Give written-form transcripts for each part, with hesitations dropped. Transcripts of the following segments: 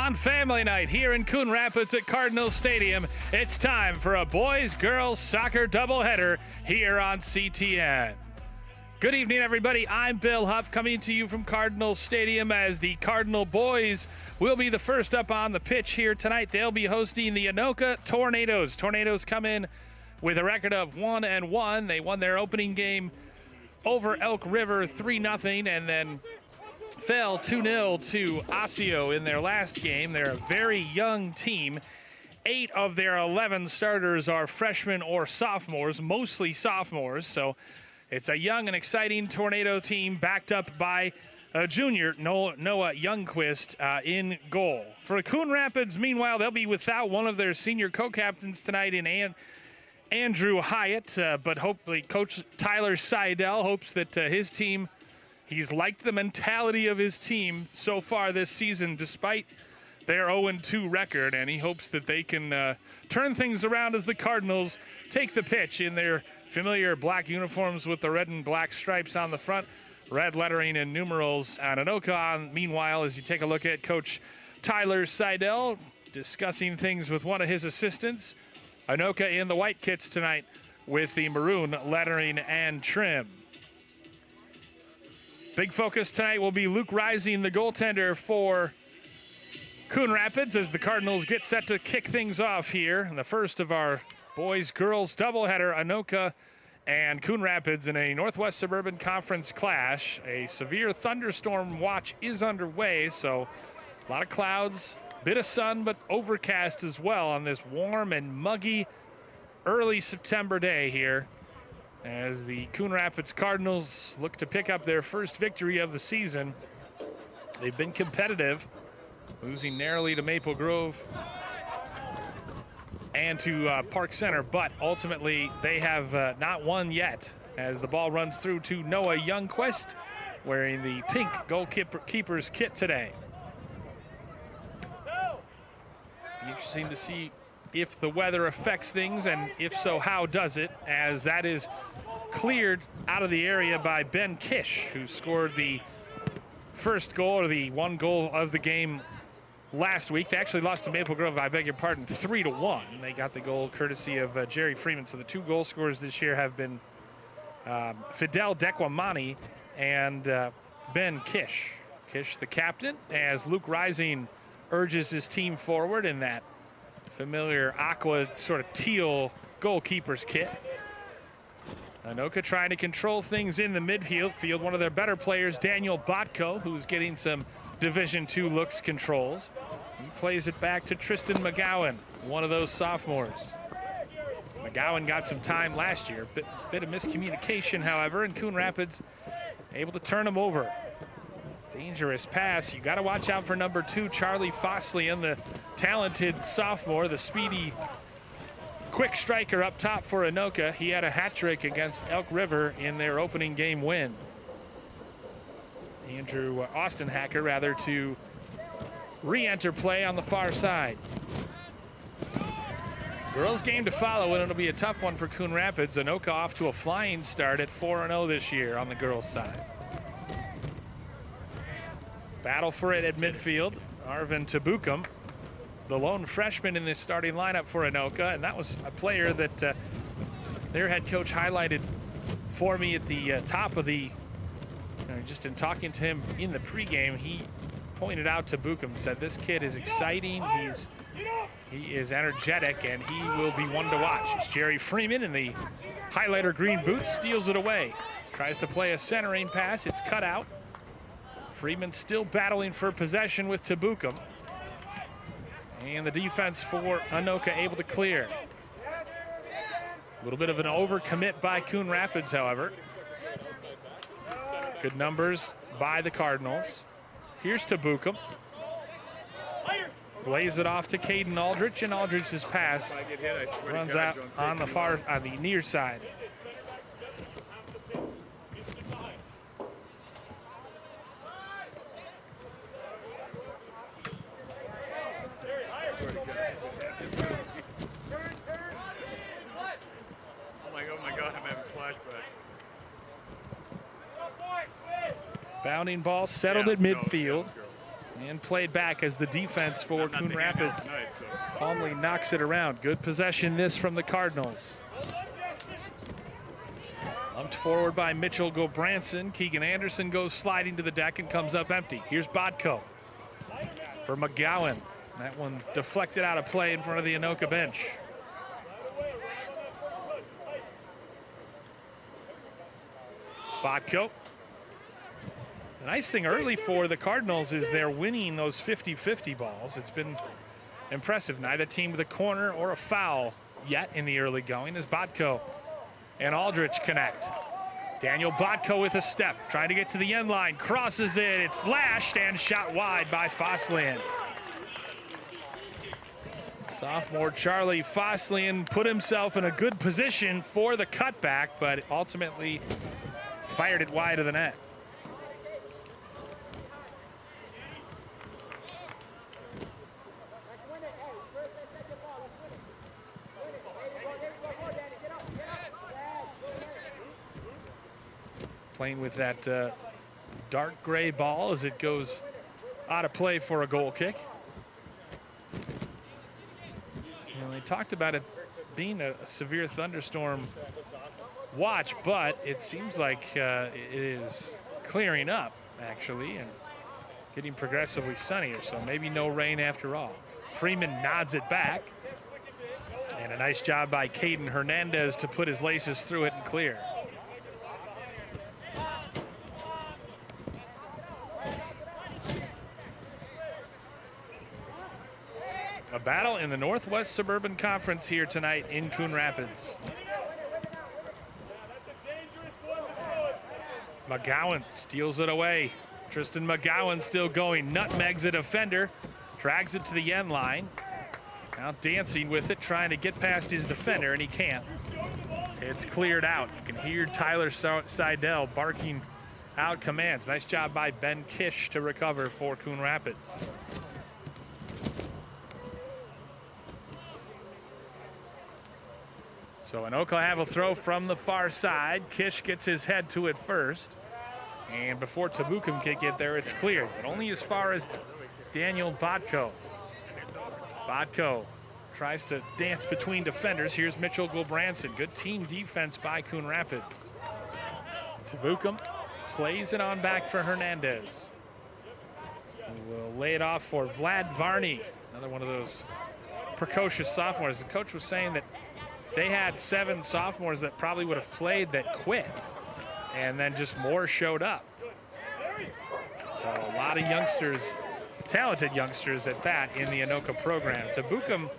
On family night here in Coon Rapids at Cardinal Stadium, it's time for a boys-girls soccer doubleheader here on CTN. Good evening, everybody. I'm Bill Huff coming to you from Cardinal Stadium as the Cardinal boys will be the first up on the pitch here tonight. They'll be hosting the Anoka Tornadoes. Tornadoes come in with a record of 1-1. They won their opening game over Elk River 3-0 and then fell 2-0 to Osseo in their last game. They're a very young team. 8 of their 11 starters are freshmen or sophomores, mostly sophomores. So it's a young and exciting Tornado team backed up by a junior, Noah Youngquist, in goal. For Coon Rapids, meanwhile, they'll be without one of their senior co-captains tonight in Andrew Hyatt, but hopefully Coach Tyler Seidel hopes that his team, he's liked the mentality of his team so far this season despite their 0-2 record, and he hopes that they can turn things around as the Cardinals take the pitch in their familiar black uniforms with the red and black stripes on the front, red lettering and numerals on Anoka. Meanwhile, as you take a look at Coach Tyler Seidel discussing things with one of his assistants, Anoka in the white kits tonight with the maroon lettering and trim. Big focus tonight will be Luke Rising, the goaltender for Coon Rapids, as the Cardinals get set to kick things off here in the first of our boys-girls doubleheader. Anoka and Coon Rapids in a Northwest Suburban Conference clash. A severe thunderstorm watch is underway, so a lot of clouds, bit of sun, but overcast as well on this warm and muggy early September day here as the Coon Rapids Cardinals look to pick up their first victory of the season. They've been competitive, losing narrowly to Maple Grove and to Park Center, but ultimately they have not won yet as the ball runs through to Noah Youngquist wearing the pink goalkeeper's kit today. Be interesting to see if the weather affects things, and if so, how does it, as that is cleared out of the area by Ben Kish, who scored the first goal, or the one goal of the game last week. They actually lost to Maple Grove, I beg your pardon, 3-1. They got the goal courtesy of Jerry Freeman. So the two goal scorers this year have been Fidel Dequamani and Ben Kish. Kish the captain, as Luke Rising urges his team forward in that familiar aqua sort of teal goalkeeper's kit. Anoka trying to control things in the midfield. One of their better players, Daniel Botko, who's getting some Division II looks controls. He plays it back to Tristan McGowan, one of those sophomores. McGowan got some time last year. Bit of miscommunication, however, and Coon Rapids able to turn him over. Dangerous pass. You got to watch out for number 2, Charlie Foslian, the talented sophomore, the speedy, quick striker up top for Anoka. He had a hat trick against Elk River in their opening game win. Austin Hacker, rather, to re-enter play on the far side. Girls game to follow, and it'll be a tough one for Coon Rapids. Anoka off to a flying start at 4-0 this year on the girls' side. Battle for it at midfield. Arvin Tabukum, the lone freshman in this starting lineup for Anoka, and that was a player that their head coach highlighted for me at the top of the, just in talking to him in the pregame. He pointed out Tabukum, said this kid is exciting, he is energetic, and he will be one to watch. It's Jerry Freeman in the highlighter green boots, steals it away, tries to play a centering pass, it's cut out. Freeman still battling for possession with Tabukum. And the defense for Anoka able to clear. A little bit of an overcommit by Coon Rapids, however. Good numbers by the Cardinals. Here's Tabukum. Lays it off to Caden Aldrich, and Aldrich's pass runs out on the near side. Bounding ball settled at midfield. and played back as the defense for Coon Rapids calmly knocks it around. Good possession this from the Cardinals. Lumped forward by Mitchell Gobranson. Keegan Anderson goes sliding to the deck and comes up empty. Here's Bodko for McGowan. That one deflected out of play in front of the Anoka bench. Bodko. The nice thing early for the Cardinals is they're winning those 50-50 balls. It's been impressive. Neither team with a corner or a foul yet in the early going as Bodko and Aldrich connect. Daniel Bodko with a step, trying to get to the end line, crosses it, it's lashed and shot wide by Foslian. Sophomore Charlie Foslian put himself in a good position for the cutback, but ultimately fired it wide of the net. Playing with that dark gray ball as it goes out of play for a goal kick. You know, they talked about it being a severe thunderstorm watch, but it seems like it is clearing up actually and getting progressively sunnier, so maybe no rain after all. Freeman nods it back, and a nice job by Caden Hernandez to put his laces through it and clear. A battle in the Northwest Suburban Conference here tonight in Coon Rapids. McGowan steals it away. Tristan McGowan still going, nutmegs a defender, drags it to the end line. Now dancing with it, trying to get past his defender, and he can't. It's cleared out. You can hear Tyler Seidel barking out commands. Nice job by Ben Kish to recover for Coon Rapids. So Anoka have a throw from the far side. Kish gets his head to it first. And before Tabukum can get there, it's cleared, but only as far as Daniel Bodko. Bodko tries to dance between defenders. Here's Mitchell Gulbranson. Good team defense by Coon Rapids. Tabukum plays it on back for Hernandez. We'll lay it off for Vlad Varney, another one of those precocious sophomores. The coach was saying that they had 7 sophomores that probably would have played that quit, and then just more showed up. So a lot of youngsters, talented youngsters at that, in the Anoka program. Tabukum a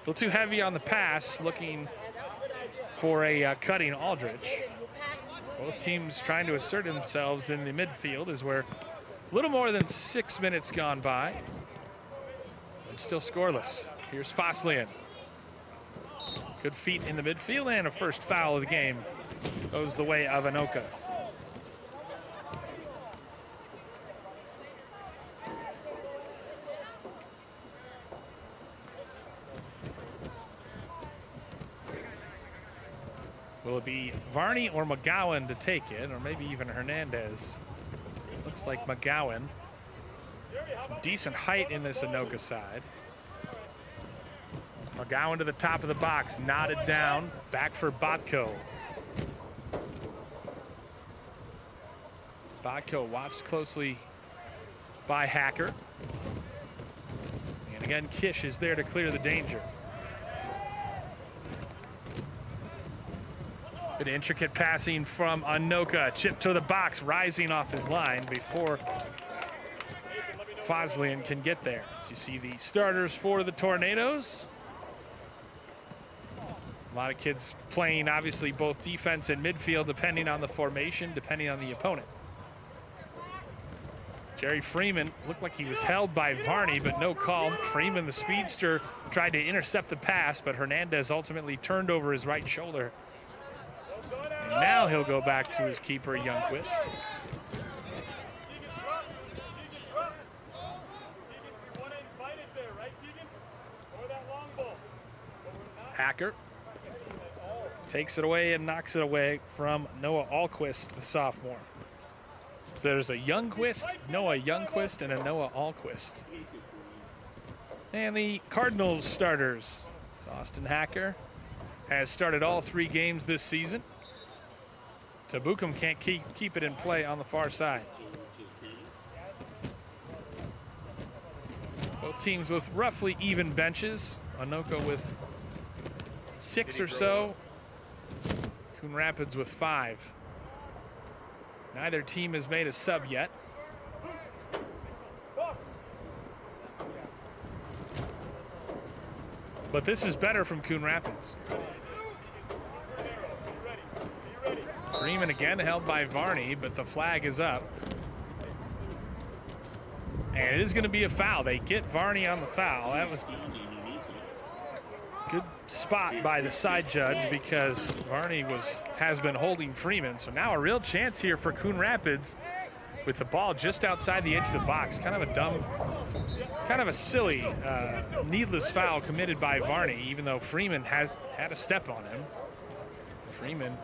little too heavy on the pass, looking for a cutting Aldrich. Both teams trying to assert themselves in the midfield as we're a little more than 6 minutes gone by. And still scoreless. Here's Foslian. Good feet in the midfield, and a first foul of the game goes the way of Anoka. Will it be Varney or McGowan to take it, or maybe even Hernandez? Looks like McGowan. Some decent height in this Anoka side. McGowan to the top of the box, knotted down, back for Bodko. Bodko watched closely by Hacker. And again, Kish is there to clear the danger. Good intricate passing from Anoka. Chip to the box, rising off his line before Foslian can get there. So you see the starters for the Tornadoes. A lot of kids playing, obviously, both defense and midfield, depending on the formation, depending on the opponent. Jerry Freeman looked like he was held by Varney, but no call. Freeman, the speedster, tried to intercept the pass, but Hernandez ultimately turned over his right shoulder. And now he'll go back to his keeper, Youngquist. Hacker takes it away and knocks it away from Noah Alquist, the sophomore. So there's a Youngquist, Noah Youngquist, and a Noah Alquist. And the Cardinals starters. So Austin Hacker has started all 3 games this season. Tabukum can't keep it in play on the far side. Both teams with roughly even benches. Anoka with 6 or so. Coon Rapids with 5. Neither team has made a sub yet. But this is better from Coon Rapids. Freeman again held by Varney, but the flag is up. And it is going to be a foul. They get Varney on the foul. That was a good spot by the side judge because Varney has been holding Freeman. So now a real chance here for Coon Rapids with the ball just outside the edge of the box. Kind of a dumb, kind of a silly, needless foul committed by Varney, even though Freeman had a step on him. Freeman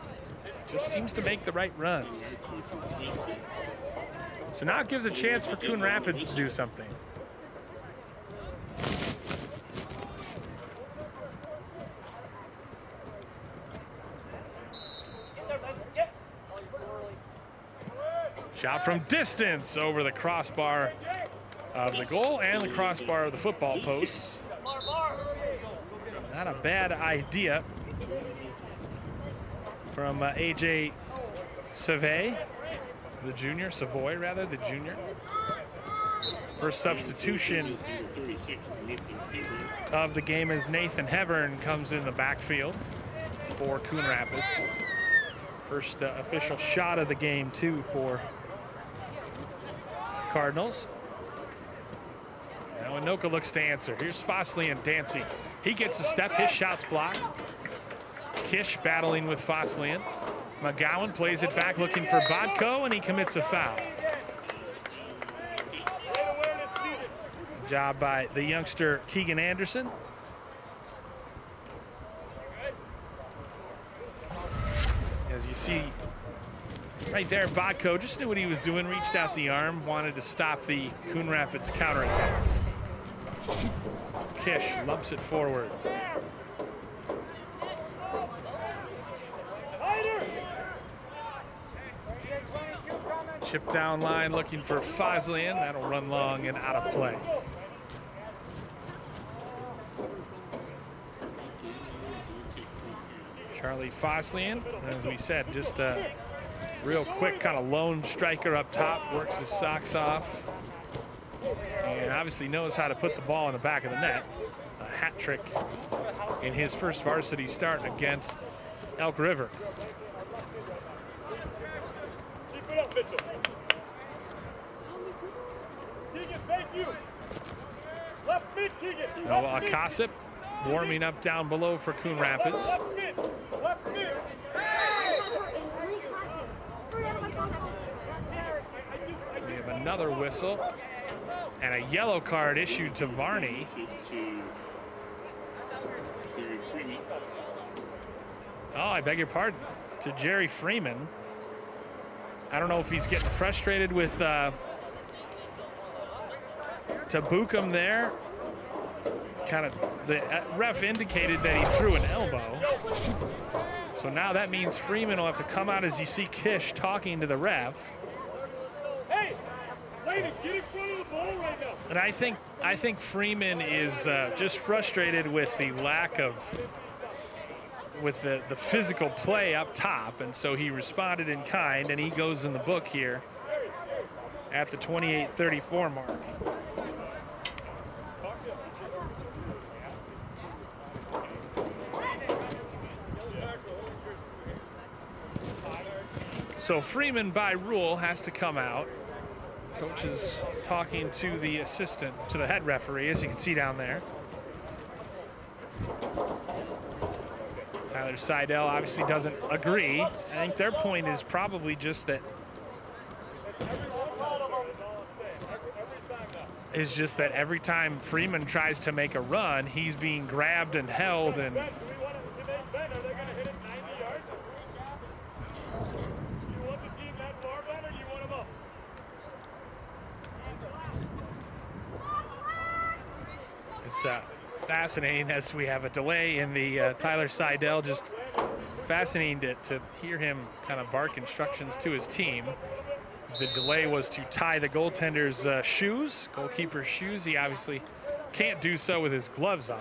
just seems to make the right runs. So now it gives a chance for Coon Rapids to do something. Shot from distance over the crossbar of the goal and the crossbar of the football posts. Not a bad idea from AJ Savoy, the junior. First substitution of the game as Nathan Hevern comes in the backfield for Coon Rapids. First official shot of the game, too, for Cardinals. Now Anoka looks to answer. Here's Foslian dancing. He gets a step. His shot's blocked. Kish battling with Foslian. McGowan plays it back looking for Bodko, and he commits a foul. Good job by the youngster Keegan Anderson. As you see right there, Bodko just knew what he was doing, reached out the arm, wanted to stop the Coon Rapids counterattack. Kish lumps it forward. Chip down line looking for Foslian. That'll run long and out of play. Charlie Foslian, as we said, just a real quick kind of lone striker up top, works his socks off, and obviously knows how to put the ball in the back of the net. A hat trick in his first varsity start against Elk River. Keep it up, Mitchell. Keegan, thank you. Left mid, Keegan. Noah Akasip warming up down below for Coon Rapids. Left mid. Left mid. We have another whistle and a yellow card issued to Varney. Oh, I beg your pardon, to Jerry Freeman. I don't know if he's getting frustrated with Tabukum there. Kind of, the ref indicated that he threw an elbow. So now that means Freeman will have to come out, as you see Kish talking to the ref. Hey, Layden, get in front of the ball right now. And I think Freeman is just frustrated with the lack of, with the physical play up top, and so he responded in kind, and he goes in the book here at the 28-34 mark. So Freeman, by rule, has to come out. Coach is talking to the assistant, to the head referee, as you can see down there. Tyler Seidel obviously doesn't agree. I think their point is probably just that every time Freeman tries to make a run, he's being grabbed and held, and It's fascinating as we have a delay in the Tyler Seidel. Just fascinating to hear him kind of bark instructions to his team. The delay was to tie the goaltender's shoes, goalkeeper's shoes. He obviously can't do so with his gloves on.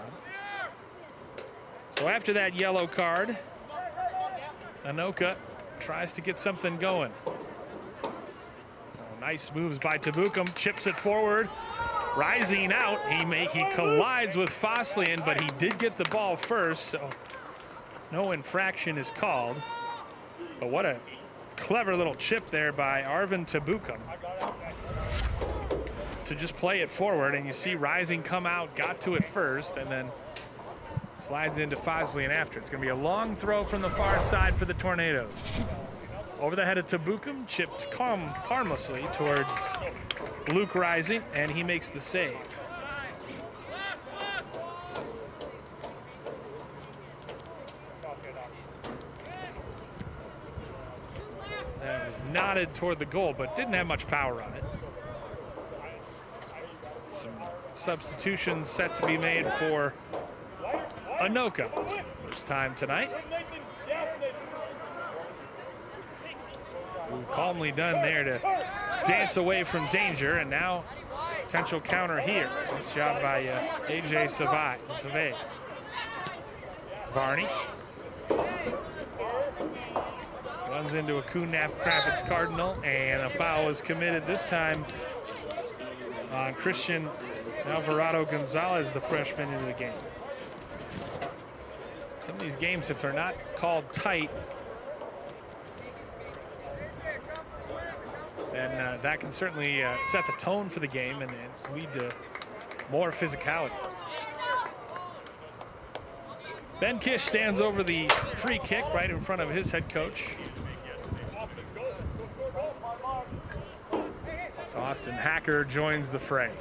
So after that yellow card, Anoka tries to get something going. Nice moves by Tabukum, chips it forward. Rising out, he collides with Foslian, but he did get the ball first, so no infraction is called. But what a clever little chip there by Arvin Tabukum to just play it forward, and you see Rising come out, got to it first, and then slides into Foslian after. It's going to be a long throw from the far side for the Tornadoes. Over the head of Tabukum, chipped harmlessly towards Luke Rising, and he makes the save. That was nodded toward the goal, but didn't have much power on it. Some substitutions set to be made for Anoka. First time tonight. Calmly done there to dance away from danger, and now potential counter here. Nice job by AJ Savay. Varney runs into a Coon Rapids Cardinal, and a foul is committed this time on Christian Alvarado Gonzalez, the freshman, into the game. Some of these games, if they're not called tight, then that can certainly set the tone for the game and lead to more physicality. Ben Kish stands over the free kick right in front of his head coach. So Austin Hacker joins the fray.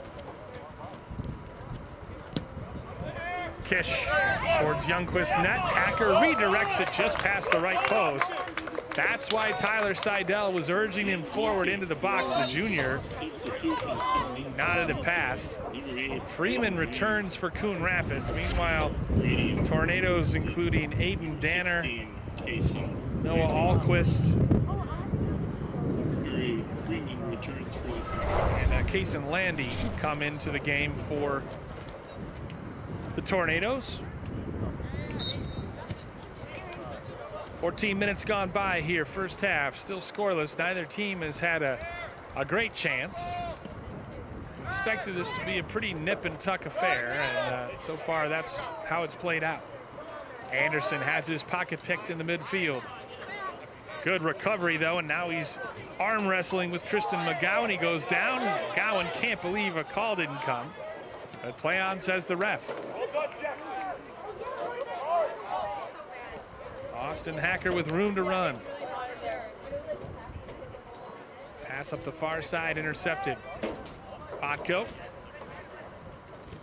Kish towards Youngquist's net. Hacker redirects it just past the right post. That's why Tyler Seidel was urging him forward into the box, the junior. He nodded it past. Freeman returns for Coon Rapids. Meanwhile, Tornadoes, including Aiden Danner, Noah Alquist, and Kaysen Landy come into the game for the Tornadoes. 14 minutes gone by here, first half, still scoreless. Neither team has had a great chance. We expected this to be a pretty nip and tuck affair, and so far that's how it's played out. Anderson has his pocket picked in the midfield. Good recovery though, and now he's arm wrestling with Tristan McGowan. He goes down. McGowan can't believe a call didn't come, but play on, says the ref. Austin Hacker with room to run. Pass up the far side, intercepted. Botko.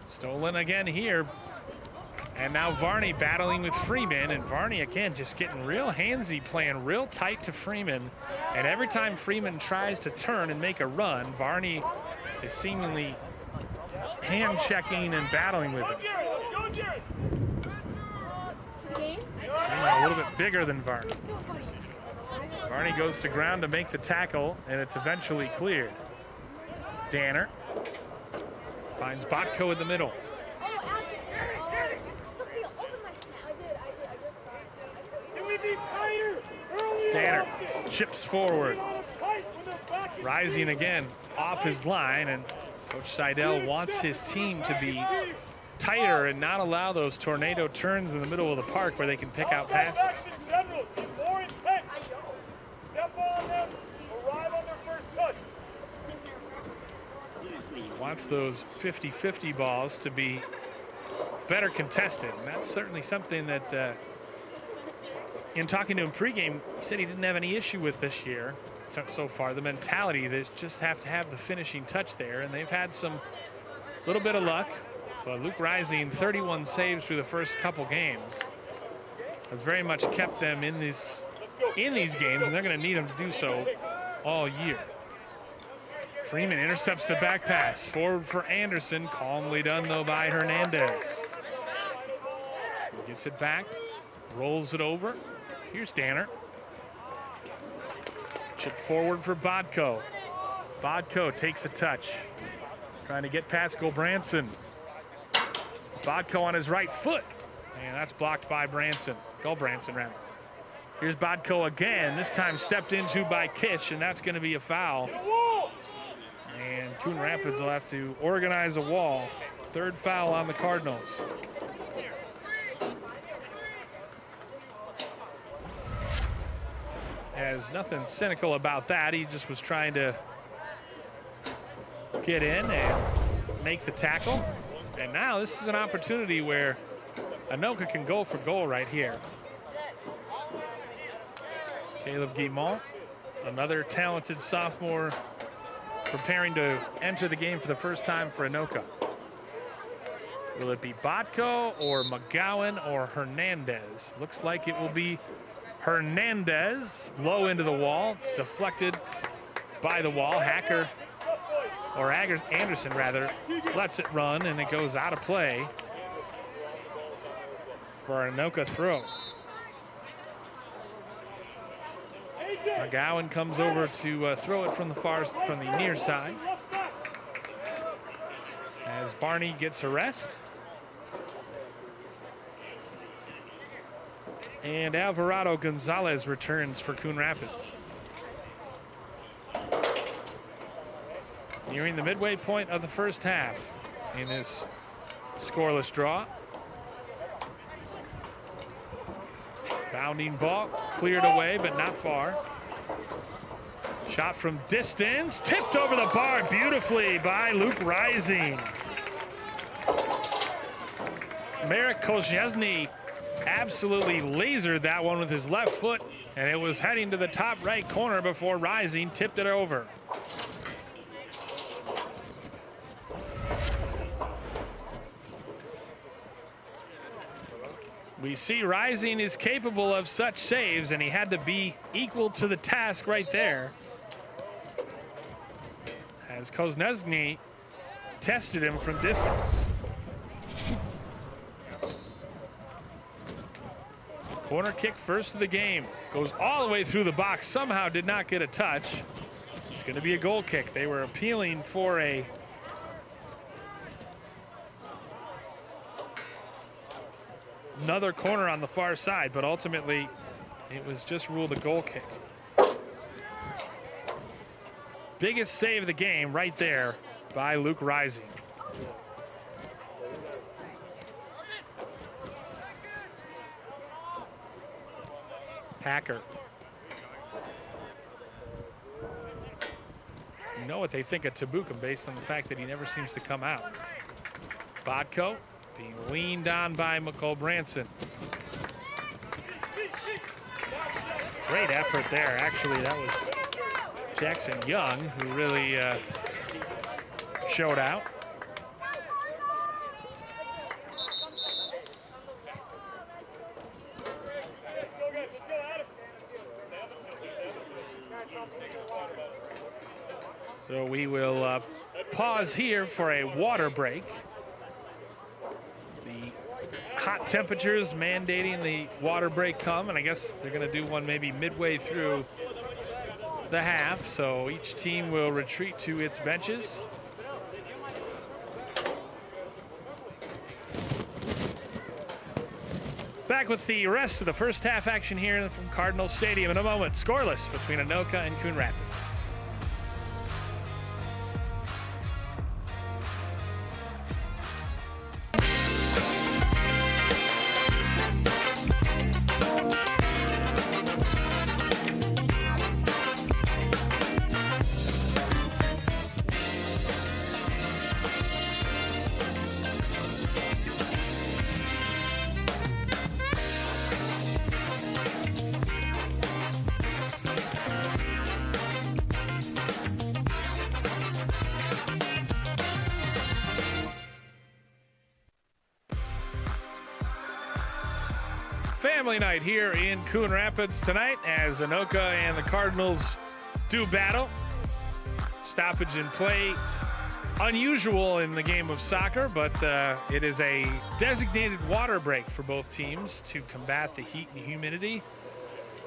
Stolen again here. And now Varney battling with Freeman. And Varney again just getting real handsy, playing real tight to Freeman. And every time Freeman tries to turn and make a run, Varney is seemingly hand checking and battling with him. A little bit bigger than Varney. Varney goes to ground to make the tackle, and it's eventually cleared. Danner finds Botko in the middle. Danner chips forward. Rising again off his line, and Coach Seidel wants his team to be tighter and not allow those tornado turns in the middle of the park where they can pick out passes. Wants those 50-50 balls to be better contested, and that's certainly something that in talking to him pregame, he said he didn't have any issue with this year so far. The mentality, they just have to have the finishing touch there, and they've had some little bit of luck. But Luke Rising, 31 saves through the first couple games, has very much kept them in these games, and they're going to need him to do so all year. Freeman intercepts the back pass. Forward for Anderson. Calmly done, though, by Hernandez. He gets it back. Rolls it over. Here's Danner. Chip forward for Bodko. Bodko takes a touch. Trying to get past Gulbranson. Bodko on his right foot. And that's blocked by Gulbranson, rather. Here's Bodko again. This time stepped into by Kish, and that's going to be a foul. And Coon Rapids will have to organize a wall. Third foul on the Cardinals. Has nothing cynical about that. He just was trying to get in and make the tackle. And now this is an opportunity where Anoka can go for goal right here. Caleb Guimont, another talented sophomore preparing to enter the game for the first time for Anoka. Will it be Bodko or McGowan or Hernandez? Looks like it will be Hernandez. Low into the wall. It's deflected by the wall. Anderson rather, lets it run, and it goes out of play for an Anoka throw. McGowan comes over to throw it from the near side. As Varney gets a rest. And Alvarado Gonzalez returns for Coon Rapids. Nearing the midway point of the first half in this scoreless draw. Bounding ball, cleared away, but not far. Shot from distance, tipped over the bar beautifully by Luke Rising. Marek Koziesny absolutely lasered that one with his left foot, and it was heading to the top right corner before Rising tipped it over. We see Rising is capable of such saves, and he had to be equal to the task right there. As Koziesny tested him from distance. Corner kick first of the game. Goes all the way through the box. Somehow did not get a touch. It's going to be a goal kick. They were appealing for another corner on the far side, but ultimately it was just ruled a goal kick. Biggest save of the game right there by Luke Rising. Hacker. You know what they think of Tabuka based on the fact that he never seems to come out. Bodko being leaned on by Gulbranson. Great effort there. Actually, that was Jackson Young who really showed out. So we will pause here for a water break. The hot temperatures mandating the water break come, and I guess they're going to do one maybe midway through the half, so each team will retreat to its benches. Back with the rest of the first half action here from Cardinal Stadium in a moment. Scoreless between Anoka and Coon Rapids. Family night here in Coon Rapids tonight as Anoka and the Cardinals do battle. stoppage in play. Unusual in the game of soccer, but it is a designated water break for both teams to combat the heat and humidity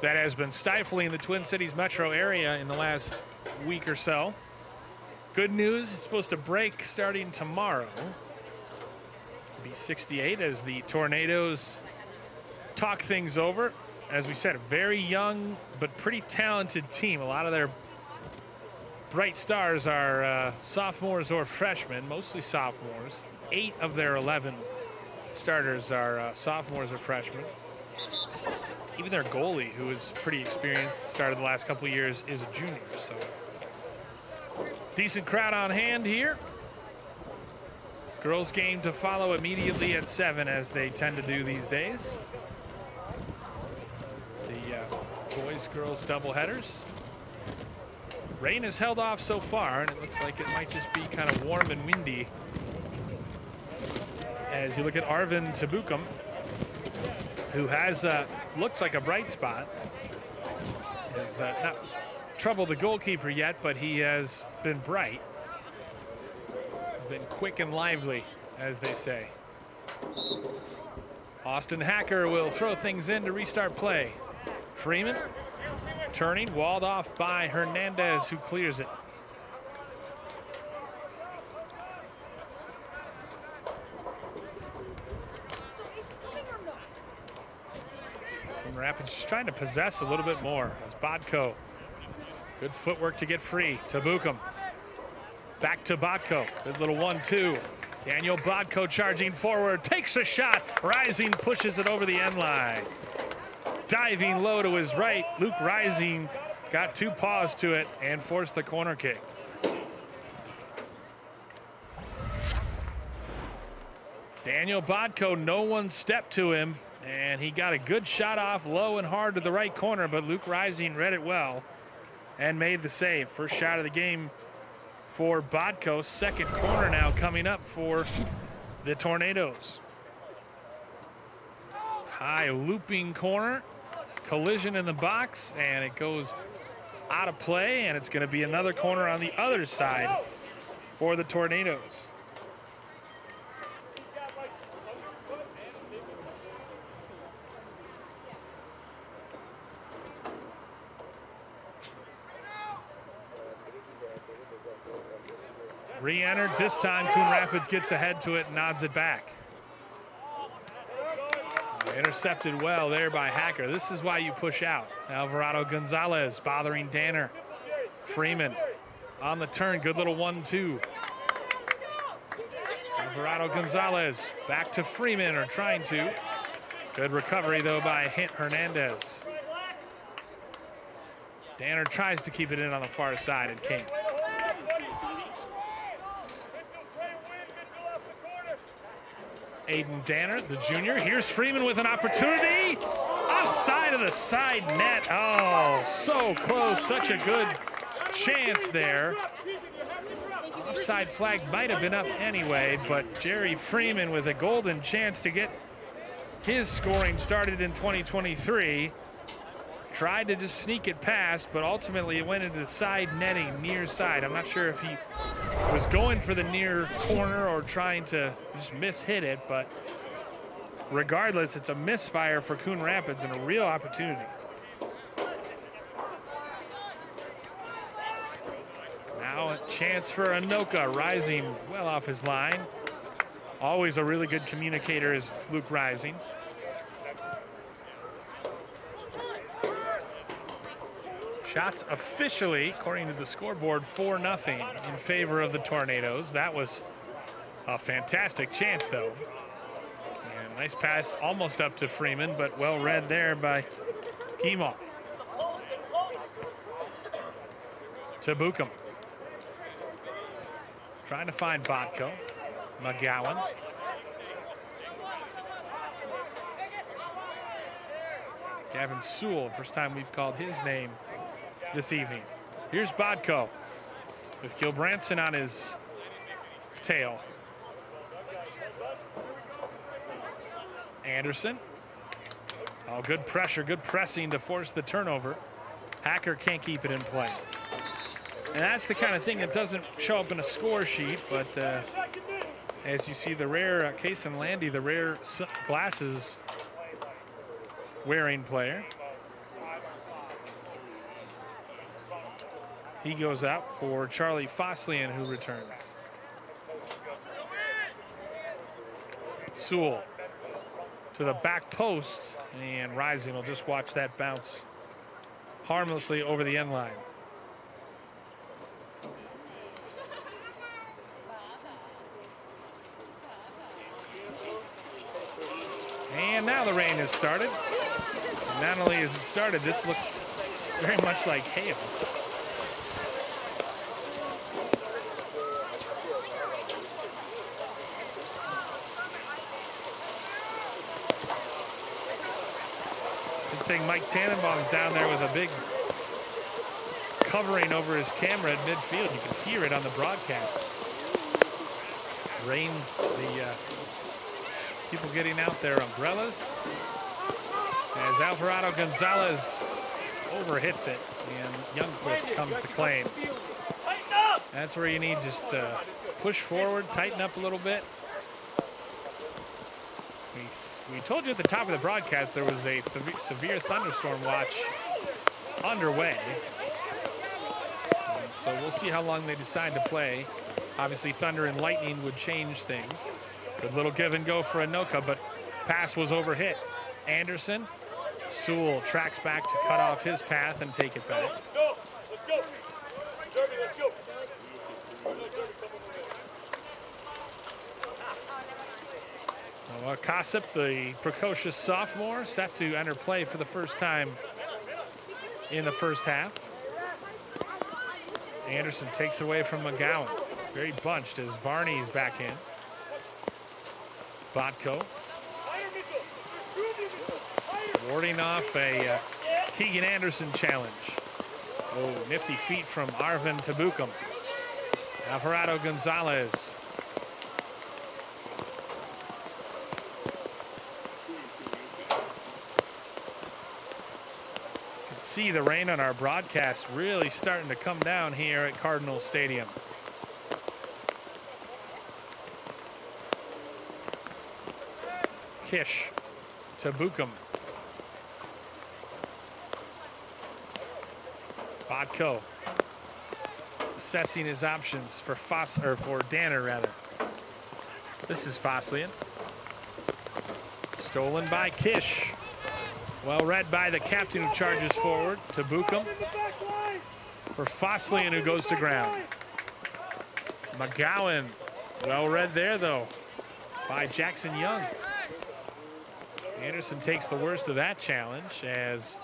that has been stifling the Twin Cities metro area in the last week or so. Good news, it's supposed to break starting tomorrow. It'll be 68 as the Tornadoes talk things over. As we said, a very young but pretty talented team. A lot of their bright stars are sophomores or freshmen, mostly sophomores. 8 of their 11 starters are sophomores or freshmen. Even their goalie, who is pretty experienced, started the last couple of years, is a junior. So decent crowd on hand here. Girls game to follow immediately at 7, as they tend to do these days. The boys-girls doubleheaders. Rain has held off so far, and it looks like it might just be kind of warm and windy. As you look at Arvin Tabukum, who has looked like a bright spot. Has not troubled the goalkeeper yet, but he has been bright. Been quick and lively, as they say. Austin Hacker will throw things in to restart play. Freeman turning, walled off by Hernandez, who clears it. And Rapids just trying to possess a little bit more as Bodko. Good footwork to get free. Tabukum. Back to Bodko. Good little 1-2. Daniel Bodko charging forward, takes a shot. Rising pushes it over the end line. Diving low to his right. Luke Rising got 2 paws to it and forced the corner kick. Daniel Bodko, no one stepped to him, and he got a good shot off low and hard to the right corner, but Luke Rising read it well and made the save. First shot of the game for Bodko. Second corner now coming up for the Tornadoes. High looping corner, collision in the box, and it goes out of play, and it's going to be another corner on the other side for the Tornadoes. Re-entered this time. Coon Rapids gets ahead to it and nods it back. Intercepted well there by Hacker. This is why you push out. Alvarado Gonzalez bothering Danner. Freeman on the turn. Good little 1-2. Alvarado Gonzalez back to Freeman, or trying to. Good recovery though by Hernandez. Danner tries to keep it in on the far side and can't. Aiden Danner, the junior. Here's Freeman with an opportunity. Outside of the side net. Oh, so close. Such a good chance there. Offside flag might have been up anyway, but Jerry Freeman with a golden chance to get his scoring started in 2023. Tried to just sneak it past, but ultimately it went into the side netting, near side. I'm not sure if he was going for the near corner or trying to just mishit it, but regardless, it's a misfire for Coon Rapids and a real opportunity. Now a chance for Anoka, rising well off his line. Always a really good communicator is Luke Rising. Shots officially, according to the scoreboard, 4-0 in favor of the Tornadoes. That was a fantastic chance, though. And nice pass almost up to Freeman, but well read there by Guimont. Tabukum. Trying to find Bodko. McGowan. Gavin Sewell, first time we've called his name this evening. Here's Bodko with Gilbranson on his tail. Anderson. Oh, good pressure, good pressing to force the turnover. Hacker can't keep it in play. And that's the kind of thing that doesn't show up in a score sheet, but as you see, the rare Case and Landy, the rare glasses wearing player. He goes out for Charlie Foslian, who returns. Sewell to the back post, and Rising will just watch that bounce harmlessly over the end line. And now the rain has started. And not only has it started, this looks very much like hail. Good thing Mike Tannenbaum's down there with a big covering over his camera at midfield. You can hear it on the broadcast. Rain, the people getting out their umbrellas as Alvarado Gonzalez overhits it and Youngquist comes to claim. That's where you need just push forward, tighten up a little bit. We told you at the top of the broadcast there was a severe thunderstorm watch underway. So we'll see how long they decide to play. Obviously thunder and lightning would change things. Good little give and go for Anoka, but pass was overhit. Anderson, Sewell tracks back to cut off his path and take it back. Let's go. Derby, let's go. Kossip, the precocious sophomore, set to enter play for the first time in the first half. Anderson takes away from McGowan. Very bunched as Varney's back in. Botko warding off a Keegan Anderson challenge. Oh, nifty feet from Arvin Tabukum. Alvarado Gonzalez. You can see the rain on our broadcast really starting to come down here at Cardinal Stadium. Kish to Bucum. Botko assessing his options for Danner rather. This is Foslian. Stolen by Kish. Well read by the captain who charges forward to Bucum. For Foslian who goes to ground. McGowan. Well read there though by Jackson Young. Anderson takes the worst of that challenge as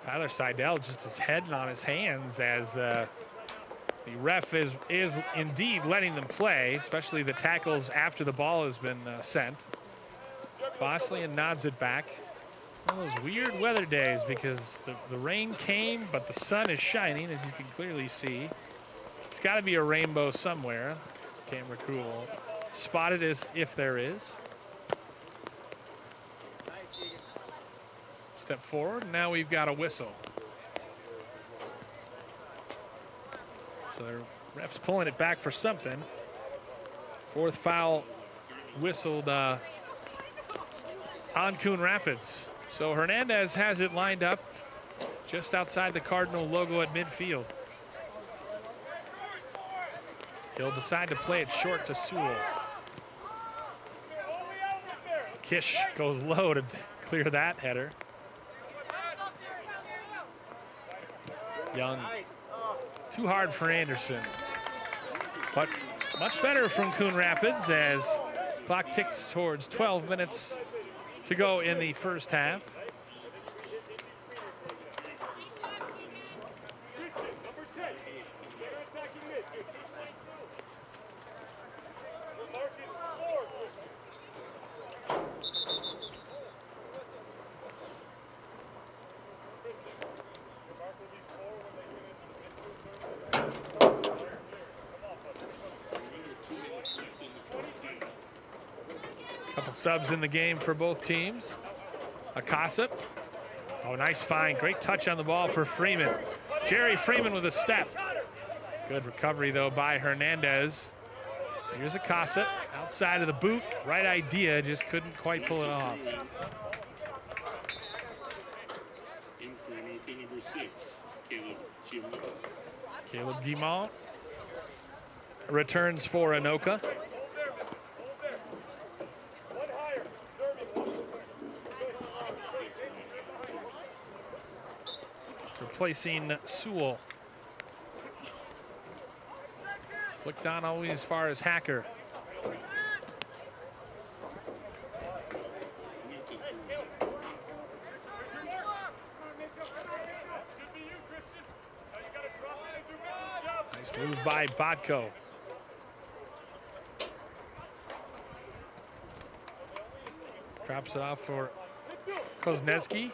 Tyler Seidel just his head on his hands as the ref is indeed letting them play, especially the tackles after the ball has been sent. Foslian nods it back. One of those weird weather days because the rain came, but the sun is shining, as you can clearly see. It's got to be a rainbow somewhere. Camera crew will spot it as if there is. Step forward. Now we've got a whistle. So the ref's pulling it back for something. Fourth foul whistled on Coon Rapids. So Hernandez has it lined up just outside the Cardinal logo at midfield. He'll decide to play it short to Sewell. Kish goes low to clear that header. Young, too hard for Anderson. But much better from Coon Rapids as clock ticks towards 12 minutes to go in the first half. Couple subs in the game for both teams. Acosta. Oh, nice find. Great touch on the ball for Freeman. Jerry Freeman with a step. Good recovery, though, by Hernandez. Here's Acosta. Outside of the boot. Right idea, just couldn't quite pull it off. Caleb Guimont returns for Anoka. Replacing Sewell. Flicked on always as far as Hacker. Nice move by Botko. Drops it off for Kozneski.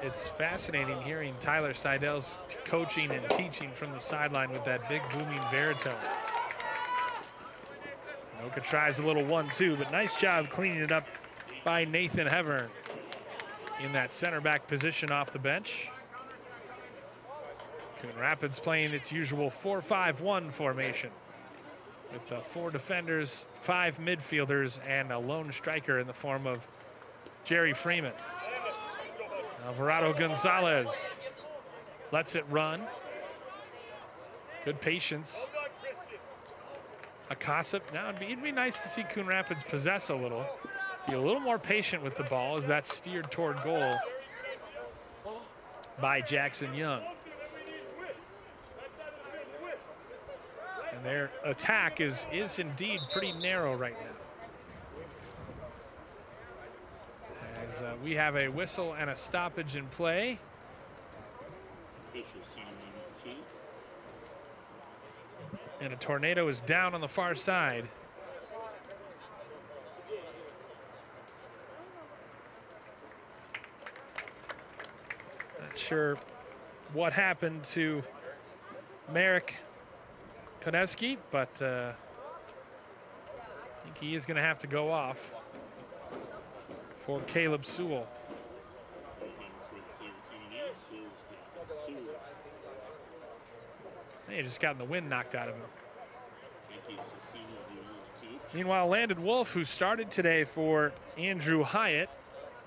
It's fascinating hearing Tyler Seidel's coaching and teaching from the sideline with that big booming baritone. Anoka tries a little 1-2, but nice job cleaning it up by Nathan Hevern in that center back position off the bench. Coon Rapids playing its usual 4-5-1 formation with 4 defenders, 5 midfielders, and a lone striker in the form of Jerry Freeman. Alvarado Gonzalez lets it run. Good patience. Acosta. Now it'd be nice to see Coon Rapids possess a little. Be a little more patient with the ball as that's steered toward goal by Jackson Young. And their attack is indeed pretty narrow right now. As we have a whistle and a stoppage in play. And a tornado is down on the far side. Not sure what happened to Marek Koneski, but I think he is going to have to go off for Caleb Sewell. He just gotten the wind knocked out of him. Meanwhile, Landon Wolf, who started today for Andrew Hyatt,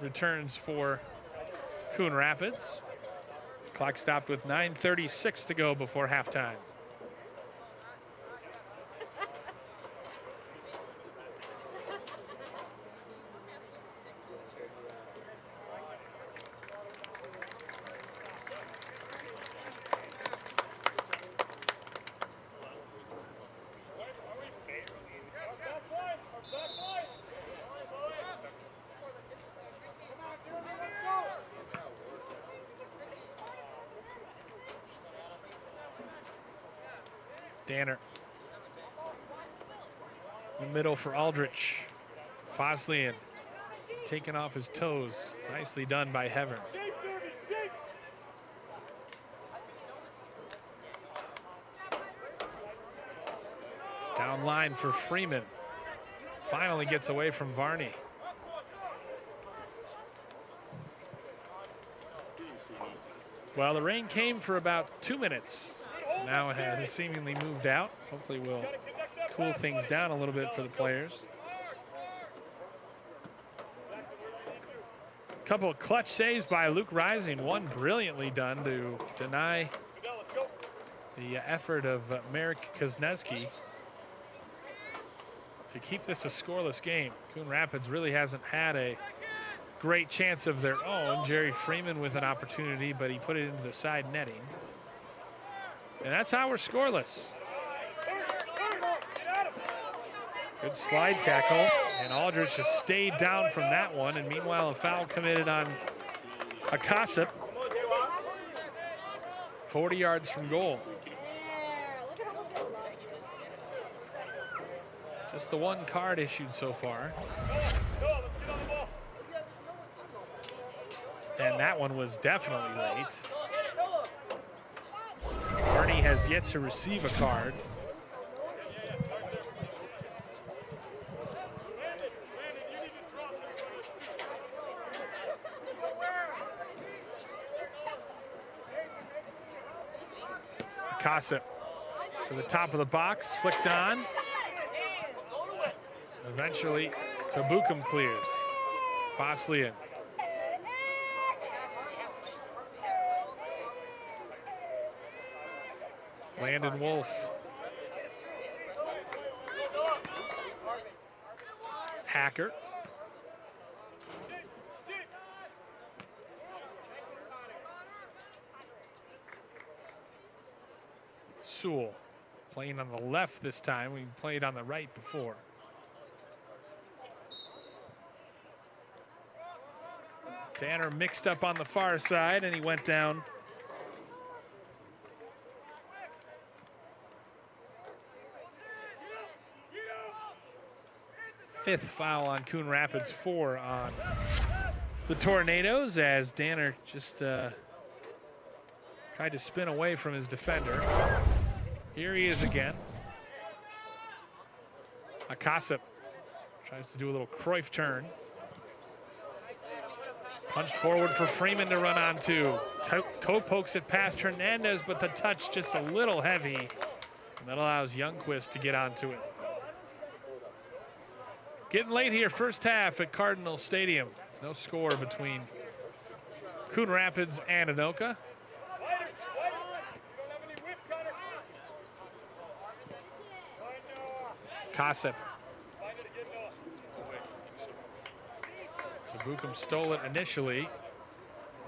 returns for Coon Rapids. Clock stopped with 9:36 to go before halftime. Danner. In the middle for Aldrich. Foslian taken off his toes. Nicely done by Hevern. Down line for Freeman. Finally gets away from Varney. Well, the rain came for about 2 minutes. Now it has seemingly moved out. Hopefully we'll cool things down a little bit for the players. A couple of clutch saves by Luke Rising. One brilliantly done to deny the effort of Marek Kozneski to keep this a scoreless game. Coon Rapids really hasn't had a great chance of their own. Jerry Freeman with an opportunity, but he put it into the side netting. And that's how we're scoreless. Good slide tackle, and Aldrich just stayed down from that one. And meanwhile, a foul committed on Acosta, 40 yards from goal. Just the one card issued so far. And that one was definitely late. Varney has yet to receive a card. Akasa to the top of the box, flicked on. Eventually, Tabukum clears. Foslian. Landon Wolf. Hacker. Sewell playing on the left this time. We played on the right before. Danner mixed up on the far side and he went down. Fifth foul on Coon Rapids, 4 on the Tornadoes as Danner just tried to spin away from his defender. Here he is again. Akasa tries to do a little Cruyff turn. Punched forward for Freeman to run onto. Toe pokes it past Hernandez, but the touch just a little heavy. And that allows Youngquist to get onto it. Getting late here, first half at Cardinal Stadium. No score between Coon Rapids and Anoka. Kasep. Tabukum stole it initially.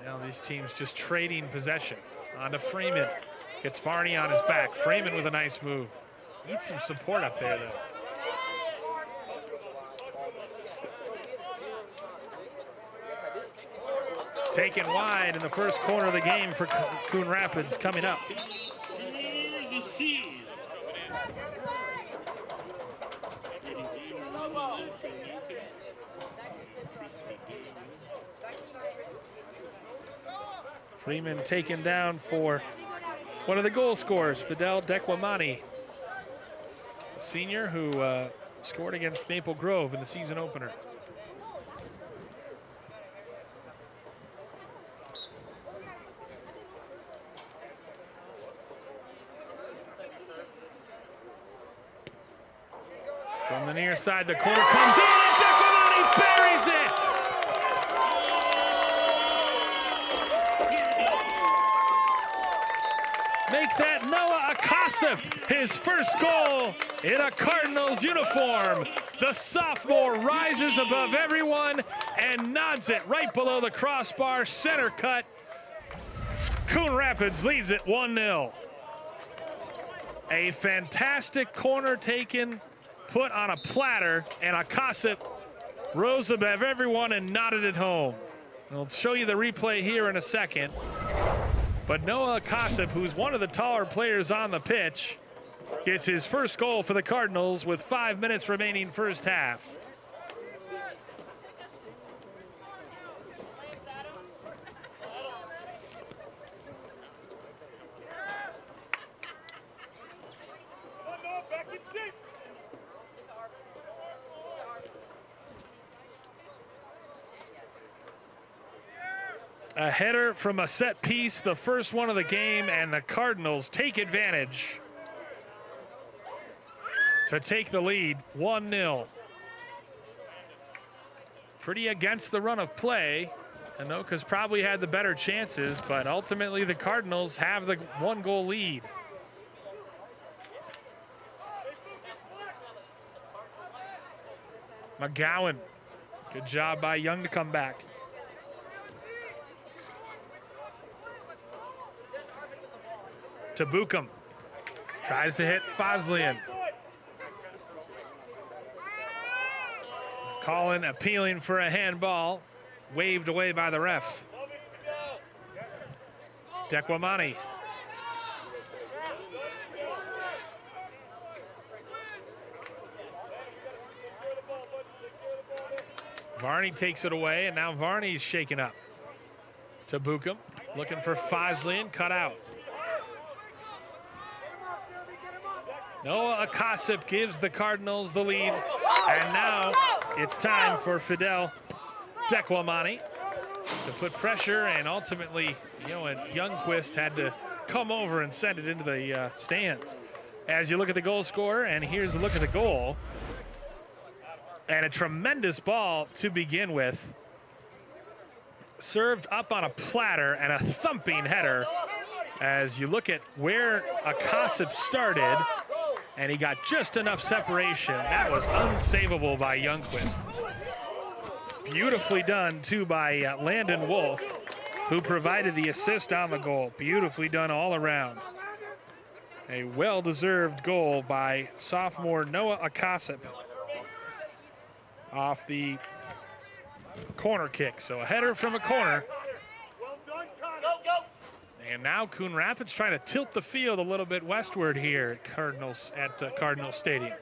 Now these teams just trading possession. On to Freeman. Gets Varney on his back. Freeman with a nice move. Needs some support up there, though. Taken wide in the first corner of the game for Coon Rapids coming up. Freeman taken down for one of the goal scorers, Fidel Dequamani, a senior who scored against Maple Grove in the season opener. From the near side, the corner comes in, and Dequamani buries it! Make that Noah Akasip his first goal in a Cardinals uniform. The sophomore rises above everyone and nods it right below the crossbar, center cut. Coon Rapids leads it 1-0. A fantastic corner taken, put on a platter, and Akasip rose above everyone and nodded it home. I'll show you the replay here in a second. But Noah Akasip, who's one of the taller players on the pitch, gets his first goal for the Cardinals with 5 minutes remaining first half. A header from a set piece, the first one of the game, and the Cardinals take advantage to take the lead, 1-0. Pretty against the run of play. Anoka's probably had the better chances, but ultimately the Cardinals have the 1-goal lead. McGowan, good job by Young to come back. Tabukum tries to hit Foslian. Colin appealing for a handball, waved away by the ref. Dequamani. Varney takes it away, and now Varney's shaken up. Tabukum looking for Foslian, cut out. Noah Akasip gives the Cardinals the lead, and now it's time for Fidel Dequamani to put pressure, and ultimately, Youngquist had to come over and send it into the stands. As you look at the goal scorer, and here's a look at the goal. And a tremendous ball to begin with. Served up on a platter and a thumping header. As you look at where Akasip started, and he got just enough separation. That was unsavable by Youngquist. Beautifully done, too, by Landon Wolf, who provided the assist on the goal. Beautifully done all around. A well-deserved goal by sophomore Noah Akasip off the corner kick. So a header from a corner. And now Coon Rapids trying to tilt the field a little bit westward here at Cardinal Stadium.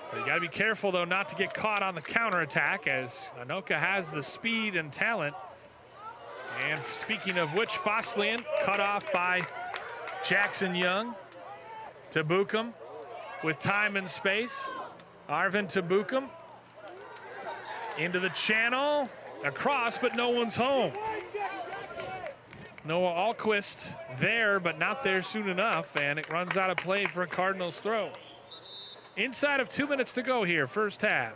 But you got to be careful, though, not to get caught on the counterattack, as Anoka has the speed and talent. And speaking of which, Foslian cut off by Jackson Young. Tabukum with time and space. Arvin Tabukum into the channel, across, but no one's home. Noah Alquist there, but not there soon enough, and it runs out of play for a Cardinals throw. Inside of 2 minutes to go here, first half.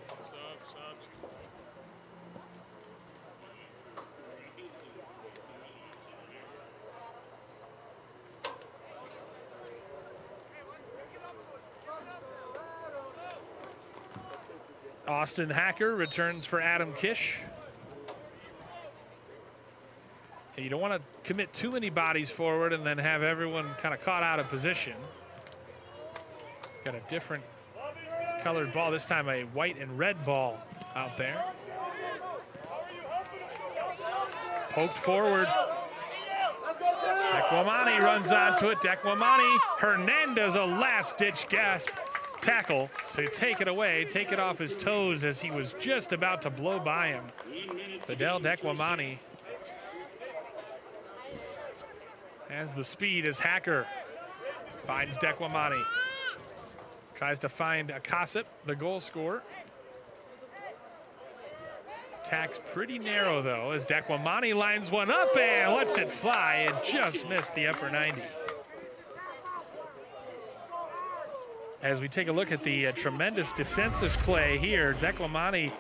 Austin Hacker returns for Adam Kish. You don't want to commit too many bodies forward and then have everyone kind of caught out of position. Got a different colored ball, this time a white and red ball out there. Poked forward. Dekwamani runs onto it. Dekwamani, Hernandez, a last-ditch gasp tackle to take it away, take it off his toes as he was just about to blow by him. Fidel Dekwamani has the speed as Hacker finds Dekwamani. Tries to find Akasip, the goal scorer. Attacks pretty narrow, though, as Dekwamani lines one up and lets it fly and just missed the upper 90. As we take a look at the tremendous defensive play here, Dekwamani,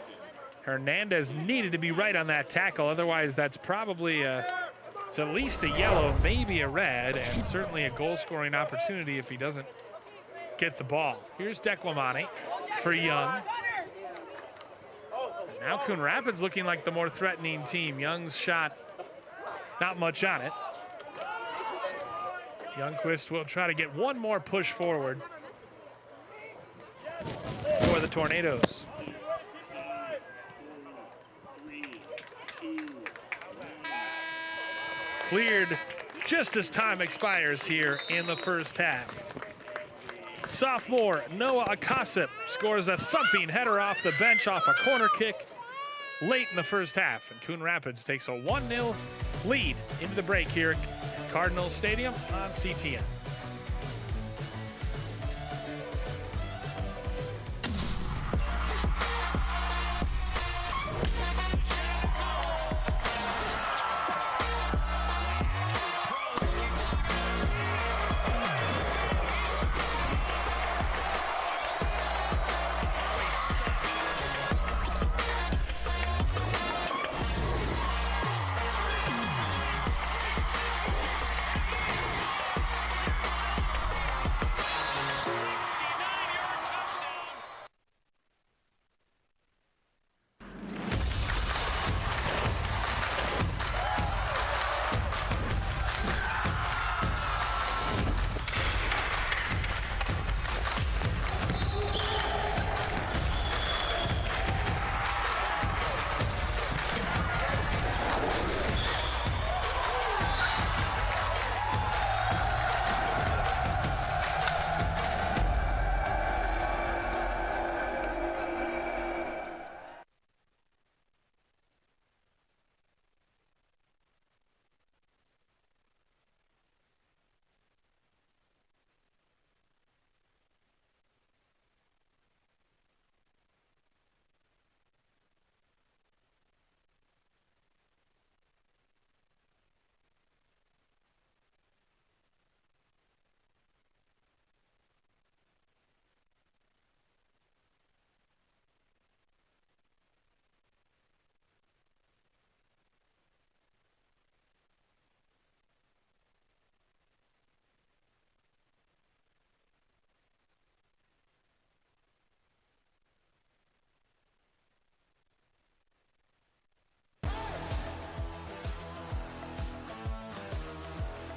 Hernandez needed to be right on that tackle. Otherwise, that's probably it's at least a yellow, maybe a red, and certainly a goal-scoring opportunity if he doesn't get the ball. Here's Dekwamani for Young. And now Coon Rapids looking like the more threatening team. Young's shot, not much on it. Youngquist will try to get one more push forward for the Tornadoes. Cleared just as time expires here in the first half. Sophomore Noah Akasip scores a thumping header off the bench off a corner kick late in the first half. And Coon Rapids takes a 1-0 lead into the break here at Cardinal Stadium on CTN.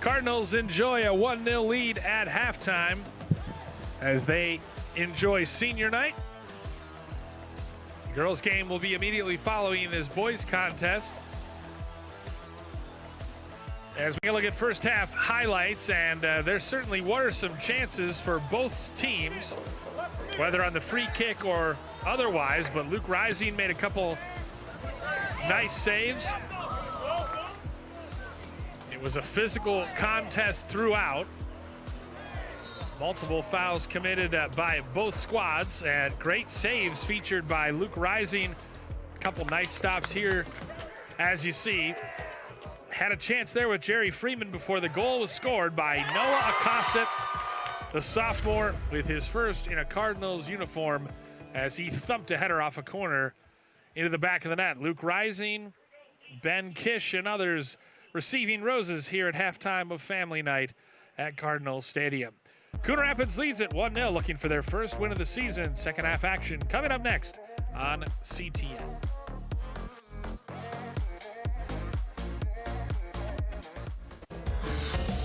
Cardinals enjoy a 1-0 lead at halftime as they enjoy senior night. Girls game will be immediately following this boys contest. As we look at first half highlights, and there certainly were some chances for both teams, whether on the free kick or otherwise, but Luke Rising made a couple nice saves. It was a physical contest throughout. Multiple fouls committed by both squads, and great saves featured by Luke Rising. A couple nice stops here, as you see. Had a chance there with Jerry Freeman before the goal was scored by Noah Acossett, the sophomore, with his first in a Cardinals uniform, as he thumped a header off a corner into the back of the net. Luke Rising, Ben Kish, and others receiving roses here at halftime of family night at Cardinals Stadium. Coon Rapids leads at 1-0, looking for their first win of the season. Second half action coming up next on CTN.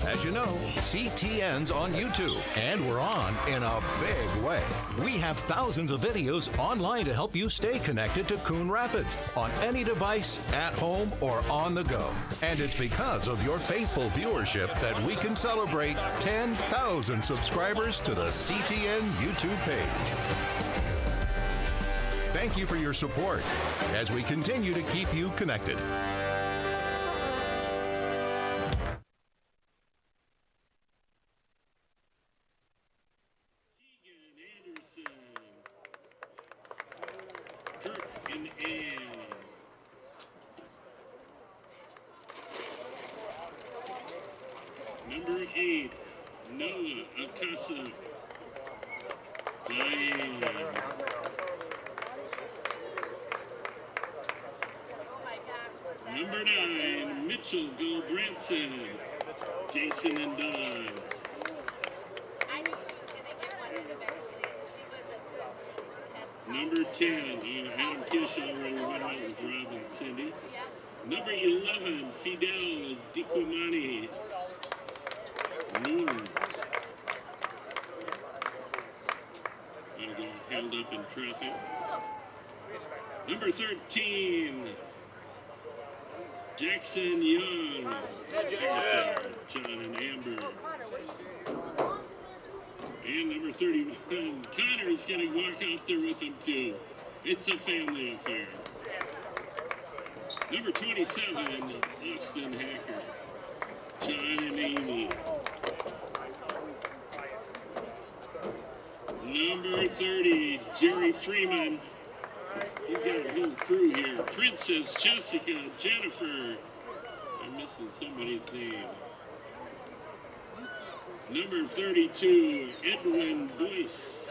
As you know, CTN's on YouTube, and we're on in a big way. We have thousands of videos online to help you stay connected to Coon Rapids on any device, at home, or on the go. And it's because of your faithful viewership that we can celebrate 10,000 subscribers to the CTN YouTube page. Thank you for your support as we continue to keep you connected. Number 8, Noah Acossett. Number 9, Mitchell Gulbranson. Jason and Don. Number 10, Adam Kish already went out with Rob and Cindy. Number 11, Fidel Diquamani. Moon. Held up in traffic. Number 13, Jackson Young. John and Amber. And number 31, Connor's going to walk out there with them too. It's a family affair. Number 27, Austin Hacker. John and Amy. Number 30, Jerry Freeman. He's got a whole crew here. Princess, Jessica, Jennifer. I'm missing somebody's name. Number 32, Edwin Boyce.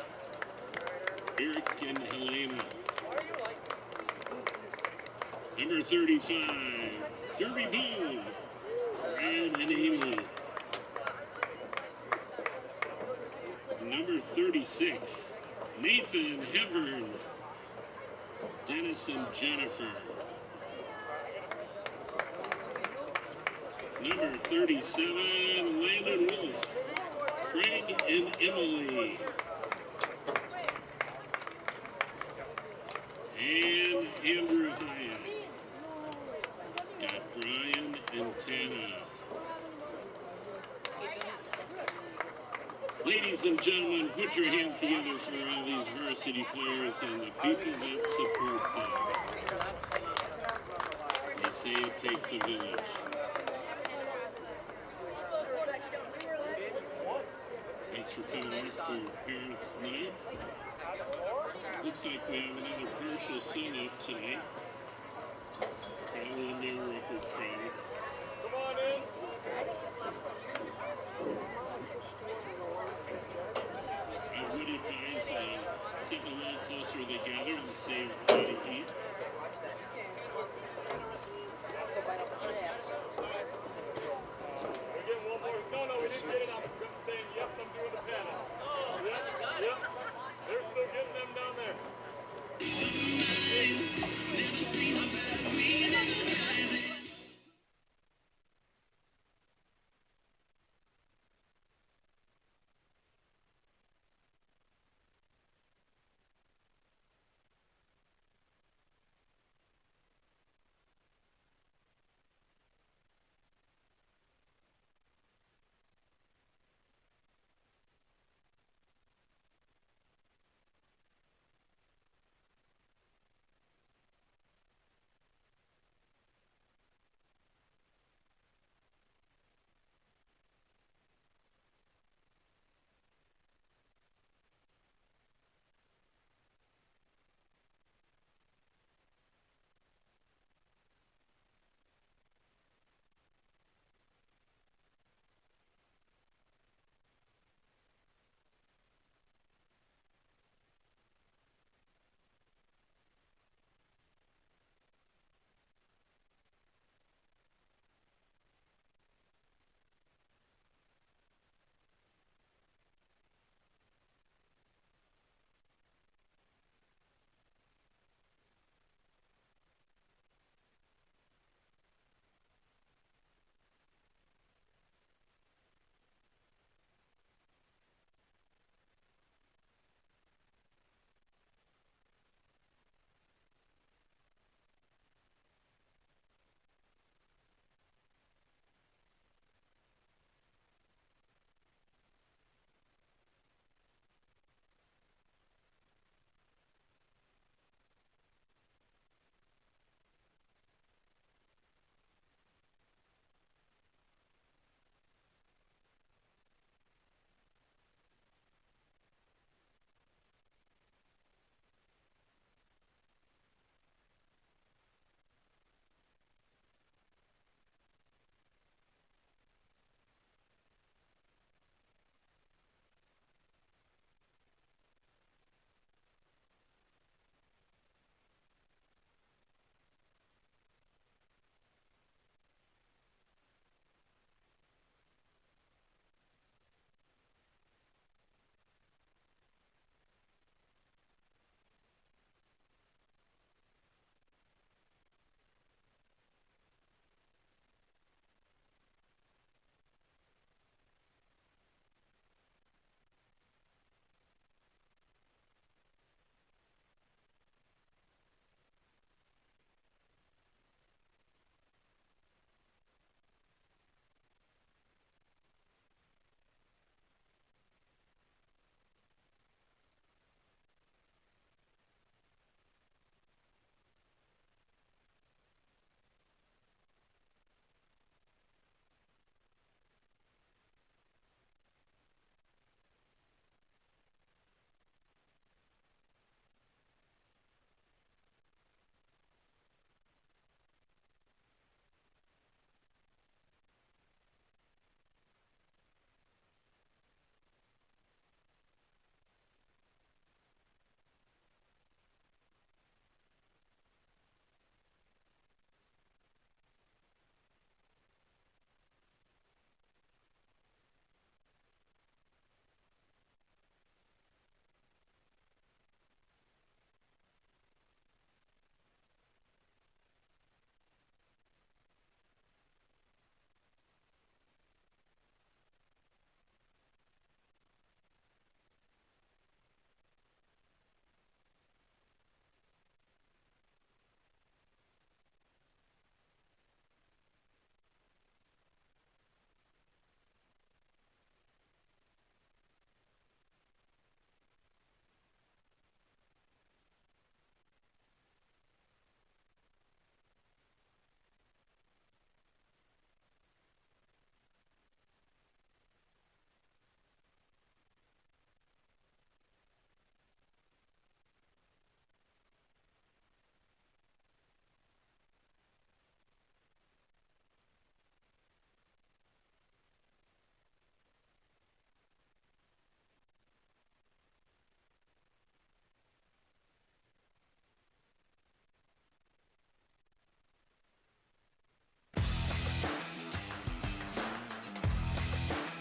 Eric and Helena. Number 35, Derby Bone. Brad and Amy. Number 36, Nathan Hevern. Dennis and Jennifer. Number 37, Landon Wolf. Craig and Emily. And Andrew Hyatt. Got Brian and Tana. Ladies and gentlemen, put your hands together for all these varsity players and the people that support them. They say it takes a village. Thanks for coming out for Parents Night. Looks like we have another partial sign-up tonight. Probably a new record crowd. Come on in. I would advise sitting a little closer together and save body heat. We're getting one more. No, we didn't get it. I'm saying yes, I'm doing the panel. Yep. They're still getting them down there.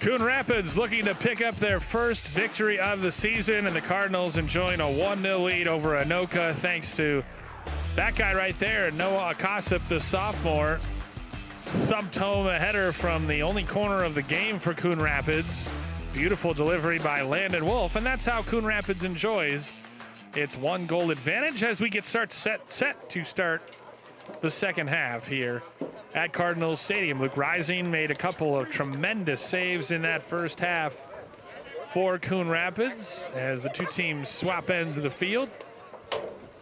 Coon Rapids looking to pick up their first victory of the season, and the Cardinals enjoying a 1-0 lead over Anoka thanks to that guy right there, Noah Akasip, the sophomore. Thumped home a header from the only corner of the game for Coon Rapids. Beautiful delivery by Landon Wolf, and that's how Coon Rapids enjoys its 1-goal advantage as we get set to start the second half here at Cardinals Stadium. Luke Rising made a couple of tremendous saves in that first half for Coon Rapids as the two teams swap ends of the field.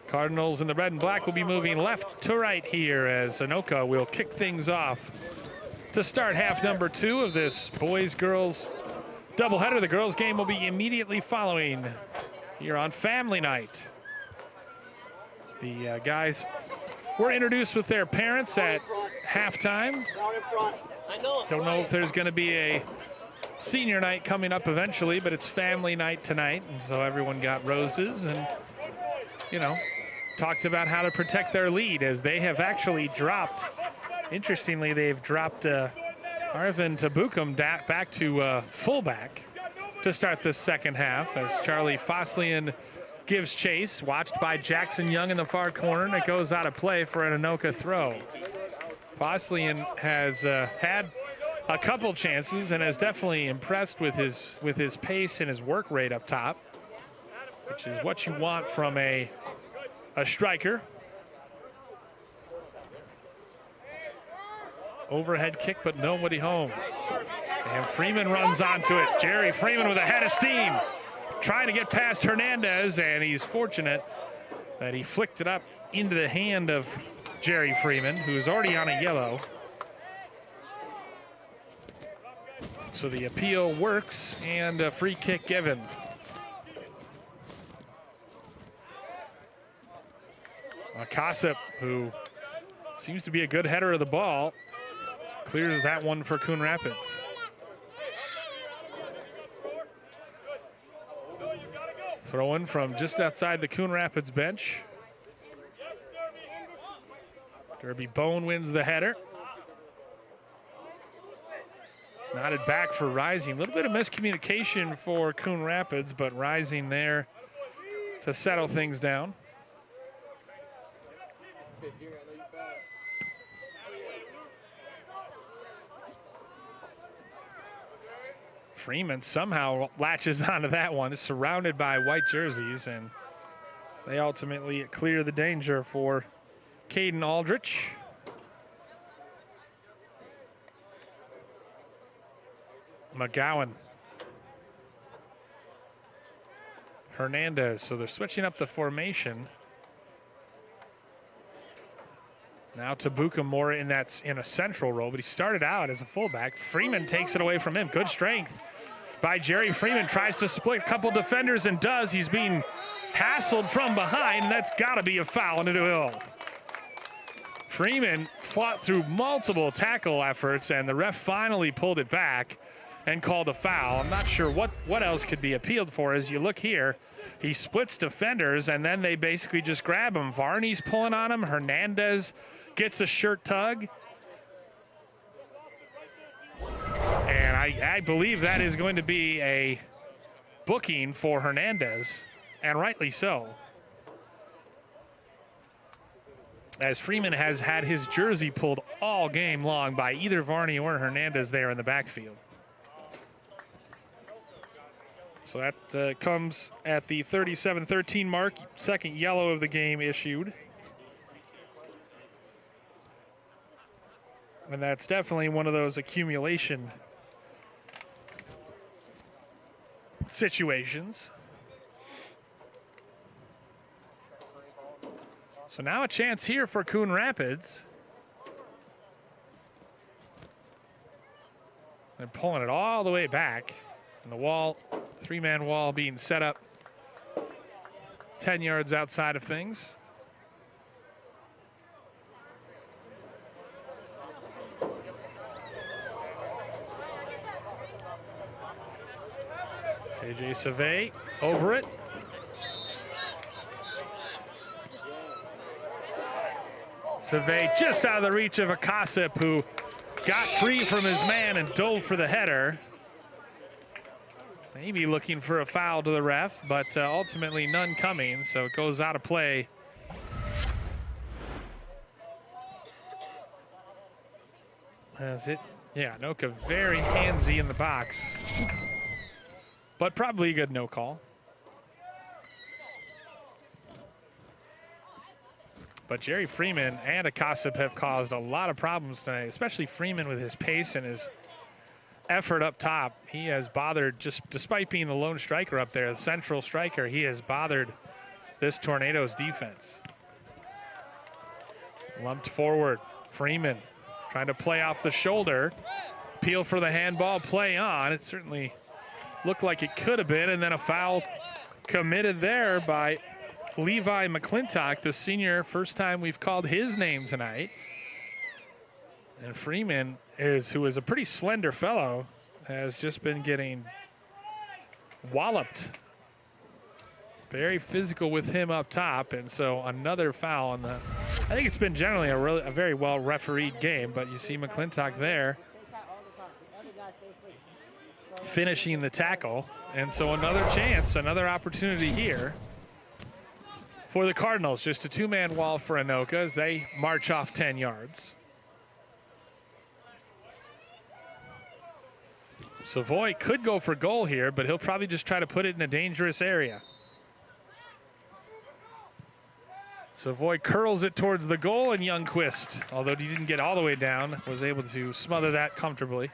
Cardinals in the red and black will be moving left to right here as Anoka will kick things off to start half number 2 of this boys-girls doubleheader. The girls game will be immediately following here on family night. The guys were introduced with their parents at halftime. Don't know if there's going to be a senior night coming up eventually, but it's family night tonight, and so everyone got roses and, you know, talked about how to protect their lead as they have actually dropped. Interestingly, they've dropped Arvin Tabukum back to fullback to start this second half as Charlie Foslian gives chase, watched by Jackson Young in the far corner, and it goes out of play for an Anoka throw. Foslian has had a couple chances and has definitely impressed with his pace and his work rate up top, which is what you want from a striker. Overhead kick, but nobody home. And Freeman runs onto it. Jerry Freeman with a head of steam, trying to get past Hernandez, and he's fortunate that he flicked it up into the hand of Jerry Freeman, who's already on a yellow. So the appeal works, and a free kick given. Akasip, who seems to be a good header of the ball, clears that one for Coon Rapids. Throw in from just outside the Coon Rapids bench. Derby Bone wins the header. Nodded back for Rising. A little bit of miscommunication for Coon Rapids, but Rising there to settle things down. Freeman somehow latches onto that one. It's surrounded by white jerseys, and they ultimately clear the danger for Caden Aldrich. McGowan. Hernandez. So they're switching up the formation. Now Tabuka more in a central role, but he started out as a fullback. Freeman takes it away from him. Good strength by Jerry Freeman. Tries to split a couple defenders and does. He's being hassled from behind, and that's got to be a foul into Hill. Freeman fought through multiple tackle efforts, and the ref finally pulled it back and called a foul. I'm not sure what else could be appealed for. As you look here, he splits defenders, and then they basically just grab him. Varney's pulling on him. Hernandez gets a shirt tug. And I believe that is going to be a booking for Hernandez, and rightly so, as Freeman has had his jersey pulled all game long by either Varney or Hernandez there in the backfield. So that comes at the 37-13 mark, second yellow of the game issued. And that's definitely one of those accumulation situations. So now a chance here for Coon Rapids. They're pulling it all the way back. And the wall, three-man wall being set up 10 yards outside of things. AJ Savay over it. Savay just out of the reach of Akasip, who got free from his man and dove for the header. Maybe looking for a foul to the ref, but ultimately none coming, so it goes out of play. Yeah, Anoka very handsy in the box, but probably a good no call. But Jerry Freeman and Akasip have caused a lot of problems tonight, especially Freeman with his pace and his effort up top. He has bothered, just despite being the lone striker up there, the central striker, he has bothered this Tornadoes defense. Lumped forward, Freeman trying to play off the shoulder. Appeal for the handball, play on. It certainly looked like it could have been, and then a foul committed there by Levi McClintock, the senior. First time we've called his name tonight. And Freeman, who is a pretty slender fellow, has just been getting walloped. Very physical with him up top, and so another foul on the. I think it's been generally a very well refereed game, but you see McClintock there finishing the tackle, and so another chance, another opportunity here for the Cardinals. Just a two-man wall for Anoka as they march off 10 yards. Savoy could go for goal here, but he'll probably just try to put it in a dangerous area. Savoy curls it towards the goal, and Youngquist, although he didn't get all the way down, was able to smother that comfortably.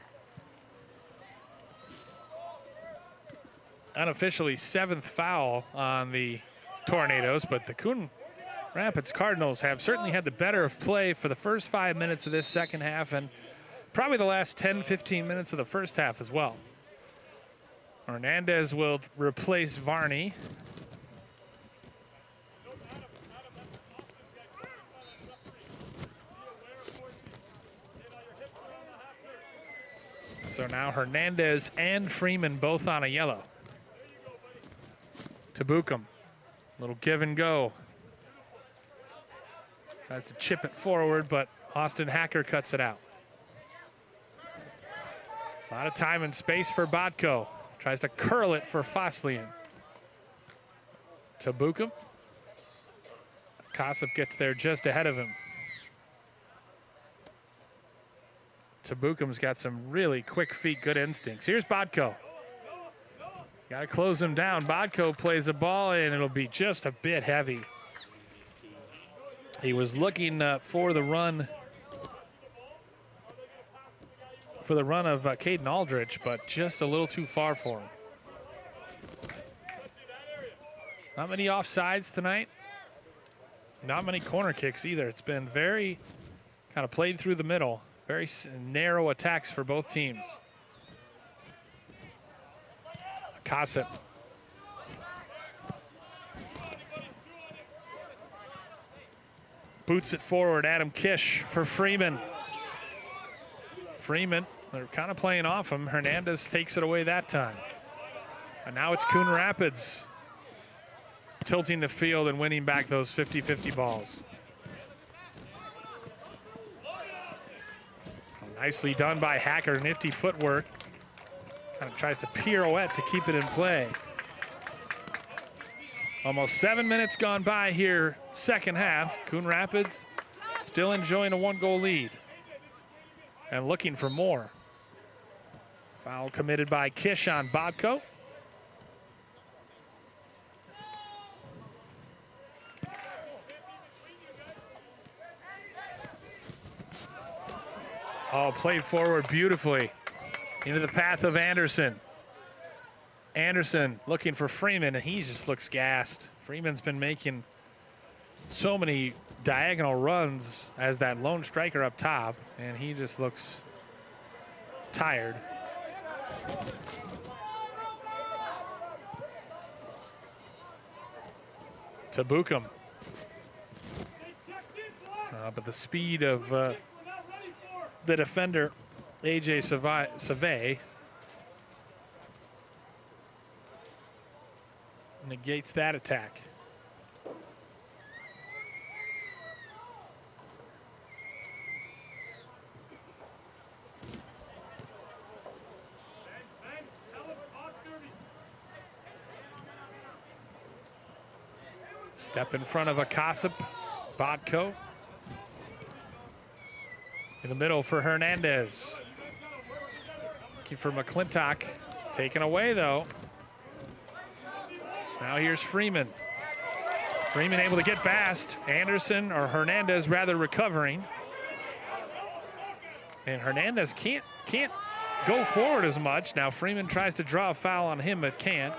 Unofficially 7th foul on the Tornadoes, but the Coon Rapids Cardinals have certainly had the better of play for the first 5 minutes of this second half, and probably the last 10-15 minutes of the first half as well. Hernandez will replace Varney. So now Hernandez and Freeman both on a yellow. Tabukum, little give and go. Tries to chip it forward, but Austin Hacker cuts it out. A lot of time and space for Botko. Tries to curl it for Foslian. Tabukum. Kasip gets there just ahead of him. Tabukum's got some really quick feet, good instincts. Here's Botko. Got to close him down. Botko plays a ball, and it'll be just a bit heavy. He was looking for the run of Caden Aldrich, but just a little too far for him. Not many offsides tonight. Not many corner kicks either. It's been very kind of played through the middle. Very narrow attacks for both teams. Kasip. Boots it forward. Adam Kish for Freeman. Freeman, they're kind of playing off him. Hernandez takes it away that time. And now it's Coon Rapids tilting the field and winning back those 50-50 balls. Nicely done by Hacker, nifty footwork. Kind of tries to pirouette to keep it in play. Almost 7 minutes gone by here, second half. Coon Rapids still enjoying a 1-goal lead and looking for more. Foul committed by Kish on Botko. Oh, played forward beautifully into the path of Anderson. Anderson looking for Freeman, and he just looks gassed. Freeman's been making so many diagonal runs as that lone striker up top, and he just looks tired. Tabukum. But the speed of the defender, AJ Save, negates that attack. Step in front of Akasip, Bodko. In the middle for Hernandez. Looking for McClintock. Taken away, though. Now here's Freeman. Freeman able to get past. Anderson, or Hernandez rather, recovering. And Hernandez can't go forward as much. Now Freeman tries to draw a foul on him, but can't.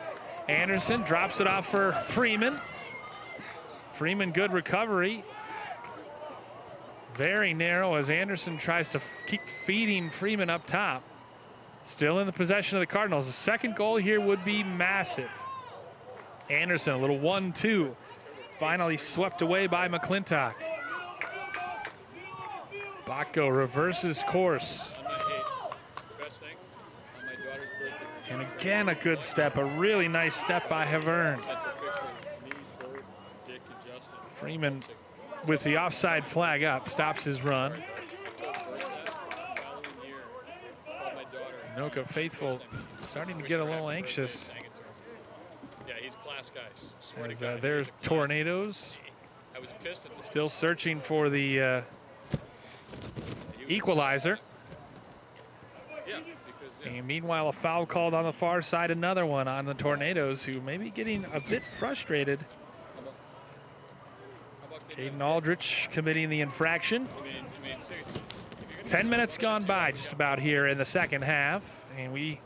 Anderson drops it off for Freeman. Freeman, good recovery. Very narrow as Anderson tries to keep feeding Freeman up top. Still in the possession of the Cardinals. The second goal here would be massive. Anderson, a little 1-2. Finally swept away by McClintock. Bodko reverses course. And again, a good step, a really nice step by Havern. Freeman, with the offside flag up, stops his run. Anoka faithful starting to get a little anxious. Yeah, he's class guys. As, there's Tornadoes. Still searching for the equalizer. And meanwhile, a foul called on the far side, another one on the Tornadoes, who may be getting a bit frustrated. Caden Aldrich committing the infraction. 10 minutes gone by just about here in the second half, and we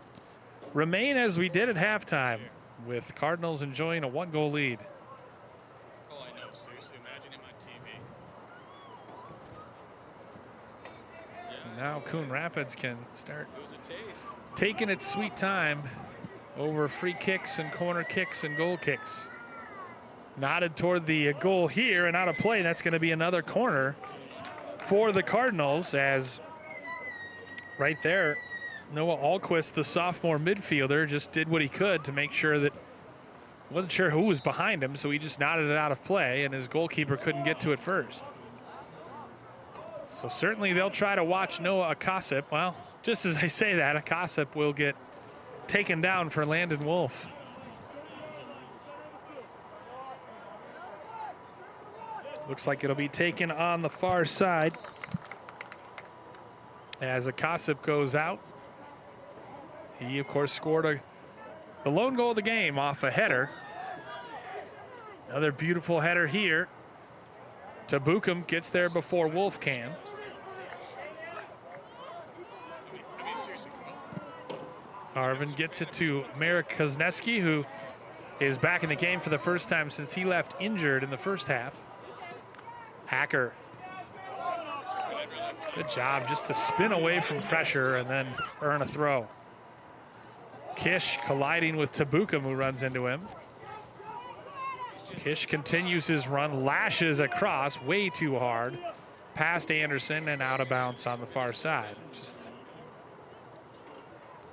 remain as we did at halftime, with Cardinals enjoying a 1-goal lead. Oh, I know. Seriously, imagine him on TV. Now Coon Rapids can start taking its sweet time over free kicks and corner kicks and goal kicks. Nodded toward the goal here and out of play. That's going to be another corner for the Cardinals, as right there, Noah Alquist, the sophomore midfielder, just did what he could to make sure that, wasn't sure who was behind him, so he just nodded it out of play, and his goalkeeper couldn't get to it first. So certainly they'll try to watch Noah Akasip. Well, just as I say that, Akasip will get taken down for Landon Wolf. Looks like it'll be taken on the far side as Akasip goes out. He, of course, scored the lone goal of the game off a header. Another beautiful header here. Tabukum gets there before Wolf can. Arvin gets it to Marek Kuzneski, who is back in the game for the first time since he left injured in the first half. Hacker. Good job just to spin away from pressure and then earn a throw. Kish colliding with Tabukum, who runs into him. Kish continues his run, lashes across way too hard, past Anderson and out of bounds on the far side. Just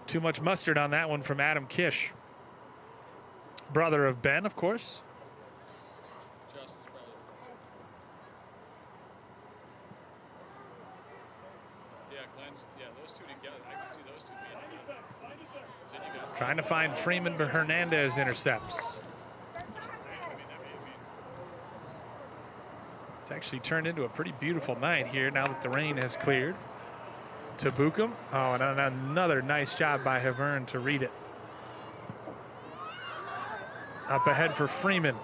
too much mustard on that one from Adam Kish. Brother of Ben, of course. Trying to find Freeman, but Hernandez intercepts. It's actually turned into a pretty beautiful night here now that the rain has cleared. Tabukum. Oh, and another nice job by Havern to read it. Up ahead for Freeman.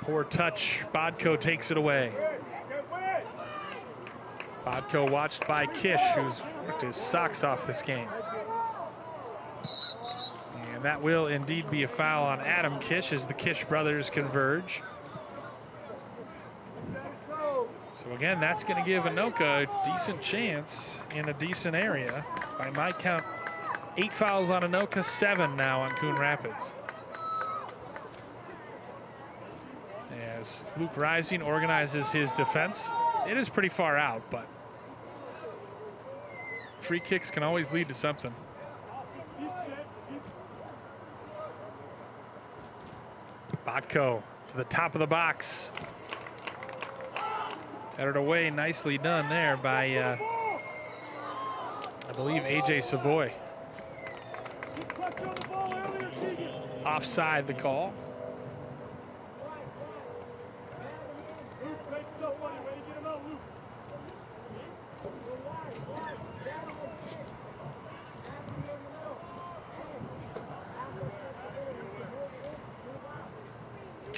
Poor touch. Bodko takes it away. Bodko watched by Kish, who's worked his socks off this game. And that will indeed be a foul on Adam Kish as the Kish brothers converge. So again, that's going to give Anoka a decent chance in a decent area. By my count, 8 fouls on Anoka, 7 now on Coon Rapids. As Luke Rising organizes his defense. It is pretty far out, but free kicks can always lead to something. Bodko to the top of the box. Headed away, nicely done there by, I believe, AJ Savoy. Offside the call.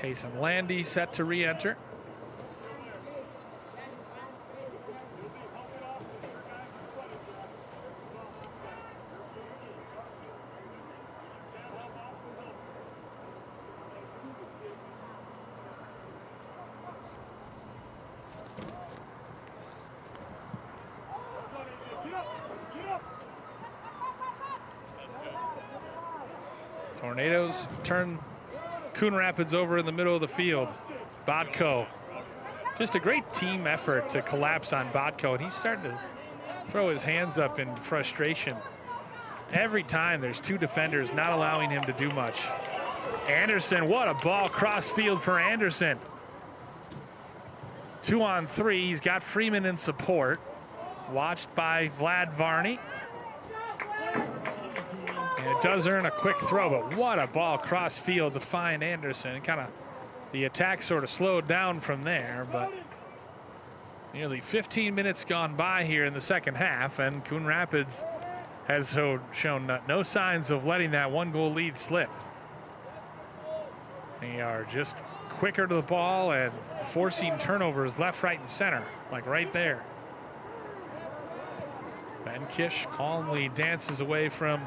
Taysom Landy set to re-enter. Tornadoes turn Coon Rapids over in the middle of the field. Bodko, just a great team effort to collapse on Bodko, and he's starting to throw his hands up in frustration. Every time there's two defenders not allowing him to do much. Anderson, what a ball cross field for Anderson. 2-on-3, he's got Freeman in support. Watched by Vlad Varney. And it does earn a quick throw, but what a ball cross field to find Anderson. Kind of the attack sort of slowed down from there, but nearly 15 minutes gone by here in the second half, and Coon Rapids has shown no signs of letting that one-goal lead slip. They are just quicker to the ball and forcing turnovers left, right, and center, like right there. Ben Kish calmly dances away from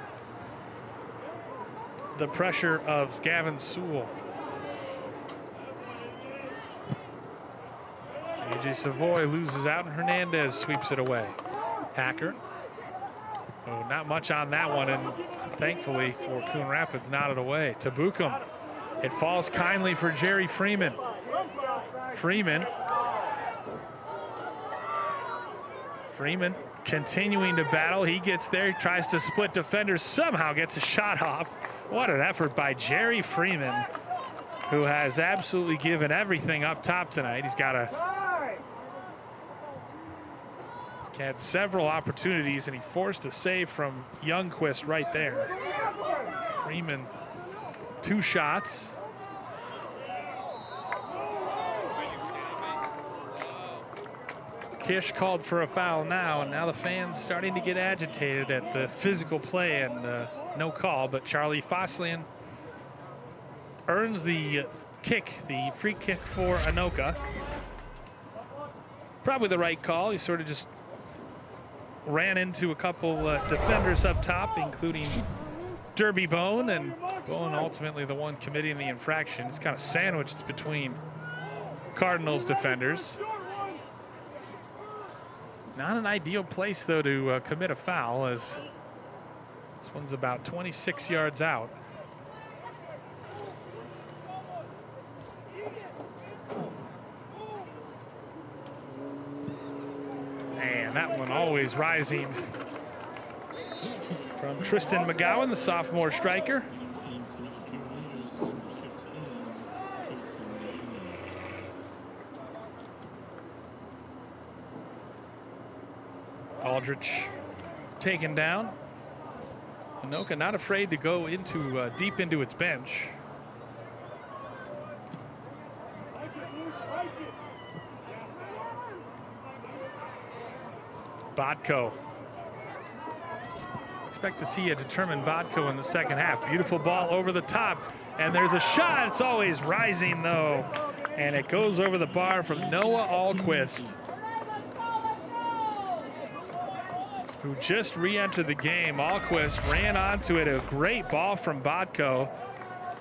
the pressure of Gavin Sewell. AJ Savoy loses out and Hernandez sweeps it away. Hacker. Oh, not much on that one, and thankfully for Coon Rapids, nodded away. Tabukum. It falls kindly for Jerry Freeman. Freeman continuing to battle. He gets there, he tries to split defenders, somehow gets a shot off. What an effort by Jerry Freeman, who has absolutely given everything up top tonight. He's had several opportunities, and he forced a save from Youngquist right there. Freeman, 2 shots. Kish called for a foul now, and now the fans starting to get agitated at the physical play and no call, but Charlie Foslian earns the kick, the free kick for Anoka. Probably the right call. He sort of just ran into a couple defenders up top, including Derby Bone, and Bone ultimately the one committing the infraction. It's kind of sandwiched between Cardinals defenders. Not an ideal place, though, to commit a foul, as this one's about 26 yards out. And that one always rising from Tristan McGowan, the sophomore striker. Aldrich taken down. Anoka not afraid to go into deep into its bench. Bodko. Expect to see a determined Bodko in the second half. Beautiful ball over the top, and there's a shot. It's always rising, though, and it goes over the bar from Noah Alquist, who just re-entered the game. Alquist ran onto it. A great ball from Bodko.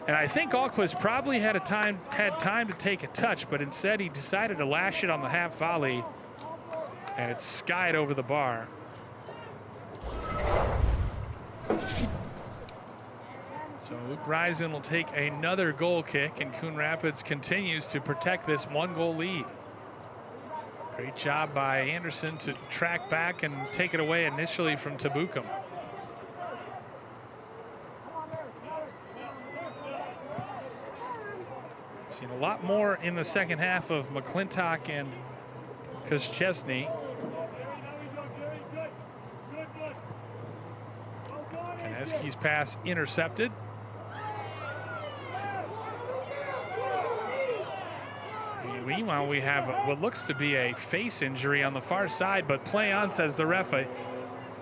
And I think Alquist probably had time to take a touch, but instead he decided to lash it on the half volley, and it skied over the bar. So Luke Reisen will take another goal kick, and Coon Rapids continues to protect this 1-goal lead. Great job by Anderson to track back and take it away initially from Tabukum. Seen a lot more in the second half of McClintock and Koschesny. Kaneski's pass intercepted. Meanwhile, we have what looks to be a face injury on the far side, but play on, says the ref. A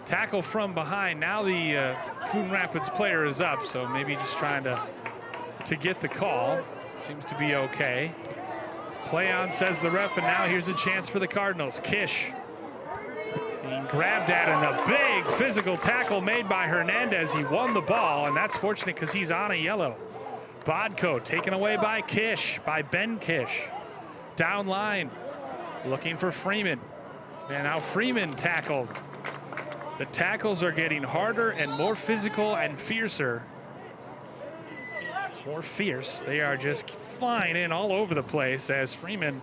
tackle from behind. Now the Coon Rapids player is up, so maybe just trying to get the call. Seems to be okay. Play on, says the ref, and now here's a chance for the Cardinals. Kish being grabbed at, and a big physical tackle made by Hernandez. He won the ball, and that's fortunate because he's on a yellow. Bodko taken away by Kish, by Ben Kish. Down line, looking for Freeman. And now Freeman tackled. The tackles are getting harder and more physical and fiercer. More fierce. They are just flying in all over the place as Freeman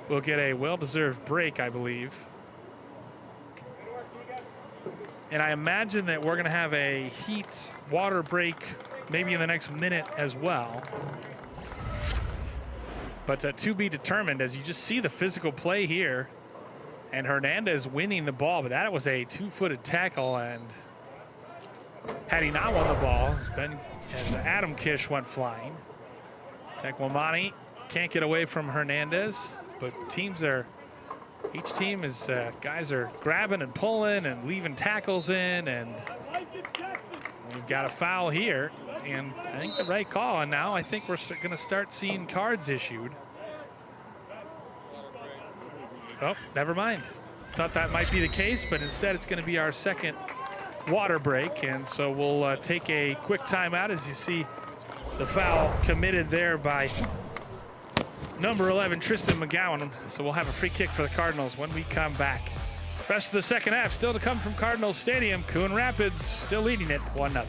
will get a well-deserved break, I believe. And I imagine that we're going to have a heat water break maybe in the next minute as well. But to be determined, as you just see the physical play here. And Hernandez winning the ball, but that was a two-footed tackle, and had he not won the ball, as Adam Kish went flying. Tekwamani can't get away from Hernandez, but each team is, guys are grabbing and pulling and leaving tackles in, and we've got a foul here, and I think the right call, and now I think we're going to start seeing cards issued. Oh, never mind. Thought that might be the case, but instead it's going to be our second water break. And so we'll take a quick timeout as you see the foul committed there by number 11, Tristan McGowan. So we'll have a free kick for the Cardinals when we come back. Rest of the second half still to come from Cardinal Stadium. Coon Rapids still leading it 1-0.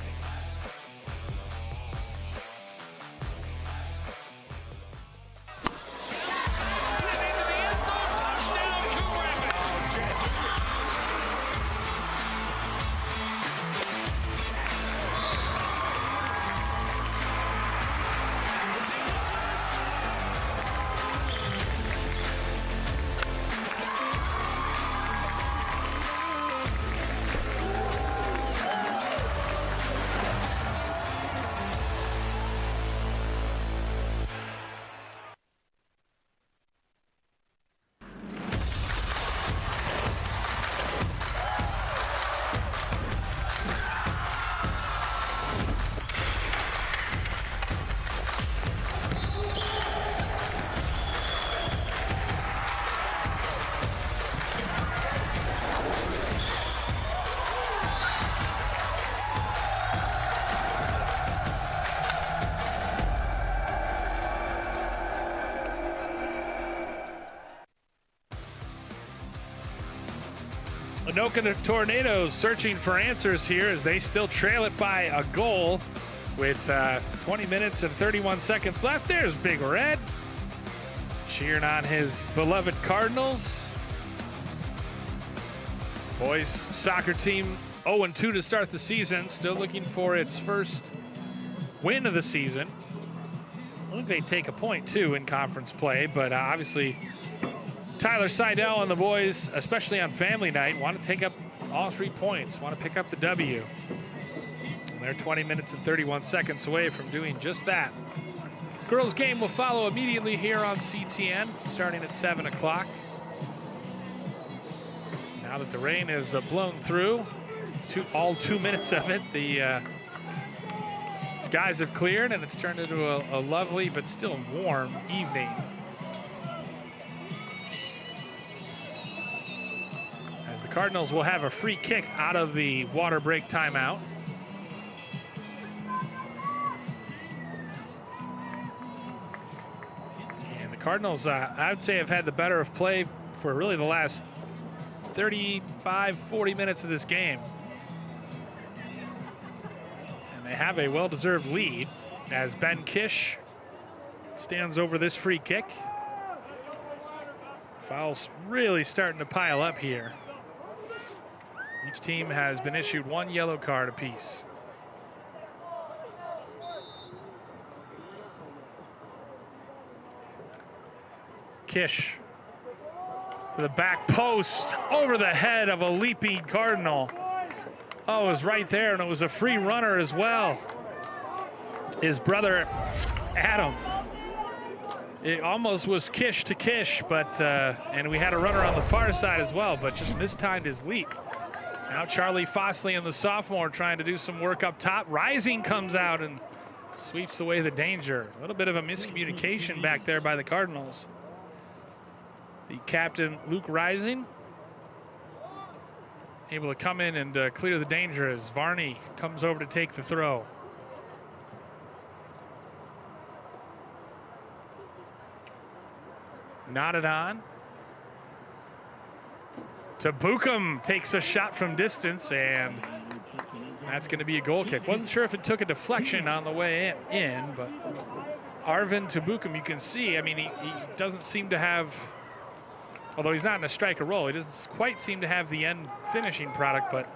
Anoka the Tornadoes searching for answers here as they still trail it by a goal with 20 minutes and 31 seconds left. There's Big Red cheering on his beloved Cardinals. Boys soccer team 0-2 to start the season, still looking for its first win of the season. I think they take a point too in conference play, but obviously Tyler Seidel and the boys, especially on family night, want to take up all 3 points, want to pick up the W. And they're 20 minutes and 31 seconds away from doing just that. Girls game will follow immediately here on CTN, starting at 7 o'clock. Now that the rain has blown through, all 2 minutes of it, the skies have cleared and it's turned into a lovely but still warm evening. The Cardinals will have a free kick out of the water break timeout. And the Cardinals, I would say, have had the better of play for really the last 35, 40 minutes of this game. And they have a well-deserved lead as Ben Kish stands over this free kick. Fouls really starting to pile up here. Each team has been issued 1 yellow card apiece. Kish to the back post, over the head of a leaping Cardinal. Oh, it was right there, and it was a free runner as well. His brother, Adam. It almost was Kish to Kish, but and we had a runner on the far side as well, but just mistimed his leap. Now Charlie Fossley and the sophomore trying to do some work up top. Rising comes out and Sweeps away the danger. A little bit of a miscommunication back there by the Cardinals. The captain, Luke Rising, able to come in and clear the danger as Varney comes over to take the throw. Knotted on. Tabukum takes a shot from distance, and that's going to be a goal kick. Wasn't sure if it took a deflection on the way in, but Arvin Tabukum, you can see, I mean, he doesn't seem to have, although he's not in a striker role, he doesn't quite seem to have the end finishing product, but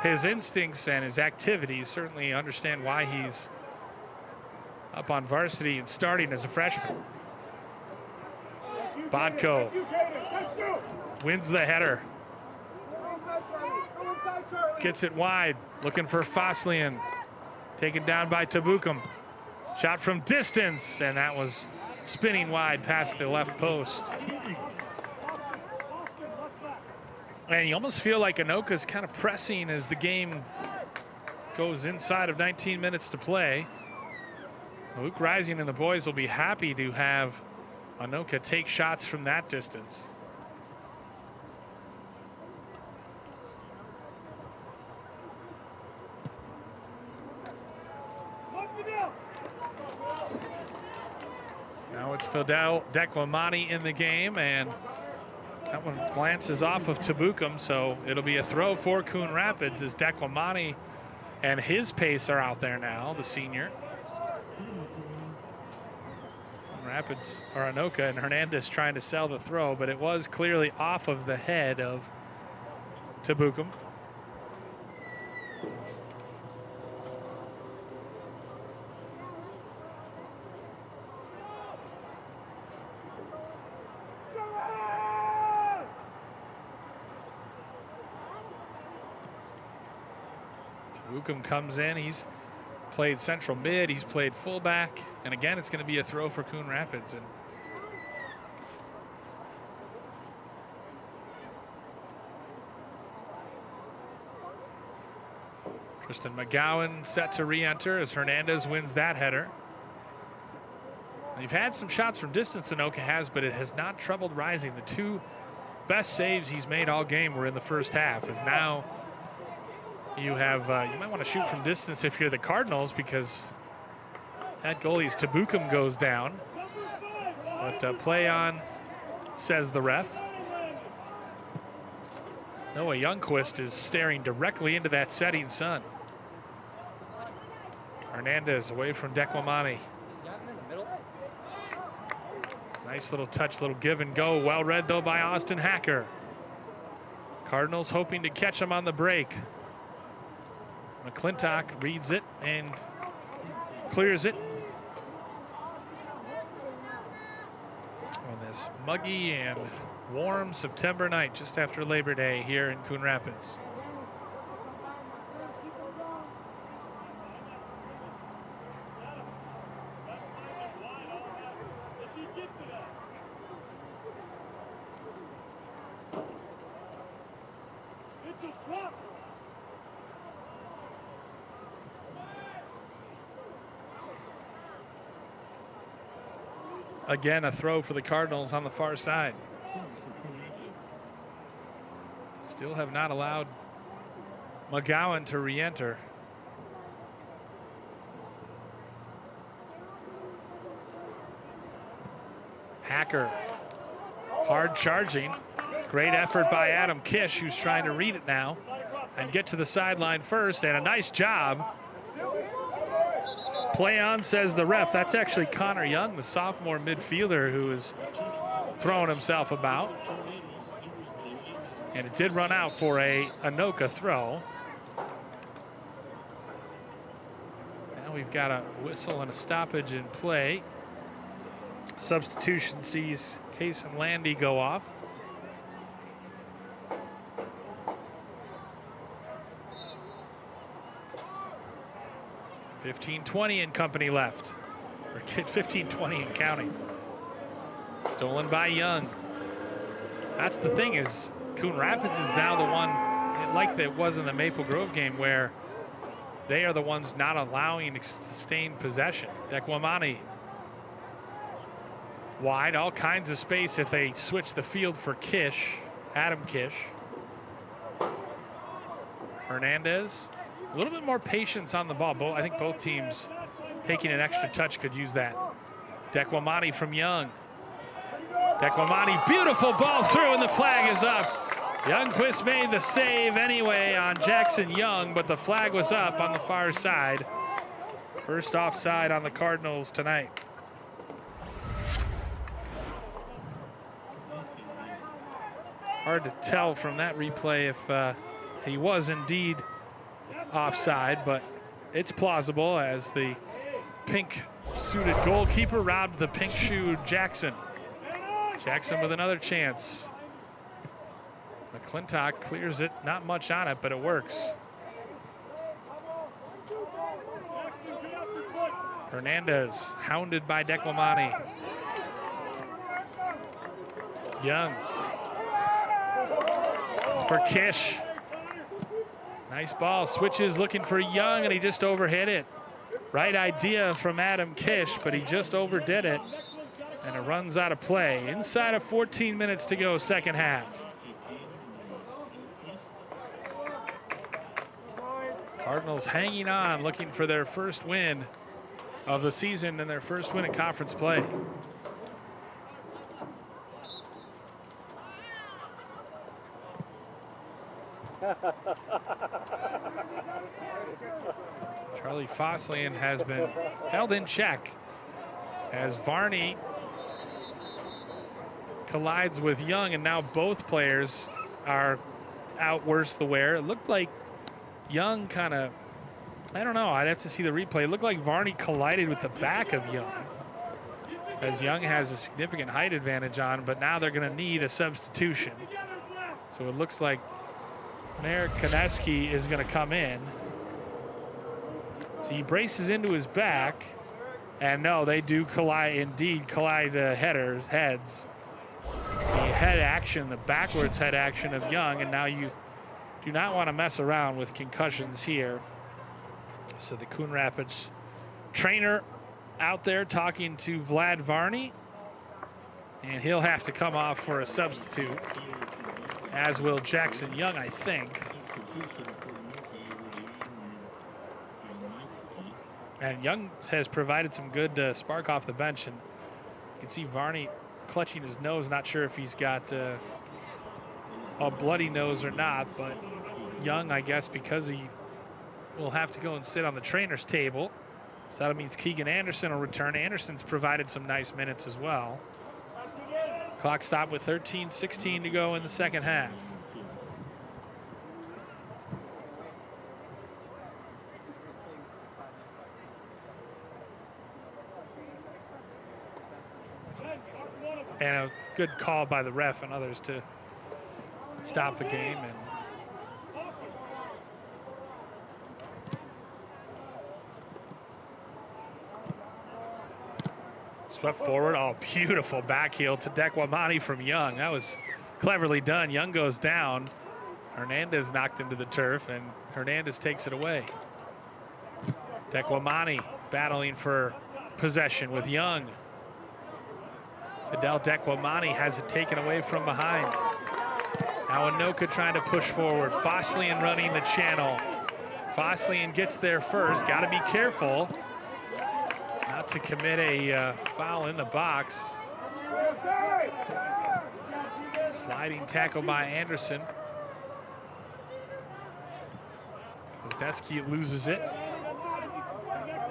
his instincts and his activities certainly understand why he's up on varsity and starting as a freshman. Bodko wins the header. Gets it wide, looking for Foslian. Taken down by Tabukum. Shot from distance, and that was spinning wide past the left post. And you almost feel like Anoka's kind of pressing as the game goes inside of 19 minutes to play. Luke Rising and the boys will be happy to have Anoka take shots from that distance. Now it's Fidel Declamani in the game, and that one glances off of Tabukum, so it'll be a throw for Coon Rapids as Declamani and his pace are out there now, the senior. Rapids, or Anoka, and Hernandez trying to sell the throw, but it was clearly off of the head of Tabukum. Tabukum comes in, he's played central mid, he's played fullback, and again it's going to be a throw for Coon Rapids. And Tristan McGowan set to re-enter as Hernandez wins that header. They've had some shots from distance, Anoka has, but it has not troubled Rising. The two best saves he's made all game were in the first half, as now you have, you might want to shoot from distance if you're the Cardinals, because that goalie's Tabukum goes down. But play on, says the ref. Noah Youngquist is staring directly into that setting sun. Hernandez away from Declamani. Nice little touch, little give and go. Well read though by Austin Hacker. Cardinals hoping to catch him on the break. McClintock reads it and clears it on this muggy and warm September night just after Labor Day here in Coon Rapids. Again, a throw for the Cardinals on the far side. Still have not allowed McGowan to re-enter. Hacker, hard charging. Great effort by Adam Kish, who's trying to read it now and get to the sideline first, and a nice job. Play on, says the ref. That's actually Connor Young, the sophomore midfielder, who is throwing himself about. And it did run out for a Anoka throw. Now we've got a whistle and a stoppage in play. Substitution sees Case and Landy go off. $15-20 and company left, or $15-20 and counting. Stolen by Young. That's the thing, is Coon Rapids is now the one, like it was in the Maple Grove game, where they are the ones not allowing sustained possession. Dekwamani wide, all kinds of space if they switch the field for Kish, Adam Kish. Hernandez, a little bit more patience on the ball. I think both teams taking an extra touch could use that. Dekwamani from Young. Dekwamani, beautiful ball through, and the flag is up. Youngquist made the save anyway on Jackson Young, but the flag was up on the far side. First offside on the Cardinals tonight. Hard to tell from that replay if he was indeed offside, but it's plausible as the pink-suited goalkeeper robbed the pink-shoed Jackson. Jackson with another chance. McClintock clears it, not much on it, but it works. Hernandez hounded by Dekwamani. Young for Kish. Nice ball, switches looking for Young, and he just overhit it. Right idea from Adam Kish, but he just overdid it, and it runs out of play. Inside of 14 minutes to go, second half. Cardinals hanging on, looking for their first win of the season and their first win in conference play. Charlie Foslian has been held in check as Varney collides with Young, and now both players are out worse the wear. It looked like Young kind of, I don't know, I'd have to see the replay. It looked like Varney collided with the back of Young, as Young has a significant height advantage on, but now they're going to need a substitution. So it looks like Marek Koneski is going to come in. So he braces into his back, and no, they do collide heads. The head action, the backwards head action of Young, and now you do not want to mess around with concussions here. So the Coon Rapids trainer out there talking to Vlad Varney, and he'll have to come off for a substitute, as will Jackson Young, I think. And Young has provided some good spark off the bench, and you can see Varney clutching his nose, not sure if he's got a bloody nose or not, but Young, I guess, because he will have to go and sit on the trainer's table. So that means Keegan Anderson will return. Anderson's provided some nice minutes as well. Clock stopped with 13:16 to go in the second half. And a good call by the ref and others to stop the game. And swept forward. Oh, beautiful back heel to Dekwamani from Young. That was cleverly done. Young goes down. Hernandez knocked him to the turf, and Hernandez takes it away. Dekwamani battling for possession with Young. Fidel Dekwamani has it taken away from behind. Now Anoka trying to push forward. Foslian running the channel. Foslian gets there first. Got to be careful not to commit a foul in the box. Sliding tackle by Anderson. Wisniewski loses it.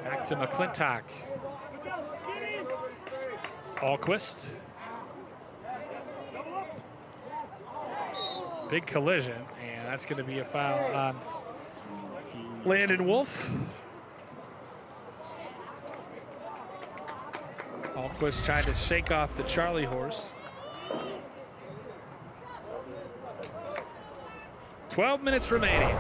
Back to McClintock. Alquist. Big collision, and that's going to be a foul on Landon Wolf. Alquist trying to shake off the Charlie horse. 12 minutes remaining.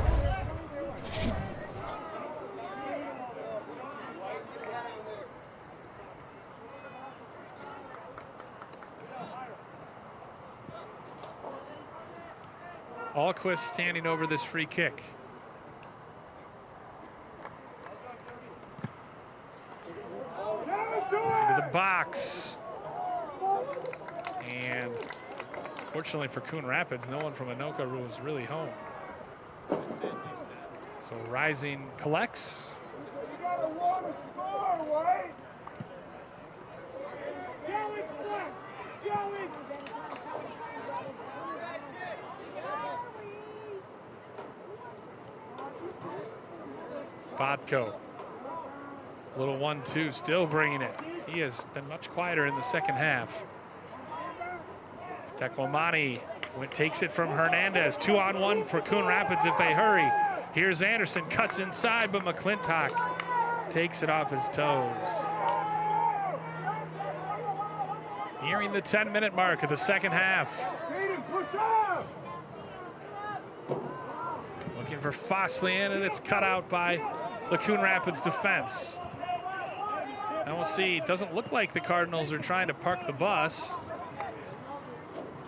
Alquist standing over this free kick. the box. And fortunately for Coon Rapids, no one from Anoka was really home. So Rising collects. You gotta want to score, White. Joey. Botko. Little 1-2, still bringing it. He has been much quieter in the second half. Dequamani takes it from Hernandez. 2-on-1 for Coon Rapids if they hurry. Here's Anderson, cuts inside, but McClintock takes it off his toes. Nearing the 10-minute mark of the second half. Looking for Foslian, and it's cut out by the Coon Rapids defense. And we'll see, it doesn't look like the Cardinals are trying to park the bus.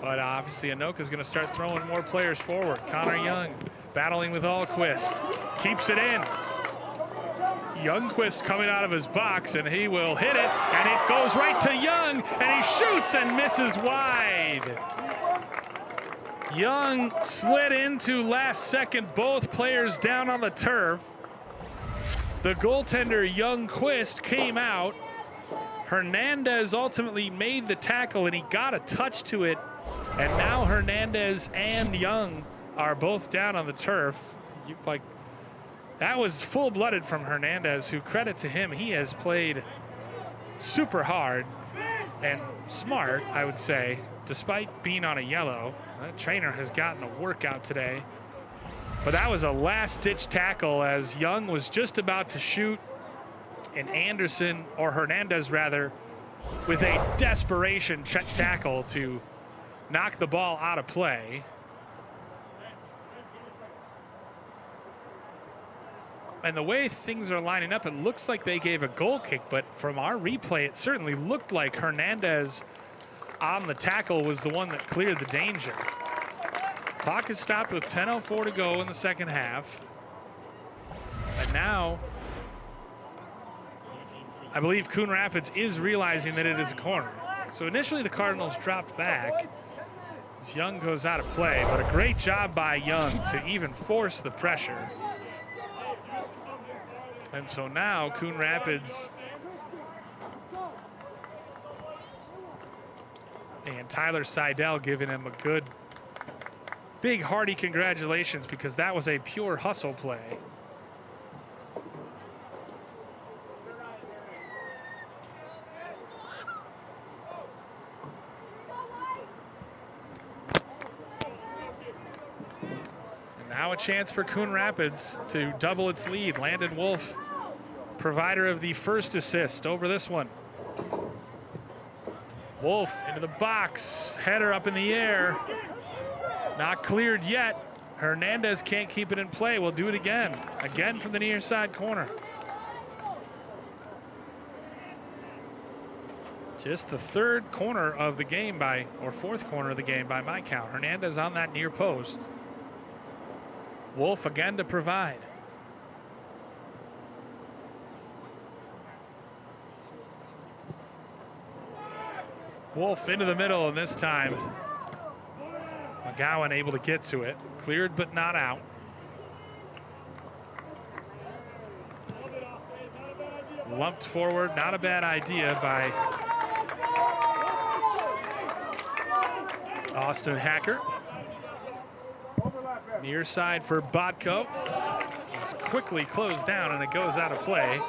But obviously Anoka's going to start throwing more players forward. Connor Young battling with Alquist. Keeps it in. Youngquist coming out of his box, and he will hit it. And it goes right to Young, and he shoots and misses wide. Young slid into last second, both players down on the turf. The goaltender Youngquist came out. Hernandez ultimately made the tackle, and he got a touch to it. And now Hernandez and Young are both down on the turf. Like that was full-blooded from Hernandez, who, credit to him, he has played super hard and smart, I would say, despite being on a yellow. That trainer has gotten a workout today. But that was a last-ditch tackle as Young was just about to shoot, and Anderson, or Hernandez rather, with a desperation tackle to knock the ball out of play. And the way things are lining up, it looks like they gave a goal kick, but from our replay, it certainly looked like Hernandez on the tackle was the one that cleared the danger. Clock is stopped with 10:04 to go in the second half. And now, I believe Coon Rapids is realizing that it is a corner. So initially the Cardinals dropped back as Young goes out of play, but a great job by Young to even force the pressure. And so now Coon Rapids and Tyler Seidel giving him a good, big hearty congratulations, because that was a pure hustle play. Now a chance for Coon Rapids to double its lead. Landon Wolf, provider of the first assist over this one. Wolf into the box, header up in the air. Not cleared yet. Hernandez can't keep it in play. We'll do it again. Again from the near side corner. Just the third corner of the game or fourth corner of the game by my count. Hernandez on that near post. Wolf again to provide. Wolf into the middle, and this time McGowan able to get to it. Cleared but not out. Lumped forward, not a bad idea by Austin Hacker. Near side for Botko. It's quickly closed down, and it goes out of play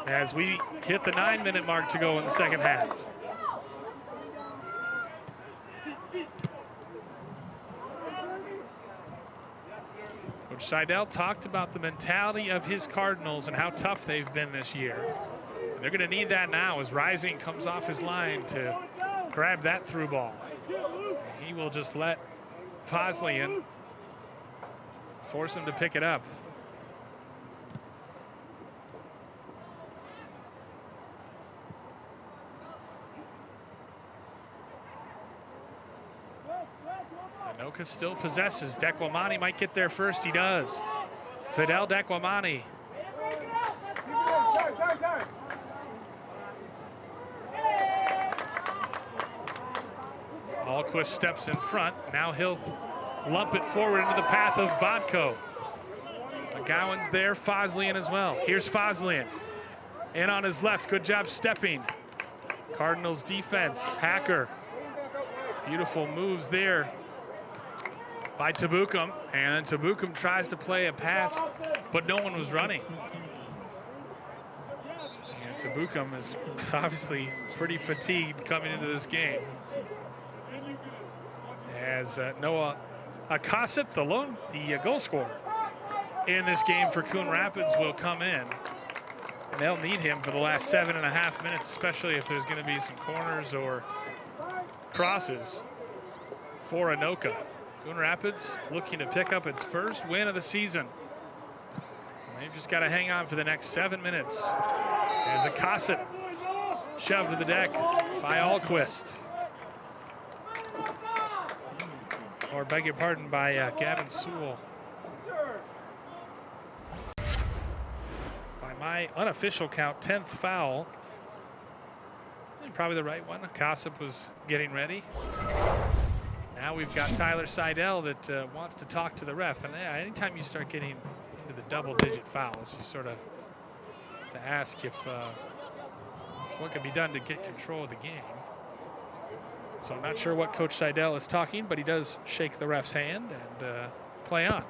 as we hit the 9-minute mark to go in the second half. Coach Seidel talked about the mentality of his Cardinals and how tough they've been this year. They're going to need that now as Rising comes off his line to grab that through ball. He will just let Foslian force him to pick it up. Anoka still possesses. Dequamani might get there first. He does. Fidel Dequamani Alquist steps in front. Now he'll lump it forward into the path of Bodko. McGowan's there, Foslian as well. Here's Foslian. In on his left, good job stepping. Cardinals defense, Hacker. Beautiful moves there by Tabukum. And Tabukum tries to play a pass, but no one was running. And Tabukum is obviously pretty fatigued coming into this game. As Noah Akasip, the goal scorer in this game for Coon Rapids, will come in. And they'll need him for the last 7.5 minutes, especially if there's going to be some corners or crosses for Anoka. Coon Rapids looking to pick up its first win of the season. And they've just got to hang on for the next 7 minutes. As Akasip shoved to the deck by Alquist. Or beg your pardon, by Gavin Sewell. By my unofficial count, 10th foul. And probably the right one. Akasip was getting ready. Now we've got Tyler Seidel that wants to talk to the ref. And anytime you start getting into the double-digit fouls, you sort of have to ask if what can be done to get control of the game. So I'm not sure what Coach Seidel is talking, but he does shake the ref's hand and play on.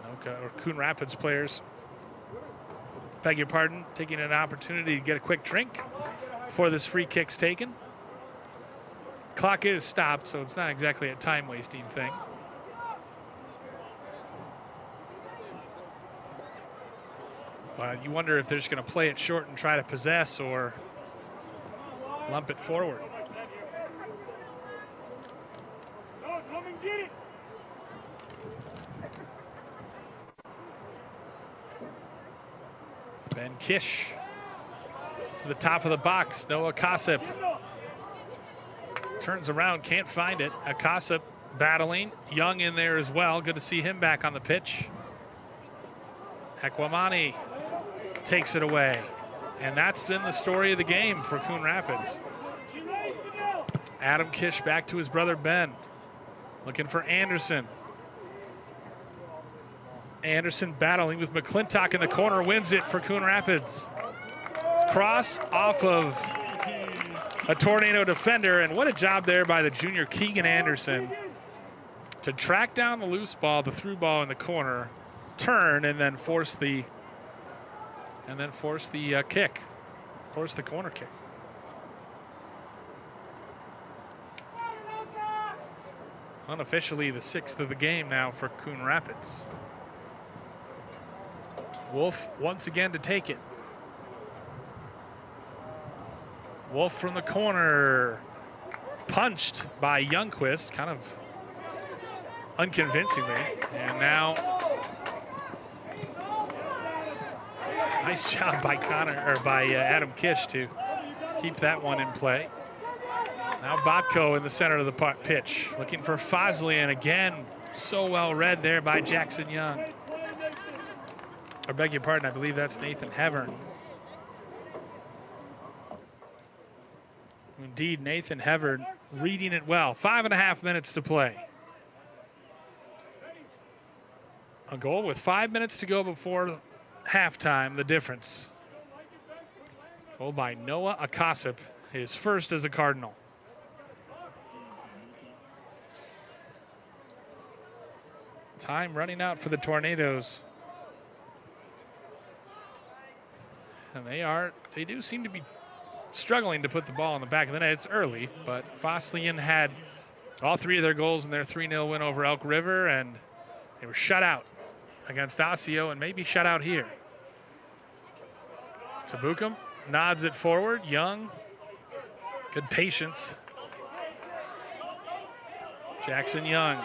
Anoka, or Coon Rapids players, beg your pardon, taking an opportunity to get a quick drink before this free kick's taken. Clock is stopped, so it's not exactly a time-wasting thing. But you wonder if they're just going to play it short and try to possess, or lump it forward. No, come and get it. Ben Kish to the top of the box. Noah Akasip turns around, can't find it. Akasip battling. Young in there as well. Good to see him back on the pitch. Ekwamani takes it away. And that's been the story of the game for Coon Rapids. Adam Kish back to his brother Ben. Looking for Anderson. Anderson battling with McClintock in the corner, wins it for Coon Rapids. Cross off of a Tornado defender, and what a job there by the junior Keegan Anderson to track down the loose ball, the through ball in the corner, turn, and then force the kick, force the corner kick. Unofficially the 6th of the game now for Coon Rapids. Wolf once again to take it. Wolf from the corner, punched by Youngquist, kind of unconvincingly, and now nice job by Adam Kish to keep that one in play. Now Botko in the center of the pitch, looking for Foslian again. So well read there by Jackson Young. I beg your pardon, I believe that's Nathan Hevern. Indeed, Nathan Hevern reading it well. 5.5 minutes to play. A goal with 5 minutes to go before halftime, the difference. Goal by Noah Akasip, his first as a Cardinal. Time running out for the Tornadoes. And they do seem to be struggling to put the ball in the back of the net. It's early, but Foslian had all 3 of their goals in their 3-0 win over Elk River, and they were shut out against Osseo and maybe shut out here. Tabukum nods it forward. Young, good patience. Jackson Young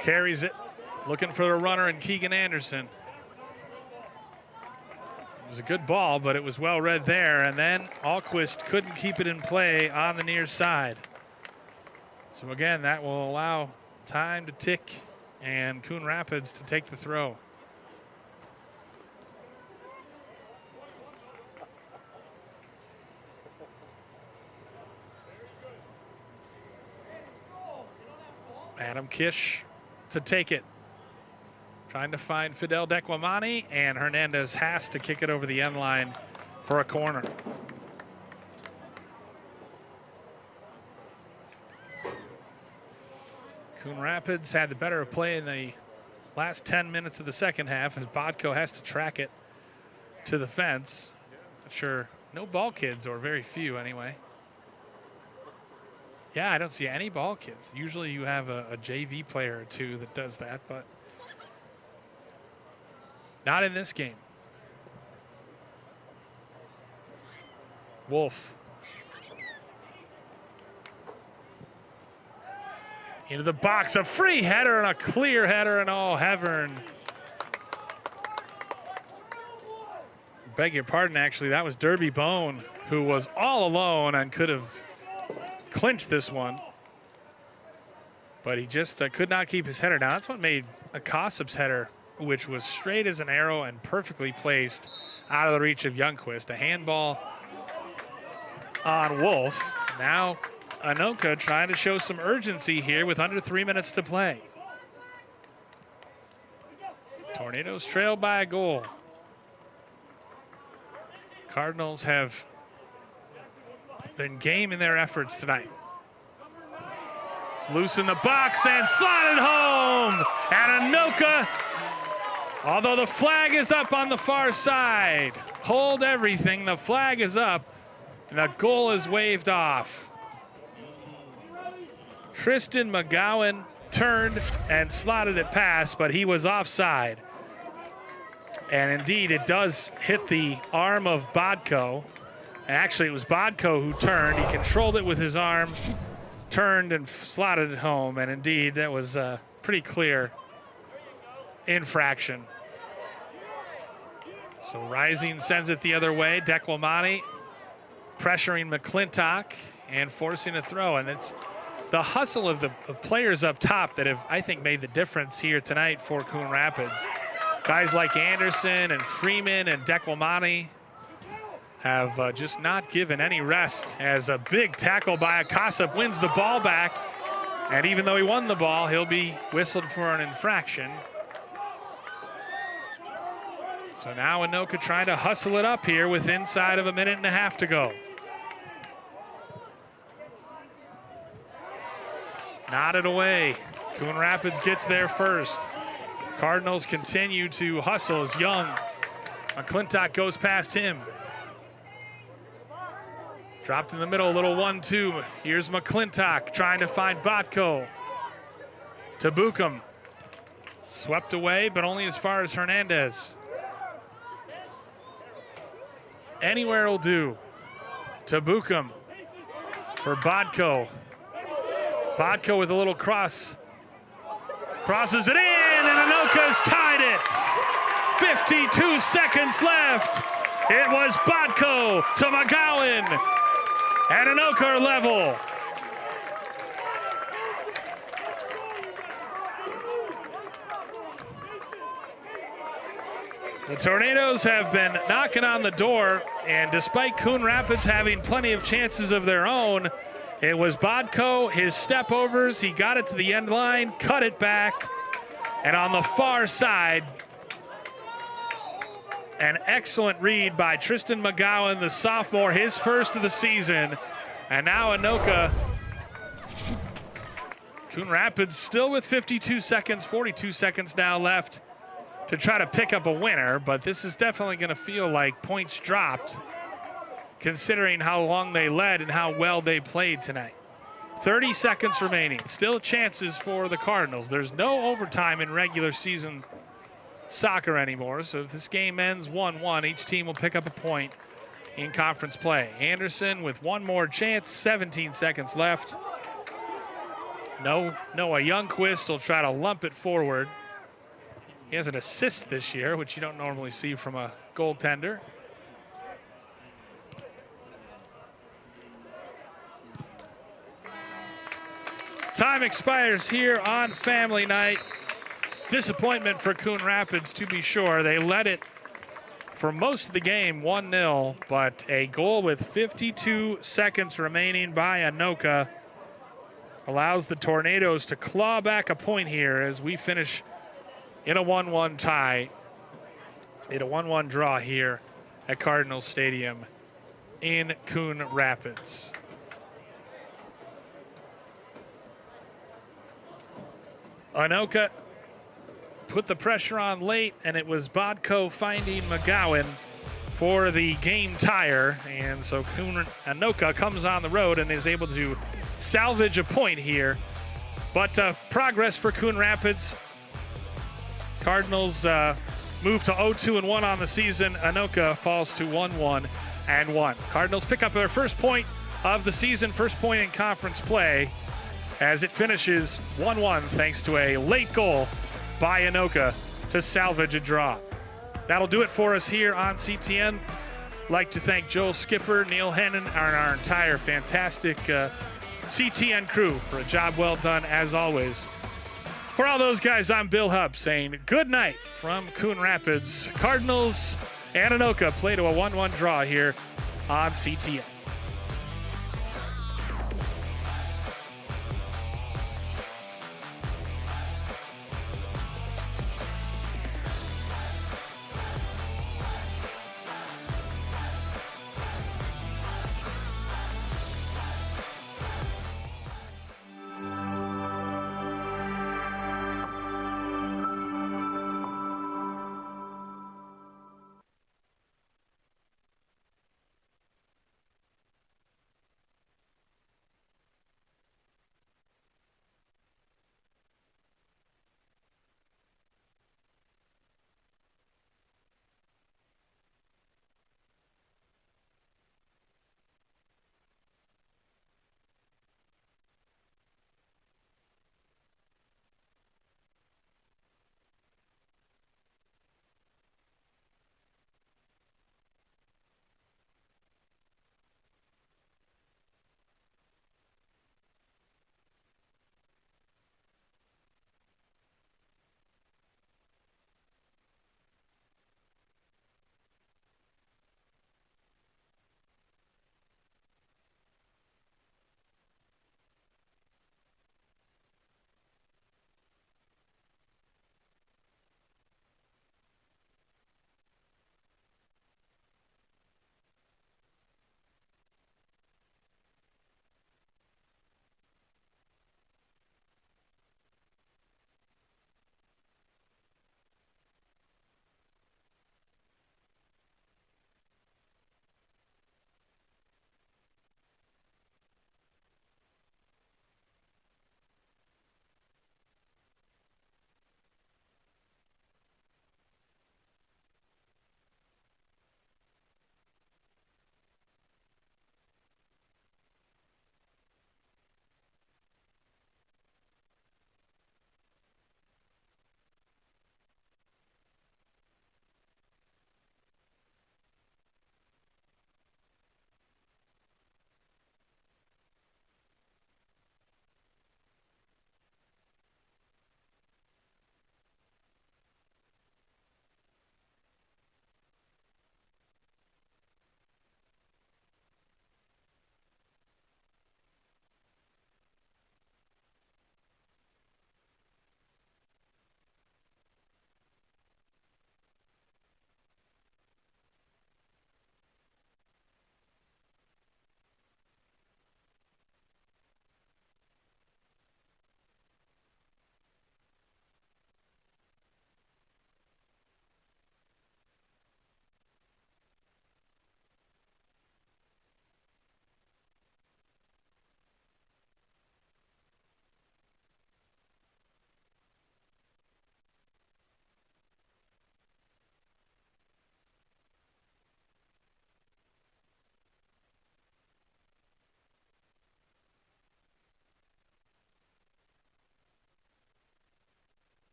carries it, looking for the runner in Keegan Anderson. It was a good ball, but it was well read there, and then Alquist couldn't keep it in play on the near side. So again, that will allow time to tick and Coon Rapids to take the throw. Adam Kish to take it. Trying to find Fidel Dequamani, and Hernandez has to kick it over the end line for a corner. Coon Rapids had the better of play in the last 10 minutes of the second half as Bodko has to track it to the fence. Not sure, no ball kids, or very few anyway. Yeah, I don't see any ball kids. Usually you have a JV player or two that does that, but not in this game. Wolf. Into the box, a free header and a clear header, and oh, Hevern. Beg your pardon, actually, that was Derby Bone who was all alone and could have clinched this one. But he just could not keep his header down. That's what made Akosip's header, which was straight as an arrow and perfectly placed, out of the reach of Youngquist. A handball on Wolf. Now Anoka trying to show some urgency here with under 3 minutes to play. Tornadoes trail by a goal. Cardinals have been game in their efforts tonight. It's loose in the box and slotted home. And Anoka, although the flag is up on the far side, hold everything, the flag is up, and the goal is waved off. Tristan McGowan turned and slotted it past, but he was offside. And indeed, it does hit the arm of Bodko. Actually, it was Bodko who turned. He controlled it with his arm, turned and slotted it home. And indeed, that was a pretty clear infraction. So Rising sends it the other way. Dequamani pressuring McClintock and forcing a throw. And it's the hustle of the players up top that have, I think, made the difference here tonight for Coon Rapids. Guys like Anderson and Freeman and Dequamani have just not given any rest, as a big tackle by Akosip wins the ball back. And even though he won the ball, he'll be whistled for an infraction. So now Anoka trying to hustle it up here with inside of a minute and a half to go. Nodded away. Coon Rapids gets there first. Cardinals continue to hustle as Young. McClintock goes past him. Dropped in the middle, a little 1-2. Here's McClintock trying to find Bodko. To Buckham. Swept away, but only as far as Hernandez. Anywhere will do. To Buckham for Bodko. Bodko with a little cross. Crosses it in, and Anoka's tied it. 52 seconds left. It was Bodko to McGowan. And Anoka are level. The Tornadoes have been knocking on the door, and despite Coon Rapids having plenty of chances of their own, it was Bodko, his step overs, he got it to the end line, cut it back, and on the far side, an excellent read by Tristan McGowan, the sophomore, his first of the season. And now Anoka, Coon Rapids still with 52 seconds, 42 seconds now left to try to pick up a winner, but this is definitely going to feel like points dropped, considering how long they led and how well they played tonight. 30 seconds remaining. Still chances for the Cardinals. There's no overtime in regular season soccer anymore, so if this game ends 1-1, each team will pick up a point in conference play. Anderson with one more chance, 17 seconds left. Noah Youngquist will try to lump it forward. He has an assist this year, which you don't normally see from a goaltender. Time expires here on family night. Disappointment for Coon Rapids, to be sure. They led it for most of the game 1-0, but a goal with 52 seconds remaining by Anoka allows the Tornadoes to claw back a point here as we finish in a 1-1 tie, in a 1-1 draw here at Cardinal Stadium in Coon Rapids. Anoka put the pressure on late, and it was Bodko finding McGowan for the game tire, and so Anoka comes on the road and is able to salvage a point here. But progress for Coon Rapids. Cardinals move to 0-2-1 on the season. Anoka falls to 1-1-1. Cardinals pick up their first point of the season, first point in conference play, as it finishes 1-1 thanks to a late goal by Anoka to salvage a draw. That'll do it for us here on CTN. Like to thank Joel Skipper, Neil Hennon, and our entire fantastic CTN crew for a job well done as always. For all those guys, I'm Bill Hupp saying good night from Coon Rapids. Cardinals and Anoka play to a 1-1 draw here on CTN.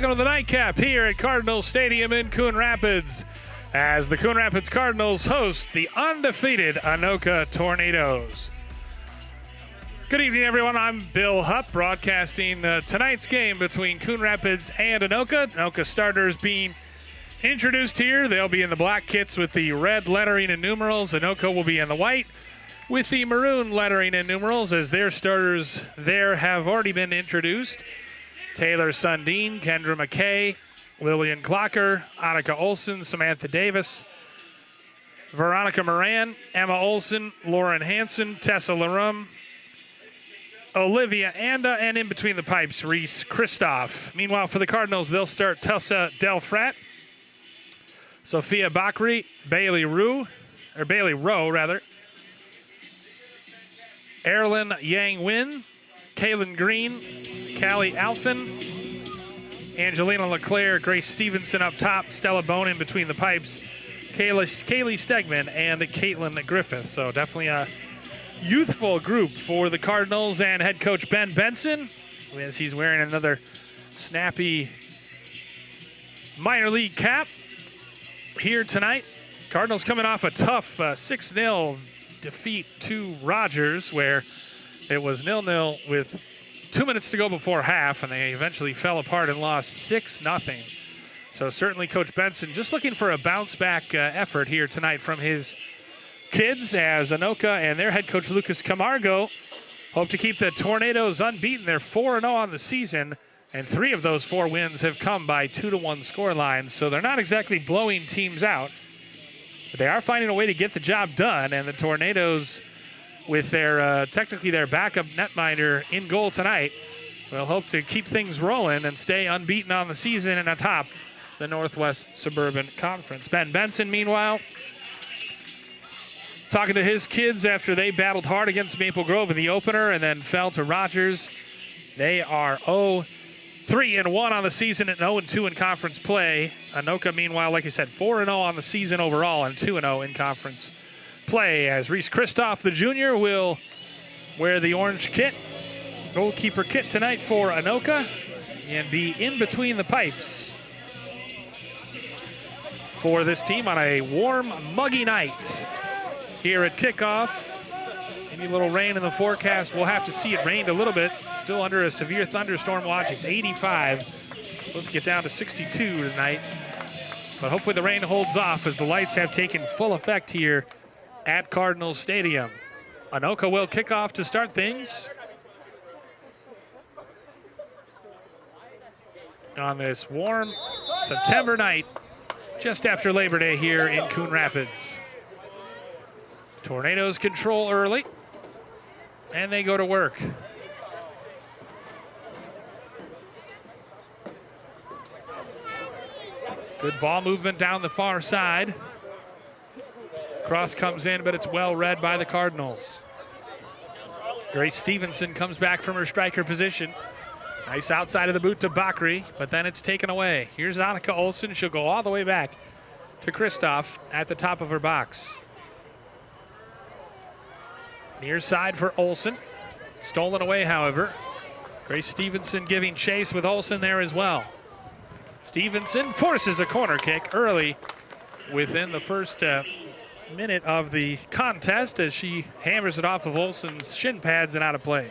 Welcome to the nightcap here at Cardinal Stadium in Coon Rapids as the Coon Rapids Cardinals host the undefeated Anoka Tornadoes. Good evening, everyone. I'm Bill Hupp, broadcasting tonight's game between Coon Rapids and Anoka. Anoka starters being introduced here. They'll be in the black kits with the red lettering and numerals. Anoka will be in the white with the maroon lettering and numerals, as their starters there have already been introduced. Taylor Sundin, Kendra McKay, Lillian Clocker, Anoka Olson, Samantha Davis, Veronica Moran, Emma Olson, Lauren Hansen, Tessa Larum, Olivia Anda, and in between the pipes, Reese Christoph. Meanwhile, for the Cardinals, they'll start Tessa Delfrat, Sophia Bakri, Bailey Rowe, Erlyn Yang Win, Kaylin Green, Callie Alphin, Angelina LeClaire, Grace Stevenson up top, Stella Bone in between the pipes, Kaylee Stegman, and Caitlin Griffith. So definitely a youthful group for the Cardinals, and head coach Ben Benson, as he's wearing another snappy minor league cap here tonight. Cardinals coming off a tough 6-0 defeat to Rogers, where it was 0-0 with 2 minutes to go before half, and they eventually fell apart and lost 6-0. So certainly Coach Benson just looking for a bounce-back effort here tonight from his kids, as Anoka and their head coach Lucas Camargo hope to keep the Tornadoes unbeaten. They're 4-0 on the season, and 3 of those 4 wins have come by 2-1 score lines. So they're not exactly blowing teams out, but they are finding a way to get the job done. And the Tornadoes, with their technically their backup netminder in goal tonight, will hope to keep things rolling and stay unbeaten on the season and atop the Northwest Suburban Conference. Ben Benson, meanwhile, talking to his kids after they battled hard against Maple Grove in the opener and then fell to Rogers. They are 0-3-1 on the season and 0-2 in conference play. Anoka, meanwhile, like I said, 4-0 on the season overall and 2-0 in conference play, as Reese Christoph, the junior, will wear the orange kit, goalkeeper kit tonight for Anoka, and be in between the pipes for this team on a warm, muggy night here at kickoff. Any little rain in the forecast, we'll have to see. It rained a little bit, still under a severe thunderstorm watch. It's 85, it's supposed to get down to 62 tonight, but hopefully the rain holds off as the lights have taken full effect here at Cardinal Stadium. Anoka will kick off to start things on this warm September night just after Labor Day here in Coon Rapids. Tornadoes control early, and they go to work. Good ball movement down the far side. Cross comes in, but it's well read by the Cardinals. Grace Stevenson comes back from her striker position. Nice outside of the boot to Bakri, but then it's taken away. Here's Anoka Olson. She'll go all the way back to Christoph at the top of her box. Near side for Olson. Stolen away, however. Grace Stevenson giving chase with Olson there as well. Stevenson forces a corner kick early within the first minute of the contest, as she hammers it off of Olson's shin pads and out of play.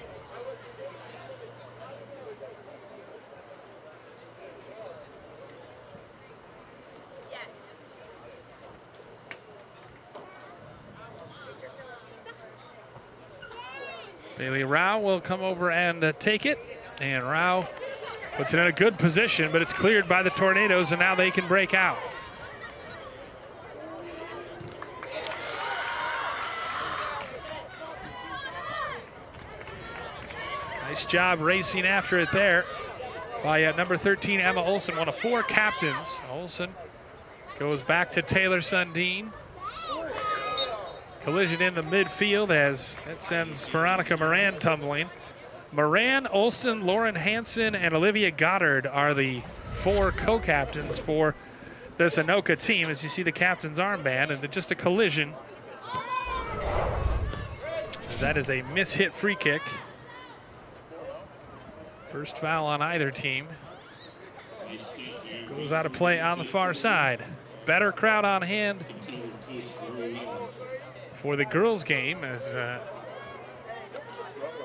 Bailey Rao will come over and take it, and Rao puts it in a good position, but it's cleared by the Tornadoes, and now they can break out. Nice job racing after it there by number 13, Emma Olson, one of 4 captains. Olson goes back to Taylor Sundin. Collision in the midfield as that sends Veronica Moran tumbling. Moran, Olson, Lauren Hansen, and Olivia Goddard are the 4 co-captains for this Anoka team, as you see the captain's armband, and just a collision. That is a miss-hit free kick. First foul on either team. Goes out of play on the far side. Better crowd on hand for the girls' game as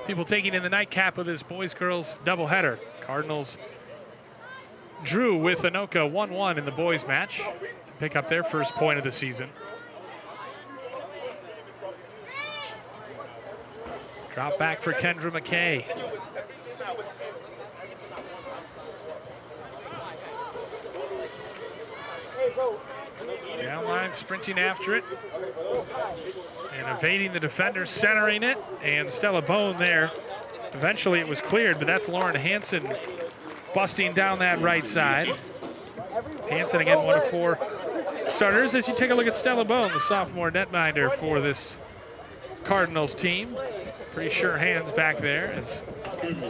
people taking in the nightcap of this boys-girls doubleheader. Cardinals drew with Anoka 1-1 in the boys' match to pick up their first point of the season. Drop back for Kendra McKay. Downline sprinting after it and evading the defender, centering it, and Stella Bone there. Eventually it was cleared, but that's Lauren Hansen busting down that right side. Hansen again, one of 4 starters. As you take a look at Stella Bone, the sophomore netminder for this Cardinals team. Pretty sure hands back there as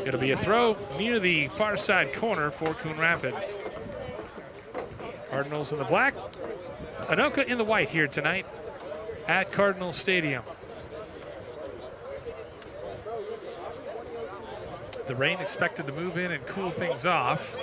it'll be a throw near the far side corner for Coon Rapids. Cardinals in the black, Anoka in the white here tonight at Cardinal Stadium. The rain expected to move in and cool things off.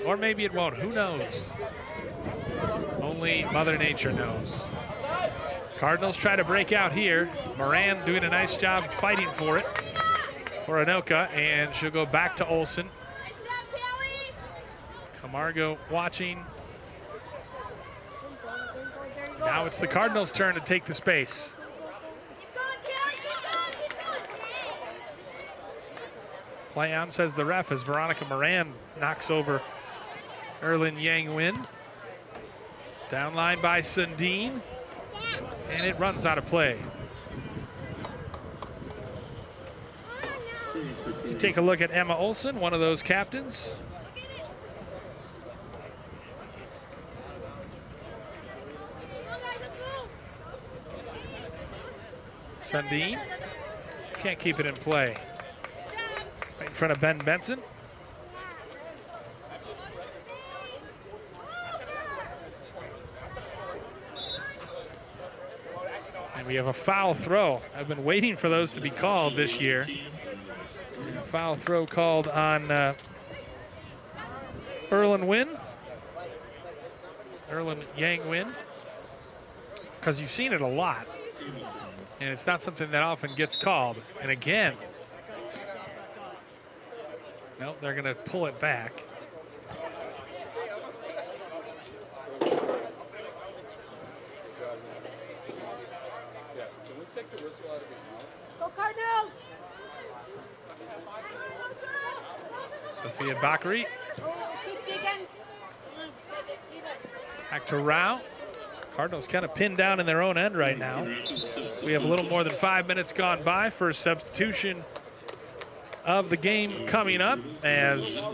Or maybe it won't, who knows? Only Mother Nature knows. Cardinals try to break out here. Moran doing a nice job fighting for it for Anoka, and she'll go back to Olsen. Camargo watching. Now it's the Cardinals' turn to take the space. Play on, says the ref, as Veronica Moran knocks over Erlin Yang Nguyen. Downline by Sundin, and it runs out of play. So take a look at Emma Olsen, one of those captains. Sundin can't keep it in play. Right in front of Ben Benson. And we have a foul throw. I've been waiting for those to be called this year. And a foul throw called on Erlin Yang Nguyen, because you've seen it a lot. And it's not something that often gets called. And again, nope, they're going to pull it back. Go Cardinals! Sophia Bakary. Keep digging. Back to Rao. Cardinals kind of pinned down in their own end right now. We have a little more than 5 minutes gone by. First substitution of the game coming up as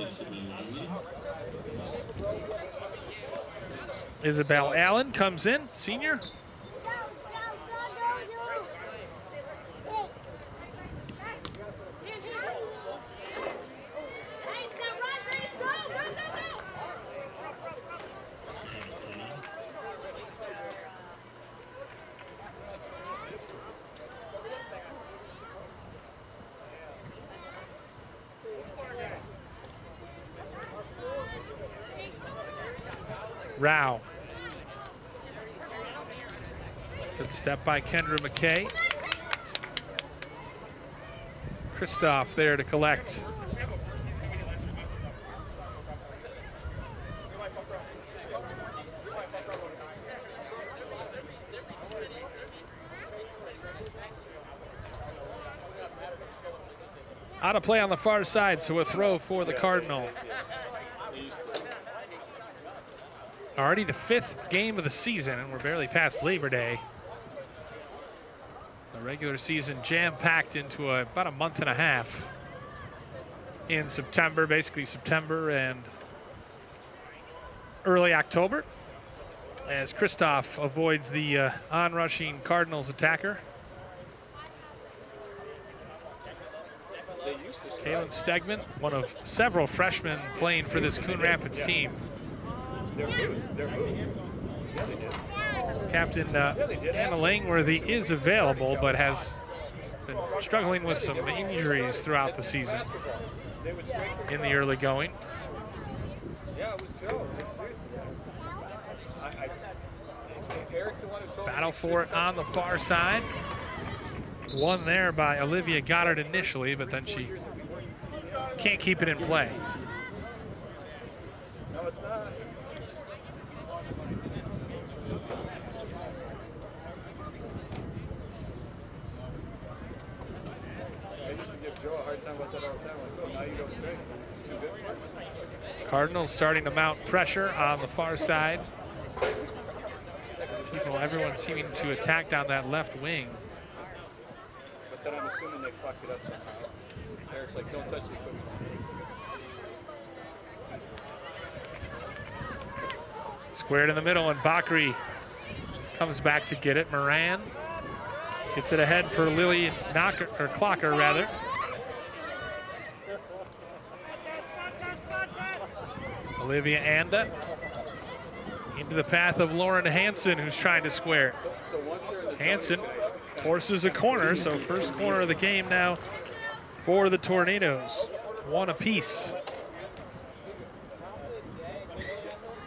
Isabel Allen comes in, senior. Rao. Good step by Kendra McKay. Kristoff there to collect. Out of play on the far side, so a throw for the Cardinal. Already the 5th game of the season, and we're barely past Labor Day. The regular season jam-packed into about a month and a half in September, basically September and early October, as Kristoff avoids the on-rushing Cardinals attacker. Kaylin Stegman, one of several freshmen playing for this Coon Rapids team. Captain Anna Langworthy is available, but has been struggling with some injuries throughout the season in the early going. Battle for it on the far side. Won there by Olivia Goddard initially, but then she can't keep it in play. No, it's not. I used to give Joe a hard time about that all the time. So now you go straight. Too good. Cardinals starting to mount pressure on the far side. Everyone seeming to attack down that left wing. But then I'm assuming they fucked it up somehow. Eric's like, don't touch the equipment. Squared in the middle, and Bakri comes back to get it. Moran gets it ahead for Lily Clocker, rather. Olivia Anda into the path of Lauren Hansen, who's trying to square. Hansen forces a corner, so first corner of the game now for the Tornadoes. One apiece.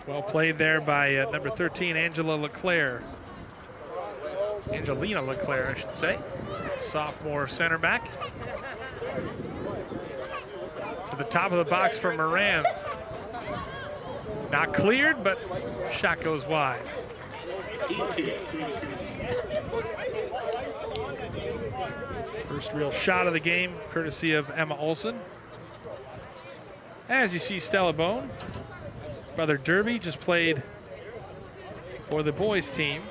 Well played there by number 13, Angelina Leclerc, I should say. Sophomore center back. To the top of the box for Moran. Not cleared, but shot goes wide. First real shot of the game, courtesy of Emma Olsen. As you see, Stella Bone, brother Derby, just played for the boys team.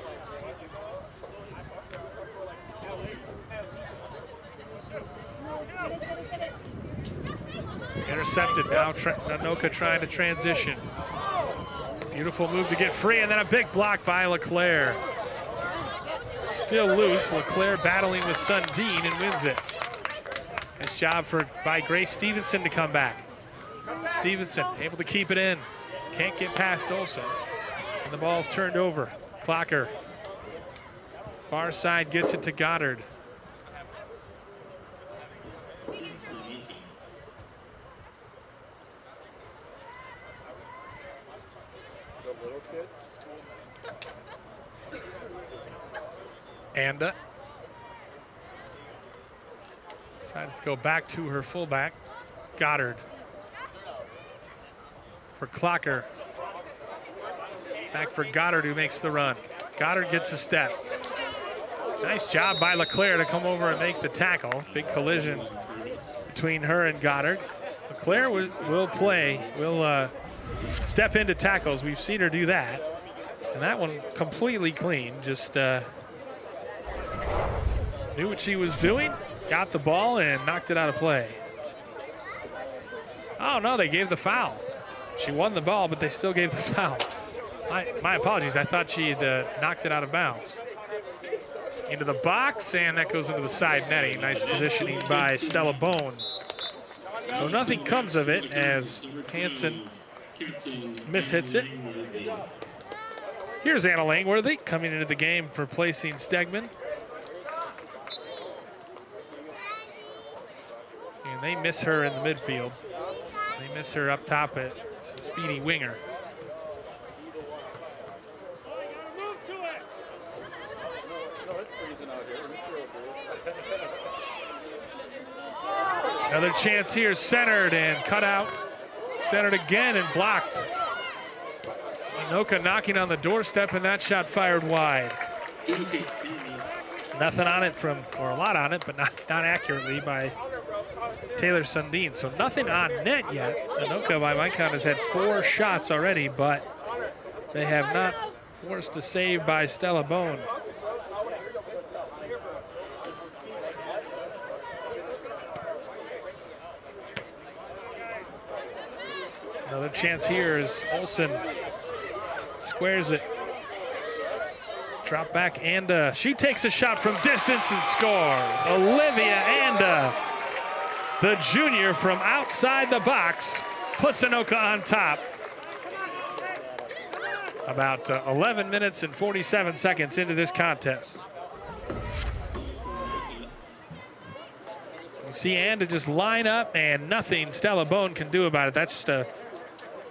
Intercepted now, Anoka trying to transition. Beautiful move to get free, and then a big block by Leclerc. Still loose, Leclerc battling with Sundin and wins it. Nice job by Grace Stevenson to come back. Stevenson able to keep it in. Can't get past Olsen. And the ball's turned over. Clocker. Far side gets it to Goddard. Anda decides to go back to her fullback, Goddard. For Clocker. Back for Goddard, who makes the run. Goddard gets a step. Nice job by Leclerc to come over and make the tackle. Big collision between her and Goddard. Leclerc will step into tackles. We've seen her do that. And that one completely clean. Just knew what she was doing, got the ball, and knocked it out of play. Oh, no, they gave the foul. She won the ball, but they still gave the foul. My apologies. I thought she had knocked it out of bounds. Into the box, and that goes into the side netting. Nice positioning by Stella Bone. So nothing comes of it as Hansen mishits it. Here's Anna Langworthy coming into the game, replacing Stegman. And they miss her in the midfield. They miss her up top at speedy winger. Another chance here, centered and cut out. Centered again and blocked. Anoka knocking on the doorstep, and that shot fired wide. Nothing on it or a lot on it, but not accurately by Taylor Sundin. So nothing on net yet. Anoka, by my count, has had 4 shots already, but they have not forced a save by Stella Bone. Another chance here as Olsen squares it. Drop back, Anda. She takes a shot from distance and scores. Olivia Anda, the junior from outside the box, puts Anoka on top. about 11 minutes and 47 seconds into this contest. You see Anda just line up and nothing Stella Bone can do about it. That's just a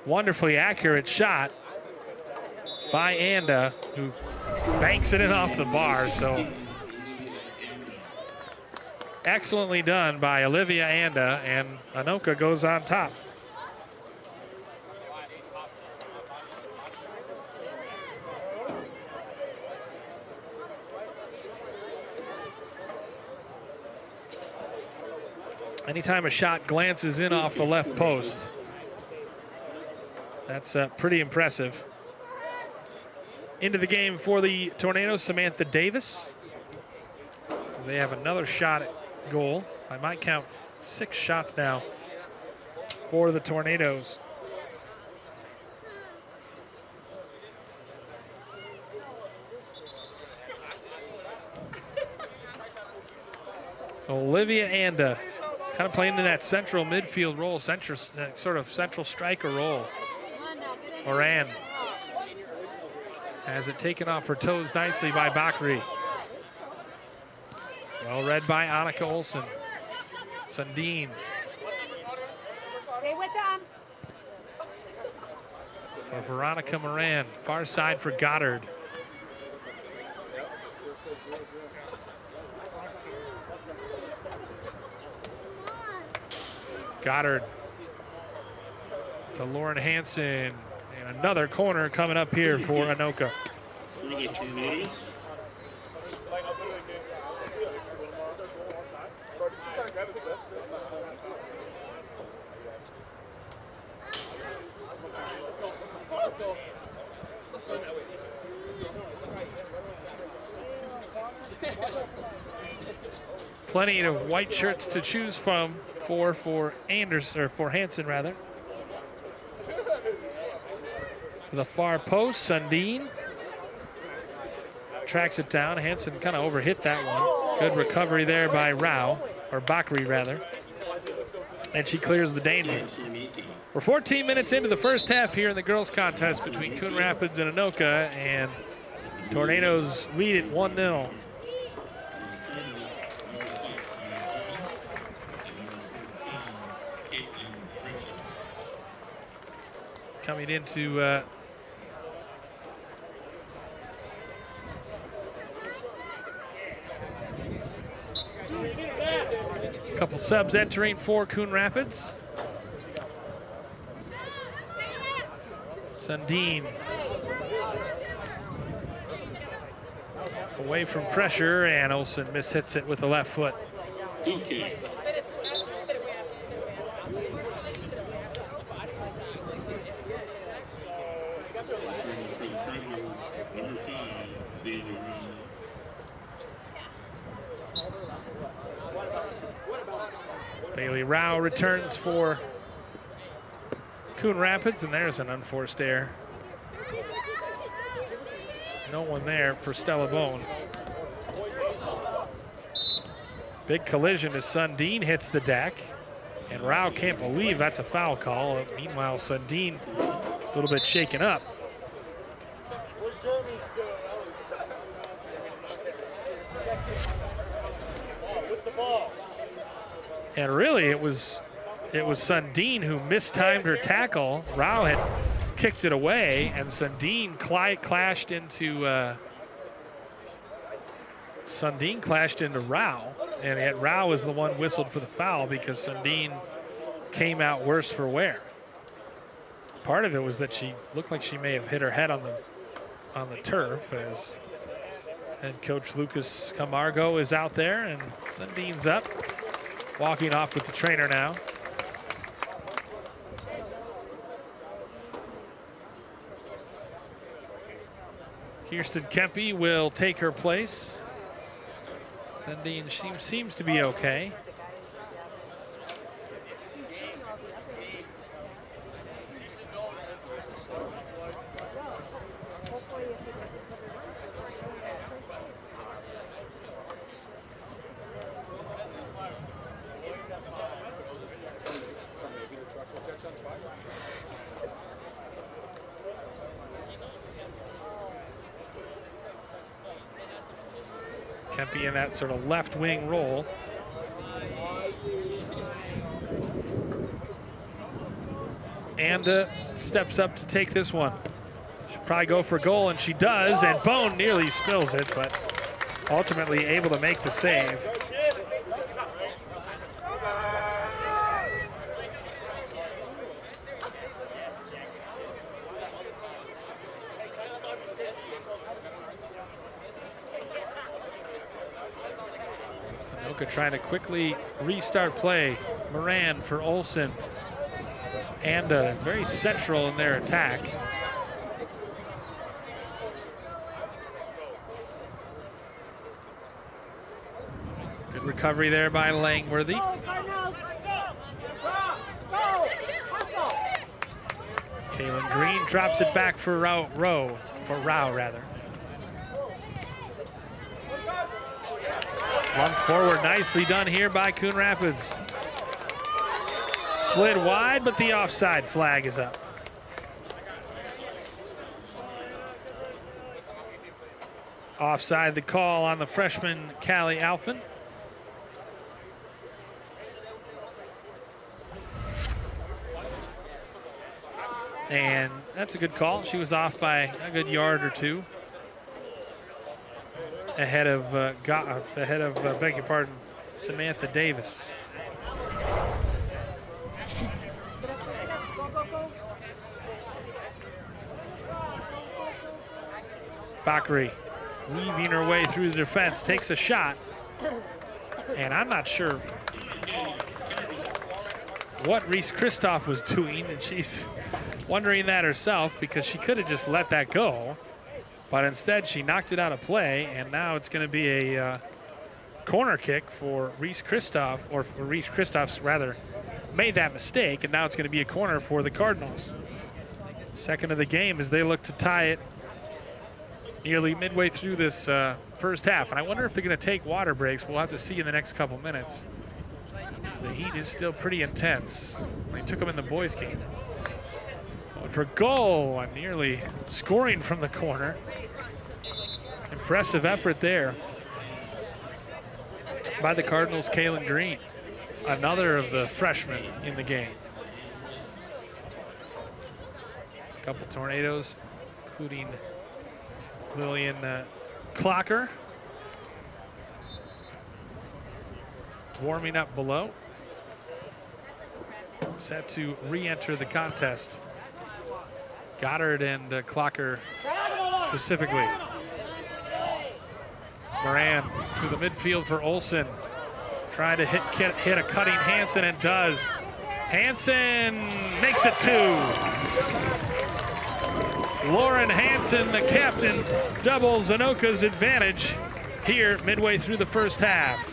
wonderfully accurate shot by Anda, who banks it in off the bar. So excellently done by Olivia Anda, and Anoka goes on top. Anytime a shot glances in off the left post, that's pretty impressive. Into the game for the Tornadoes, Samantha Davis. They have another shot at goal. I might count 6 shots now for the Tornadoes. Olivia Anda, kind of playing in that central midfield role, sort of central striker role. Moran has it taken off her toes nicely by Bakri. Well read by Anoka Olsen. Sundin. Stay with them. For Veronica Moran. Far side for Goddard. Goddard to Lauren Hansen. And another corner coming up here for Anoka. For the Tornadoes. Plenty of white shirts to choose from for Anderson, or for Hansen rather. To the far post, Sundin tracks it down. Hansen kind of overhit that one. Good recovery there by Rao, or Bakri rather. And she clears the danger. We're 14 minutes into the first half here in the girls' contest between Coon Rapids and Anoka, and Tornadoes lead it 1-0. Coming into a couple subs entering for Coon Rapids. Sundin away from pressure, and Olsen mishits it with the left foot. Okay. Number 5, Bailey Rao. Bailey Rao returns for Coon Rapids, and there's an unforced error. There's no one there for Stella Bone. Big collision as Sundin hits the deck, and Rao can't believe that's a foul call. Meanwhile, Sundin a little bit shaken up. And really, it was Sundin who mistimed her tackle. Rao had kicked it away, and Sundin clashed into Rao, and yet Rao was the one whistled for the foul because Sundin came out worse for wear. Part of it was that she looked like she may have hit her head on the turf, as head coach Lucas Camargo is out there, and Sundin's up, walking off with the trainer now. Kirsten Kempe will take her place. Sundin seems to be okay. Tempe in that sort of left wing role. And steps up to take this one. She'll probably go for goal, and she does, and Bone nearly spills it, but ultimately able to make the save. Anoka trying to quickly restart play. Moran for Olsen. And very central in their attack. Good recovery there by Langworthy. Kaylin Green drops it back for Rao rather. Lumped forward, nicely done here by Coon Rapids. Slid wide, but the offside flag is up. Offside the call on the freshman Callie Alphen. And that's a good call. She was off by a good yard or two. Ahead of beg your pardon, Samantha Davis. Bakri weaving her way through the defense, takes a shot. And I'm not sure what Reese Christoph was doing, and she's wondering that herself because she could have just let that go. But instead, she knocked it out of play, and now it's going to be a corner kick for Reese Christoph, or for Reese Christoph's rather, made that mistake, and now it's going to be a corner for the Cardinals. Second of the game as they look to tie it nearly midway through this first half. And I wonder if they're going to take water breaks. We'll have to see in the next couple minutes. The heat is still pretty intense. They took them in the boys' game. Going for goal, and nearly scoring from the corner. Impressive effort there by the Cardinals' Kaylin Green, another of the freshmen in the game. A couple tornadoes, including Lillian Clocker warming up below. Set to re-enter the contest. Goddard and Clocker specifically. Moran through the midfield for Olsen. Trying to hit a cutting Hansen, and does. Hansen makes it 2. Lauren Hansen, the captain, doubles Anoka's advantage here midway through the first half.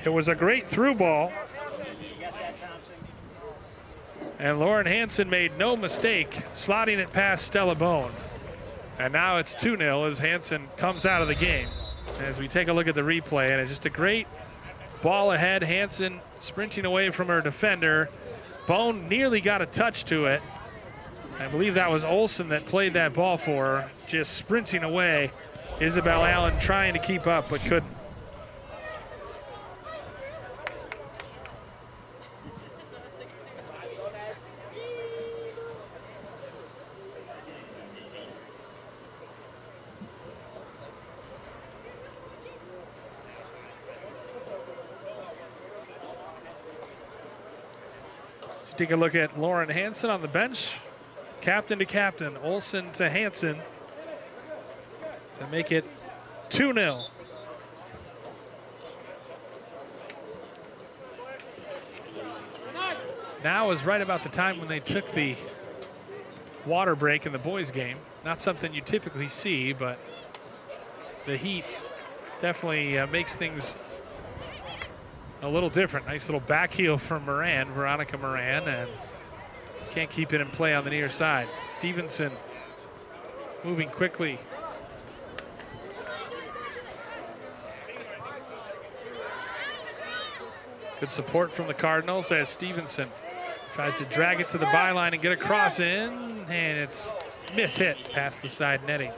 It was a great through ball. And Lauren Hansen made no mistake slotting it past Stella Bone. And now it's 2-0 as Hansen comes out of the game. As we take a look at the replay, and it's just a great ball ahead. Hansen sprinting away from her defender. Bone nearly got a touch to it. I believe that was Olsen that played that ball for her, just sprinting away. Isabel Allen trying to keep up, but couldn't. Take a look at Lauren Hansen on the bench. Captain to captain, Olsen to Hansen to make it 2-0. Now is right about the time when they took the water break in the boys' game. Not something you typically see, but the heat definitely makes things a little different. Nice little back heel from Moran, Veronica Moran, and can't keep it in play on the near side. Stevenson moving quickly. Good support from the Cardinals as Stevenson tries to drag it to the byline and get a cross in, and it's miss-hit past the side netting.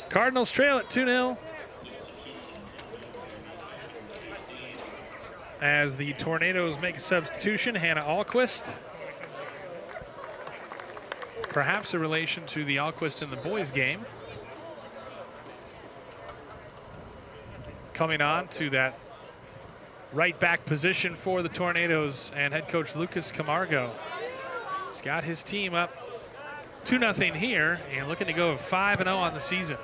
Cardinals trail at 2-0. As the Tornadoes make a substitution, Hannah Alquist. Perhaps a relation to the Alquist in the boys' game. Coming on to that right back position for the Tornadoes and head coach Lucas Camargo. He's got his team up 2-0 here and looking to go 5-0 on the season.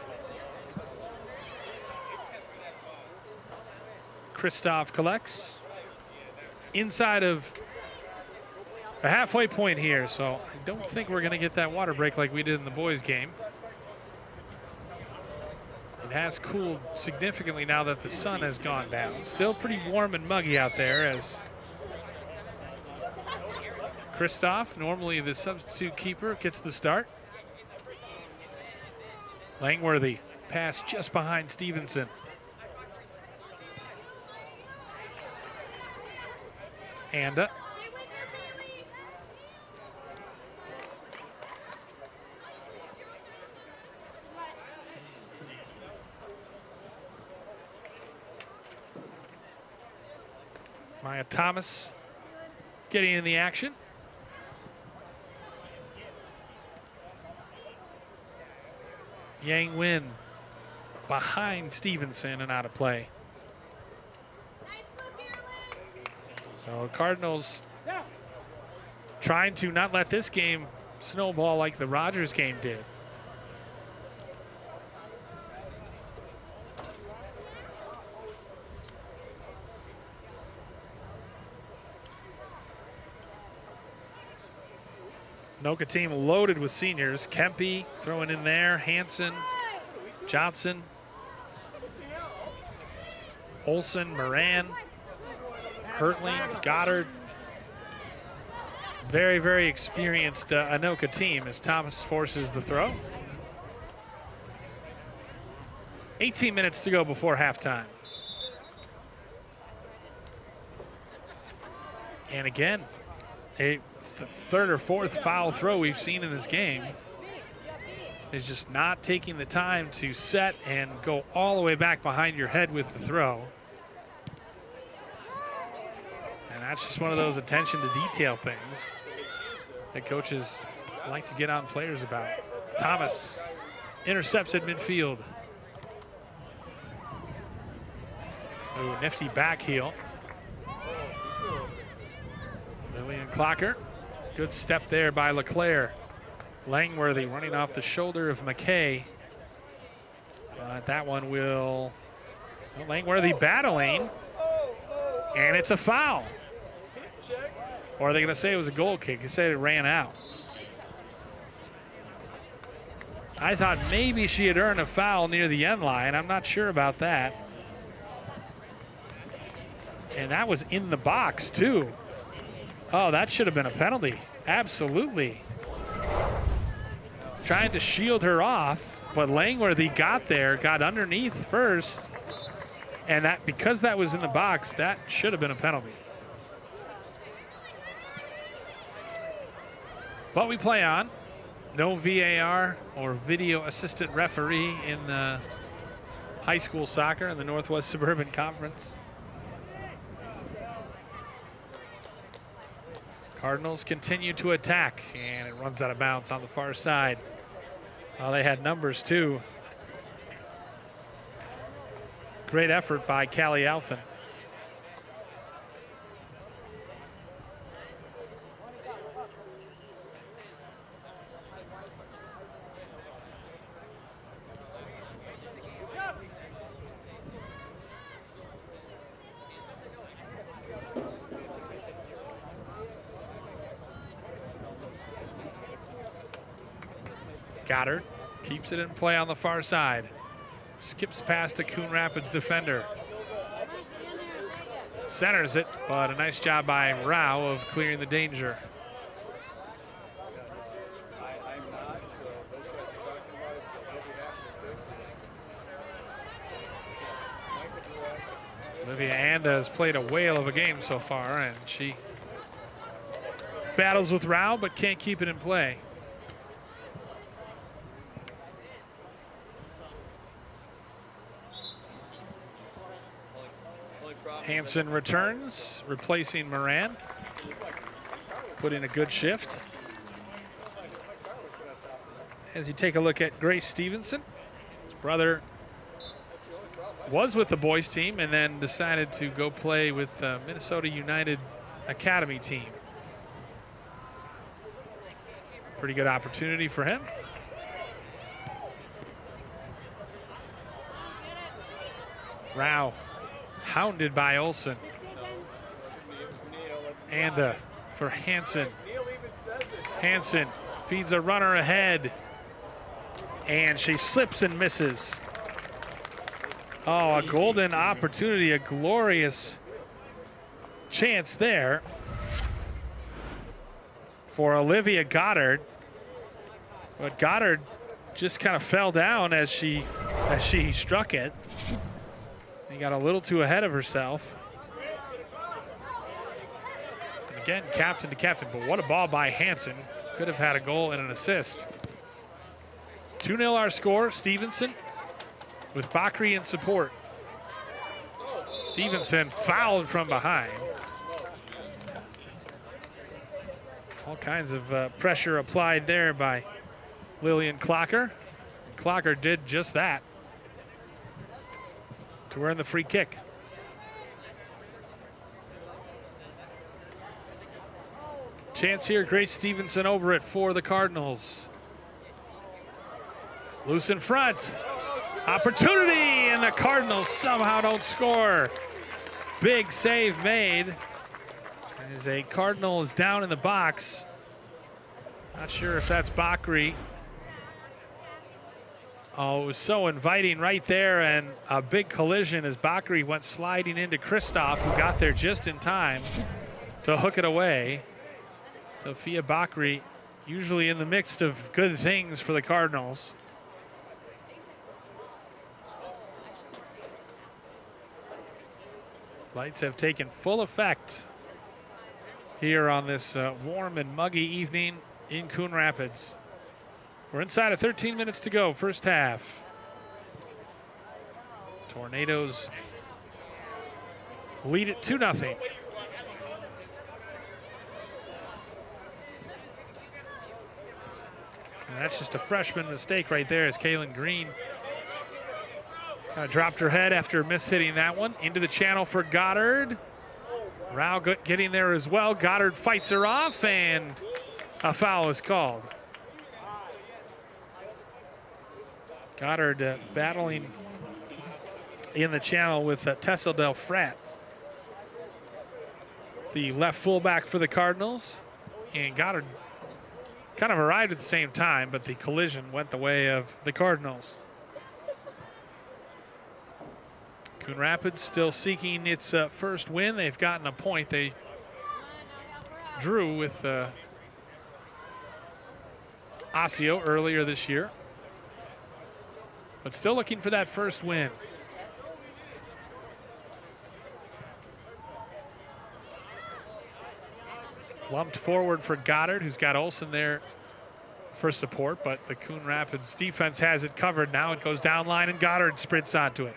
Kristoff collects inside of a halfway point here, so I don't think we're going to get that water break like we did in the boys' game. It has cooled significantly now that the sun has gone down. Still pretty warm and muggy out there as Kristoff, normally the substitute keeper, gets the start. Langworthy, pass just behind Stevenson. Anda. Maya Thomas getting in the action. Yang Win behind Stevenson and out of play. So Cardinals trying to not let this game snowball like the Rogers game did. Anoka team loaded with seniors. Kempe throwing in there. Hansen, Johnson, Olson, Moran, Hertling, Goddard. Very, very experienced Anoka team as Thomas forces the throw. 18 minutes to go before halftime. And again, it's the third or fourth foul throw we've seen in this game. Is just not taking the time to set and go all the way back behind your head with the throw. And that's just one of those attention to detail things that coaches like to get on players about. Thomas intercepts at midfield. Ooh, nifty back heel. Lillian Clocker. Good step there by LeClaire. Langworthy running off the shoulder of McKay. That one will... Langworthy battling. And it's a foul. Or are they going to say it was a goal kick? They said it ran out. I thought maybe she had earned a foul near the end line. I'm not sure about that. And that was in the box, too. Oh, that should have been a penalty. Absolutely. Trying to shield her off, but Langworthy got there, got underneath first, and that because that was in the box, that should have been a penalty. But we play on. No VAR or video assistant referee in the high school soccer in the Northwest Suburban Conference. Cardinals continue to attack, and it runs out of bounds on the far side. Well, they had numbers, too. Great effort by Callie Alphen. Goddard keeps it in play on the far side. Skips past a Coon Rapids defender. Centers it, but a nice job by Rao of clearing the danger. Olivia Anda has played a whale of a game so far, and she battles with Rao but can't keep it in play. Hansen returns, replacing Moran. Put in a good shift. As you take a look at Grace Stevenson, his brother was with the boys team and then decided to go play with the Minnesota United Academy team. Pretty good opportunity for him. Rao hounded by Olsen. And for Hansen. Hansen feeds a runner ahead. And she slips and misses. Oh, a golden opportunity, a glorious chance there for Olivia Goddard. But Goddard just kind of fell down as she struck it. He got a little too ahead of herself. And again, captain to captain, but what a ball by Hansen. Could have had a goal and an assist. 2-0 our score. Stevenson with Bakri in support. Stevenson fouled from behind. All kinds of pressure applied there by Lillian Clocker. Clocker did just that to earn the free kick. Chance here, Grace Stevenson over it for the Cardinals. Loose in front. Opportunity, and the Cardinals somehow don't score. Big save made as a Cardinal is down in the box. Not sure if that's Bakri. Oh, it was so inviting right there, and a big collision as Bakri went sliding into Kristoff, who got there just in time to hook it away. Sophia Bakri, usually in the midst of good things for the Cardinals. Lights have taken full effect here on this warm and muggy evening in Coon Rapids. We're inside of 13 minutes to go, first half. Tornadoes lead it 2-0. And that's just a freshman mistake right there as Kaylin Green kind of dropped her head after mishitting that one. Into the channel for Goddard. Rao getting there as well. Goddard fights her off, and a foul is called. Goddard battling in the channel with Tessa Del Frat, the left fullback for the Cardinals. And Goddard kind of arrived at the same time, but the collision went the way of the Cardinals. Coon Rapids still seeking its first win. They've gotten a point. They drew with Osseo earlier this year, but still looking for that first win. Lumped forward for Goddard, who's got Olsen there for support, but the Coon Rapids defense has it covered now. It goes down line, and Goddard sprints onto it.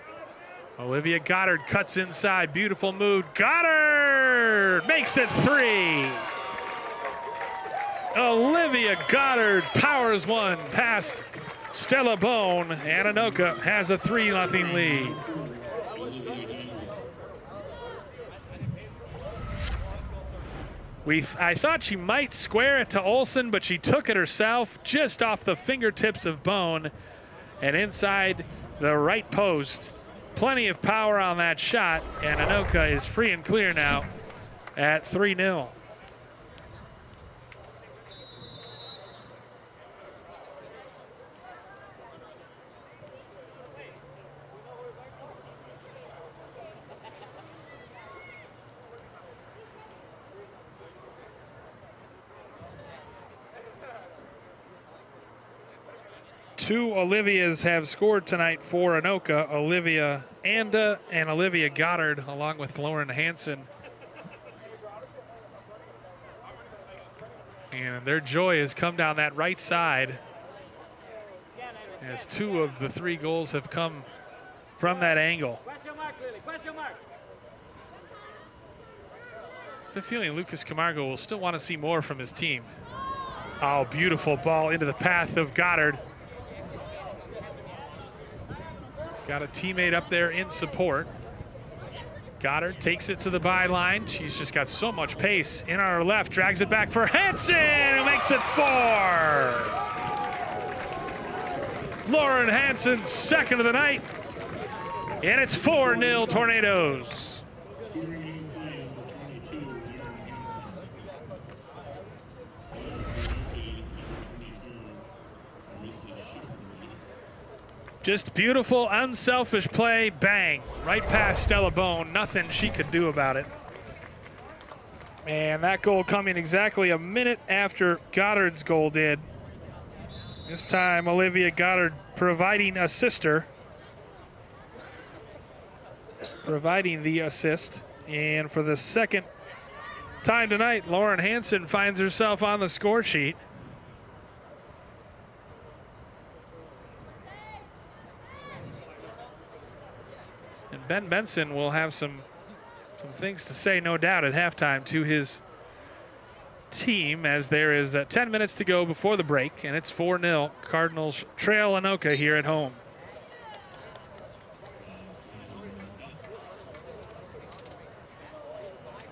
Olivia Goddard cuts inside. Beautiful move. Goddard makes it 3. Olivia Goddard powers one past Stella Bone, and Anoka has a 3-0 lead. I thought she might square it to Olsen, but she took it herself just off the fingertips of Bone and inside the right post. Plenty of power on that shot, and Anoka is free and clear now at 3-0. Two Olivias have scored tonight for Anoka. Olivia Anda and Olivia Goddard, along with Lauren Hansen. And their joy has come down that right side, as 2 of the 3 goals have come from that angle. Question mark, Lily. Question mark. I have a feeling Lucas Camargo will still want to see more from his team. Oh, beautiful ball into the path of Goddard. Got a teammate up there in support. Goddard takes it to the byline. She's just got so much pace. In on her left, drags it back for Hansen, who makes it 4. Lauren Hansen, second of the night. And it's 4-0 Tornadoes. Just beautiful, unselfish play, bang, right past Stella Bone. Nothing she could do about it. And that goal coming exactly a minute after Goddard's goal did. This time, Olivia Goddard providing the assist. And for the second time tonight, Lauren Hansen finds herself on the score sheet. And Ben Benson will have some things to say, no doubt, at halftime to his team, as there is 10 minutes to go before the break, and it's 4-0. Cardinals trail Anoka here at home.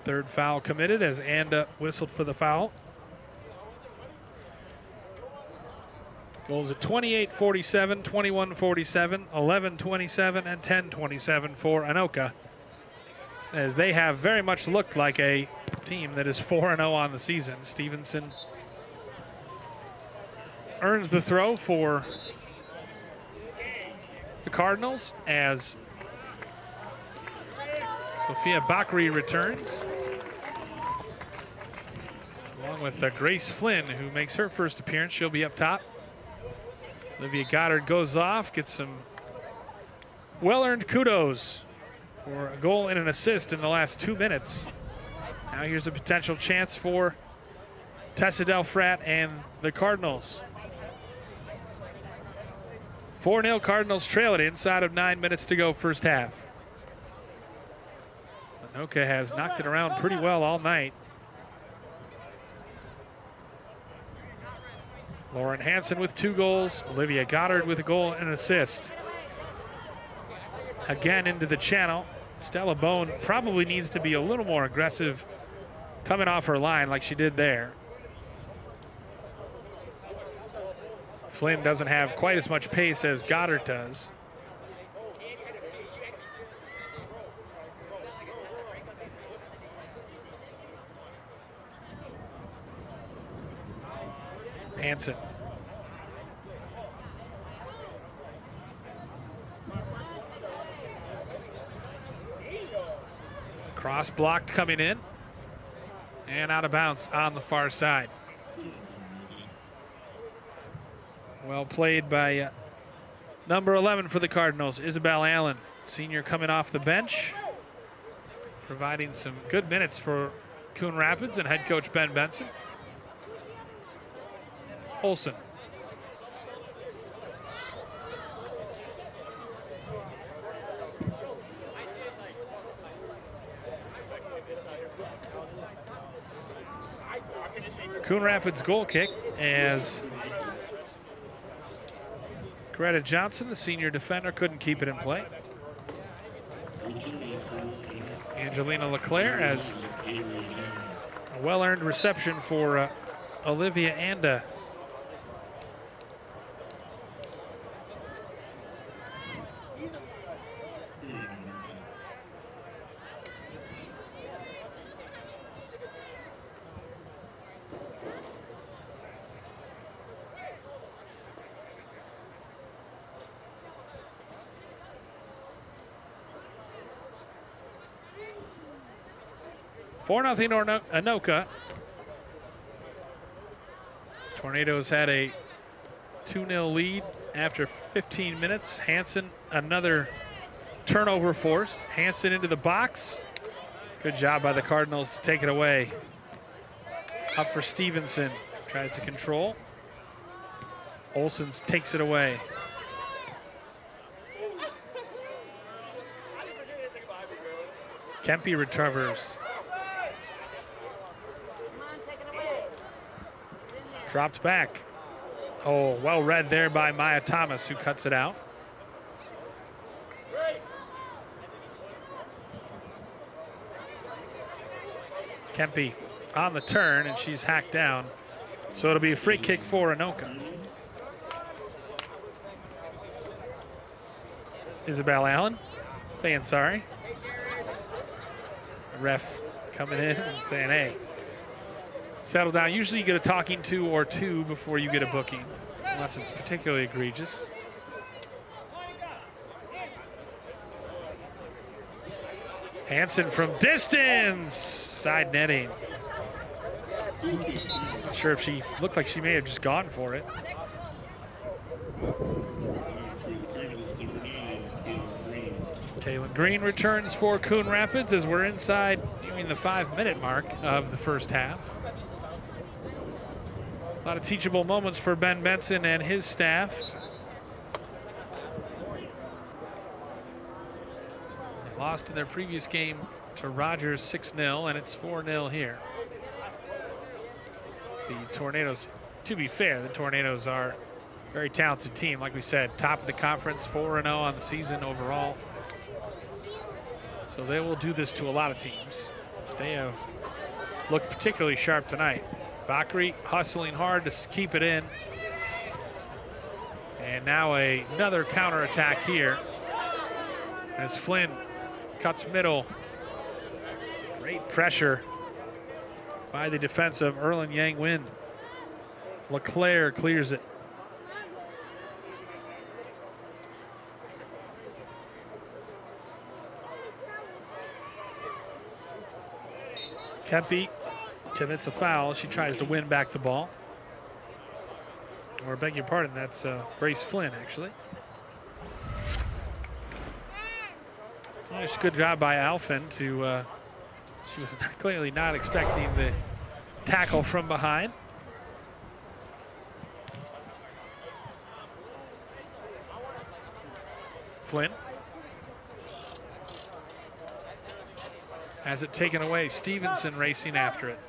Third foul committed as Anda whistled for the foul. Goals at 28-47, 21-47, 11-27, and 10-27 for Anoka, as they have very much looked like a team that is 4-0 on the season. Stevenson earns the throw for the Cardinals as Sophia Bakri returns, along with Grace Flynn, who makes her first appearance. She'll be up top. Olivia Goddard goes off, gets some well-earned kudos for a goal and an assist in the last 2 minutes. Now here's a potential chance for Tessa Delfrat and the Cardinals. 4-0 Cardinals trail it inside of 9 minutes to go first half. Anoka has knocked it around pretty well all night. Lauren Hansen with 2 goals. Olivia Goddard with a goal and an assist. Again into the channel. Stella Bone probably needs to be a little more aggressive coming off her line like she did there. Flynn doesn't have quite as much pace as Goddard does. Hansen. Cross blocked coming in and out of bounds on the far side. Well played by number 11 for the Cardinals, Isabel Allen, senior, coming off the bench, providing some good minutes for Coon Rapids and head coach Ben Benson. Olsen. Coon Rapids goal kick as Greta Johnson, the senior defender, couldn't keep it in play. Angelina LeClaire as a well-earned reception for Olivia Anda. For nothing Anoka. Tornadoes had a 2-0 lead after 15 minutes. Hansen, another turnover forced. Hansen into the box. Good job by the Cardinals to take it away. Up for Stevenson. Tries to control. Olsen takes it away. Kempe recovers. Dropped back. Oh, well read there by Maya Thomas, who cuts it out. Kempe on the turn, and she's hacked down. So it'll be a free kick for Anoka. Isabel Allen saying sorry. Ref coming in and saying, hey, settle down. Usually you get a talking to or two before you get a booking, unless it's particularly egregious. Hansen from distance, side netting. Not sure if she looked like she may have just gone for it. Kaylin Green returns for Coon Rapids as we're inside the 5-minute mark of the first half. A lot of teachable moments for Ben Benson and his staff. They lost in their previous game to Rogers 6-0, and it's 4-0 here. The Tornadoes, to be fair, the Tornadoes are a very talented team. Like we said, top of the conference, 4-0 on the season overall. So they will do this to a lot of teams. They have looked particularly sharp tonight. Bakri hustling hard to keep it in. And now another counterattack here as Flynn cuts middle. Great pressure by the defense of Erlin Yang Win. LeClaire clears it. Kempe commits a foul. She tries to win back the ball. Or beg your pardon, that's Grace Flynn, actually. Nice, good job by Alphen to, she was clearly not expecting the tackle from behind. Flynn has it taken away. Stevenson racing after it.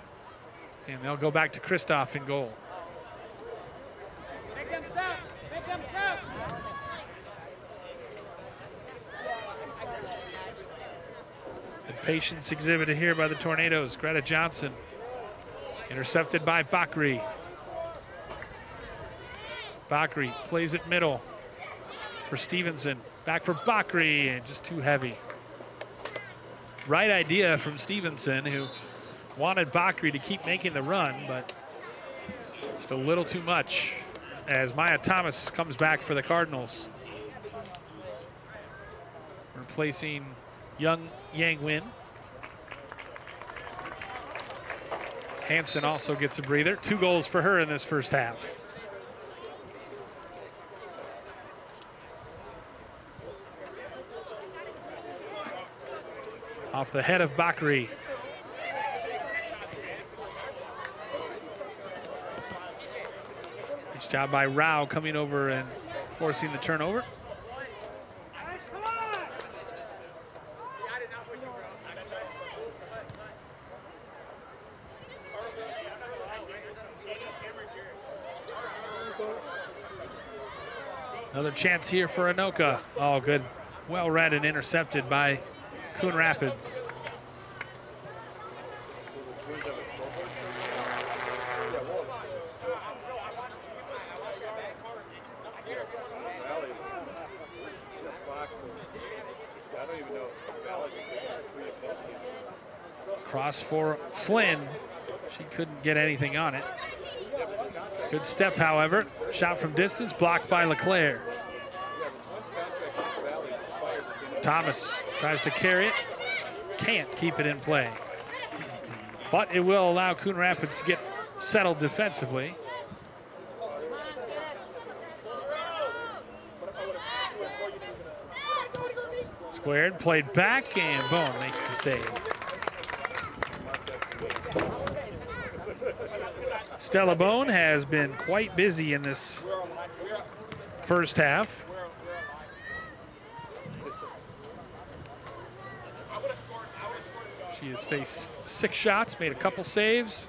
And they'll go back to Kristoff in goal. Make them stop. Make them stop. And patience exhibited here by the Tornadoes. Greta Johnson intercepted by Bakri. Bakri plays it middle for Stevenson. Back for Bakri, and just too heavy. Right idea from Stevenson, who wanted Bakri to keep making the run, but just a little too much as Maya Thomas comes back for the Cardinals. Replacing young Yang Win. Hansen also gets a breather. 2 goals for her in this first half. Off the head of Bakri. Nice job by Rao coming over and forcing the turnover. Another chance here for Anoka. Oh, good. Well read and intercepted by Coon Rapids. Cross for Flynn. She couldn't get anything on it. Good step, however. Shot from distance, blocked by LeClaire. Thomas tries to carry it. Can't keep it in play. But it will allow Coon Rapids to get settled defensively. Squared, played back, and Bone makes the save. Stella Bone has been quite busy in this first half. She has faced 6 shots, made a couple saves,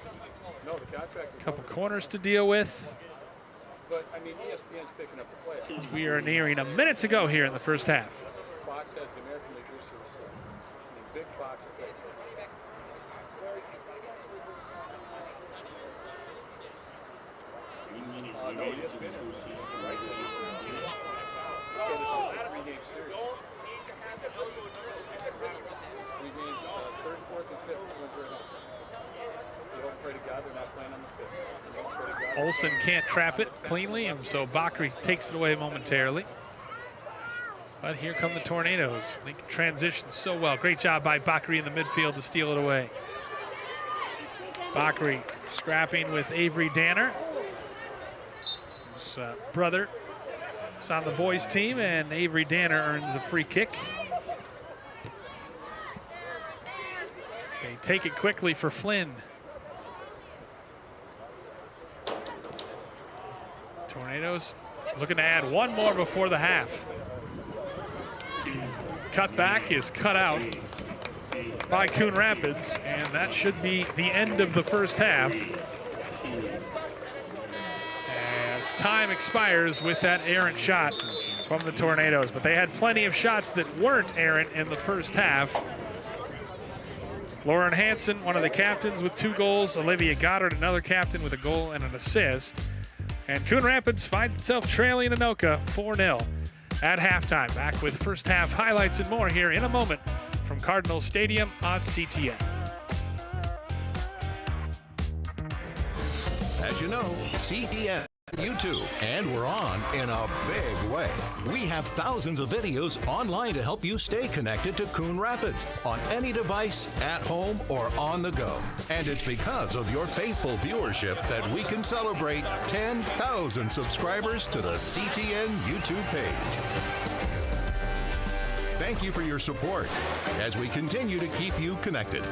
a couple corners to deal with. But I mean, ESPN's picking up the play. We are nearing a minute to go here in the first half. Fox has the American League Boosters. I mean, big Fox is like Olsen can't trap it cleanly, and so Bakri takes it away momentarily. But here come the Tornadoes. They can transition so well. Great job by Bakri in the midfield to steal it away. Bakri scrapping with Avery Danner, whose brother is on the boys team, and Avery Danner earns a free kick. They take it quickly for Flynn. Tornadoes looking to add one more before the half. Cut back is cut out by Coon Rapids, and that should be the end of the first half. As time expires with that errant shot from the Tornadoes, but they had plenty of shots that weren't errant in the first half. Lauren Hansen, one of the captains, with 2 goals. Olivia Goddard, another captain, with a goal and an assist. And Coon Rapids finds itself trailing Anoka 4-0 at halftime. Back with first half highlights and more here in a moment from Cardinal Stadium on CTN. As you know, CTN YouTube, and we're on in a big way. We have thousands of videos online to help you stay connected to Coon Rapids on any device, at home, or on the go. And it's because of your faithful viewership that we can celebrate 10,000 subscribers to the CTN YouTube page. Thank you for your support as we continue to keep you connected.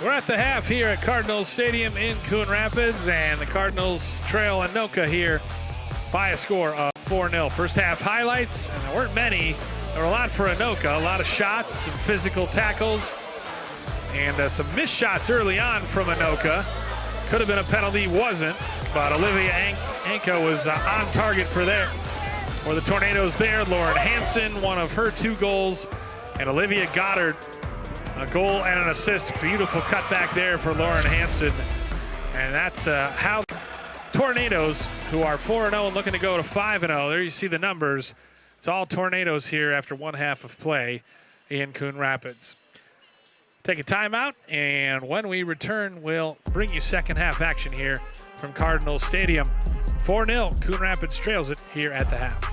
We're at the half here at Cardinals Stadium in Coon Rapids, and the Cardinals trail Anoka here by a score of 4-0. First half highlights, and there weren't many. There were a lot for Anoka, a lot of shots, some physical tackles, and some missed shots early on from Anoka. Could have been a penalty, wasn't, but Olivia Anka was on target for the Tornadoes there. Lauren Hansen, one of her 2 goals, and Olivia Goddard, a goal and an assist. Beautiful cutback there for Lauren Hansen. And that's how Tornadoes, who are 4-0 and looking to go to 5-0. There you see the numbers. It's all Tornadoes here after one half of play in Coon Rapids. Take a timeout, and when we return, we'll bring you second half action here from Cardinal Stadium. 4-0, Coon Rapids trails it here at the half.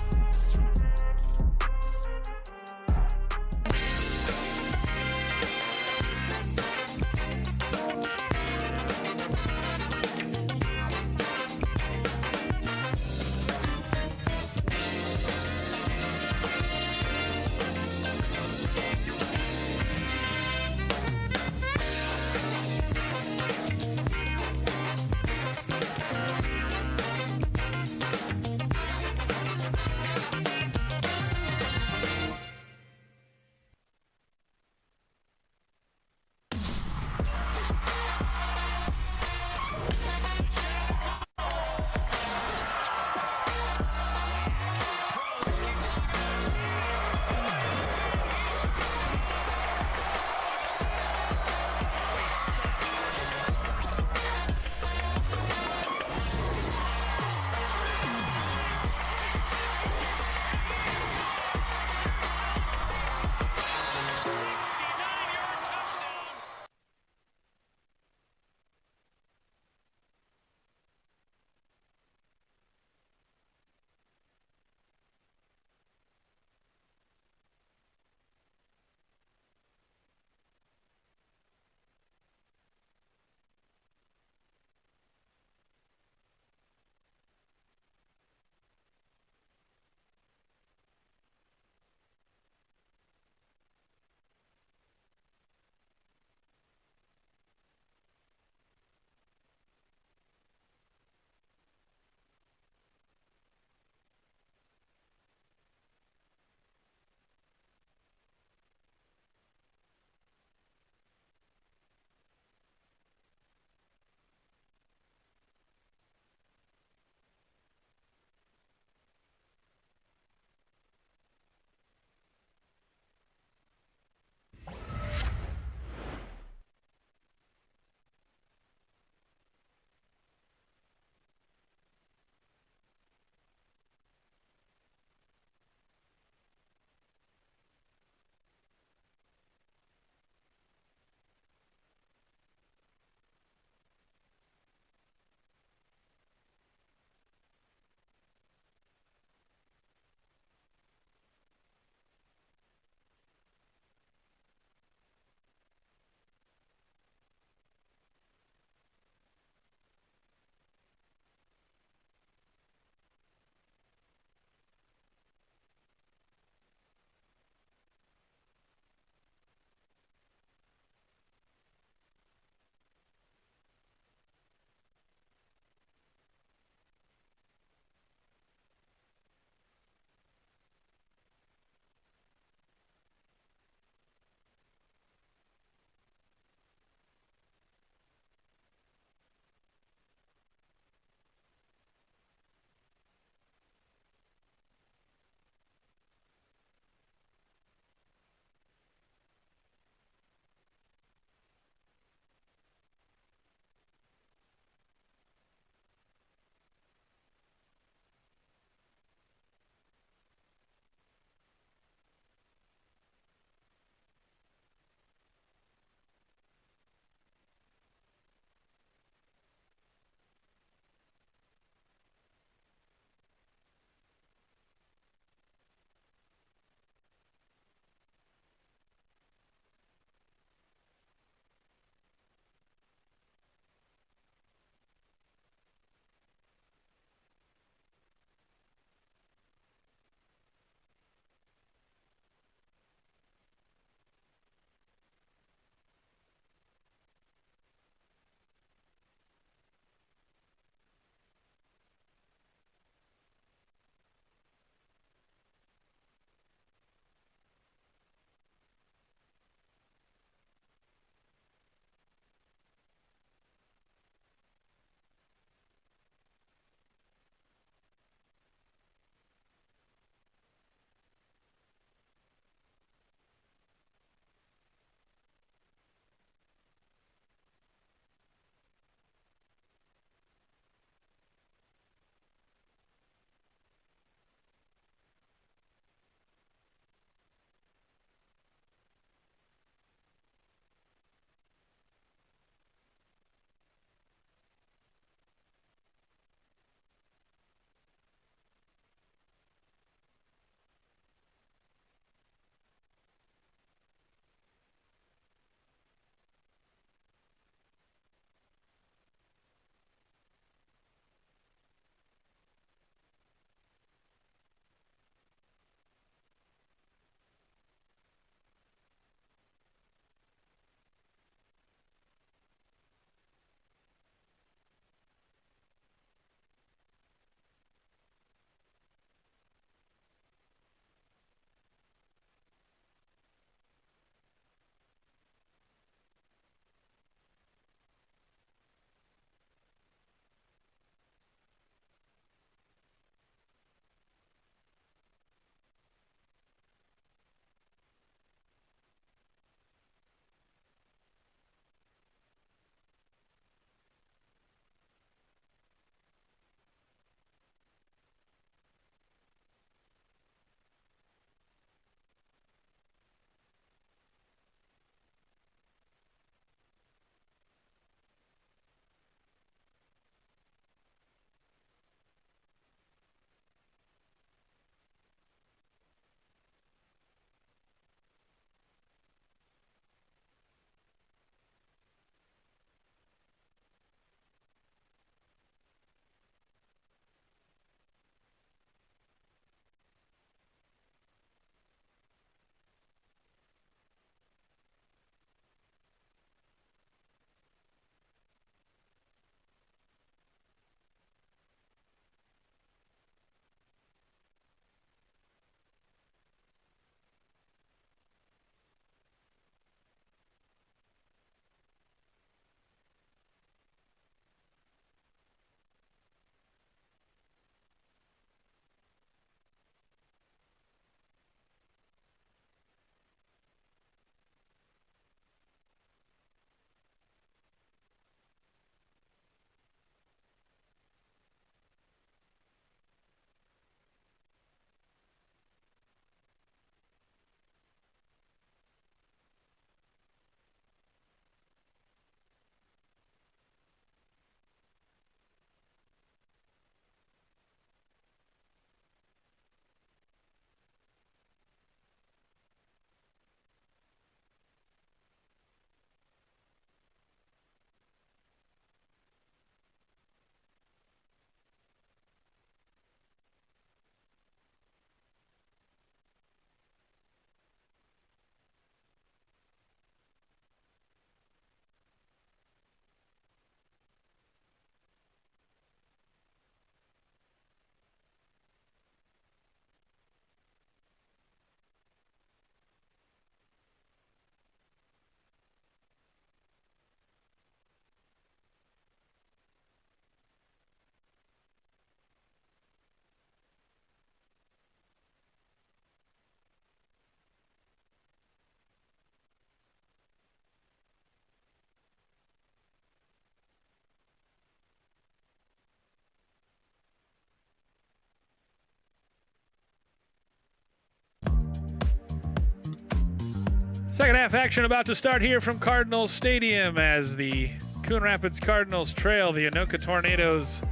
Second half action about to start here from Cardinal Stadium as the Coon Rapids Cardinals trail the Anoka Tornadoes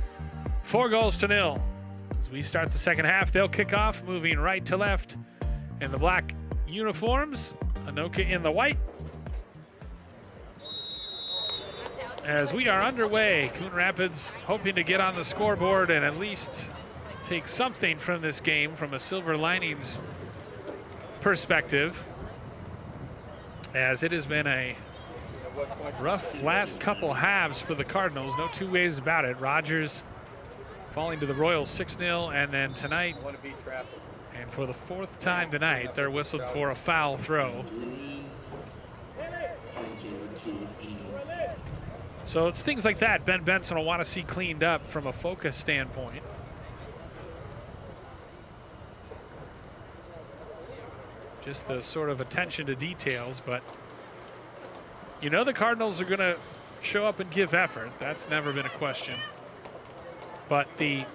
4-0. As we start the second half, they'll kick off, moving right to left in the black uniforms. Anoka in the white. As we are underway, Coon Rapids hoping to get on the scoreboard and at least take something from this game from a silver linings perspective, as it has been a rough last couple halves for the Cardinals. No two ways about it. Rogers falling to the Royals 6-0, and then tonight, and for the fourth time tonight, they're whistled for a foul throw. So it's things like that Ben Benson will want to see cleaned up from a focus standpoint. Just the sort of attention to details, but you know the Cardinals are going to show up and give effort. That's never been a question. But the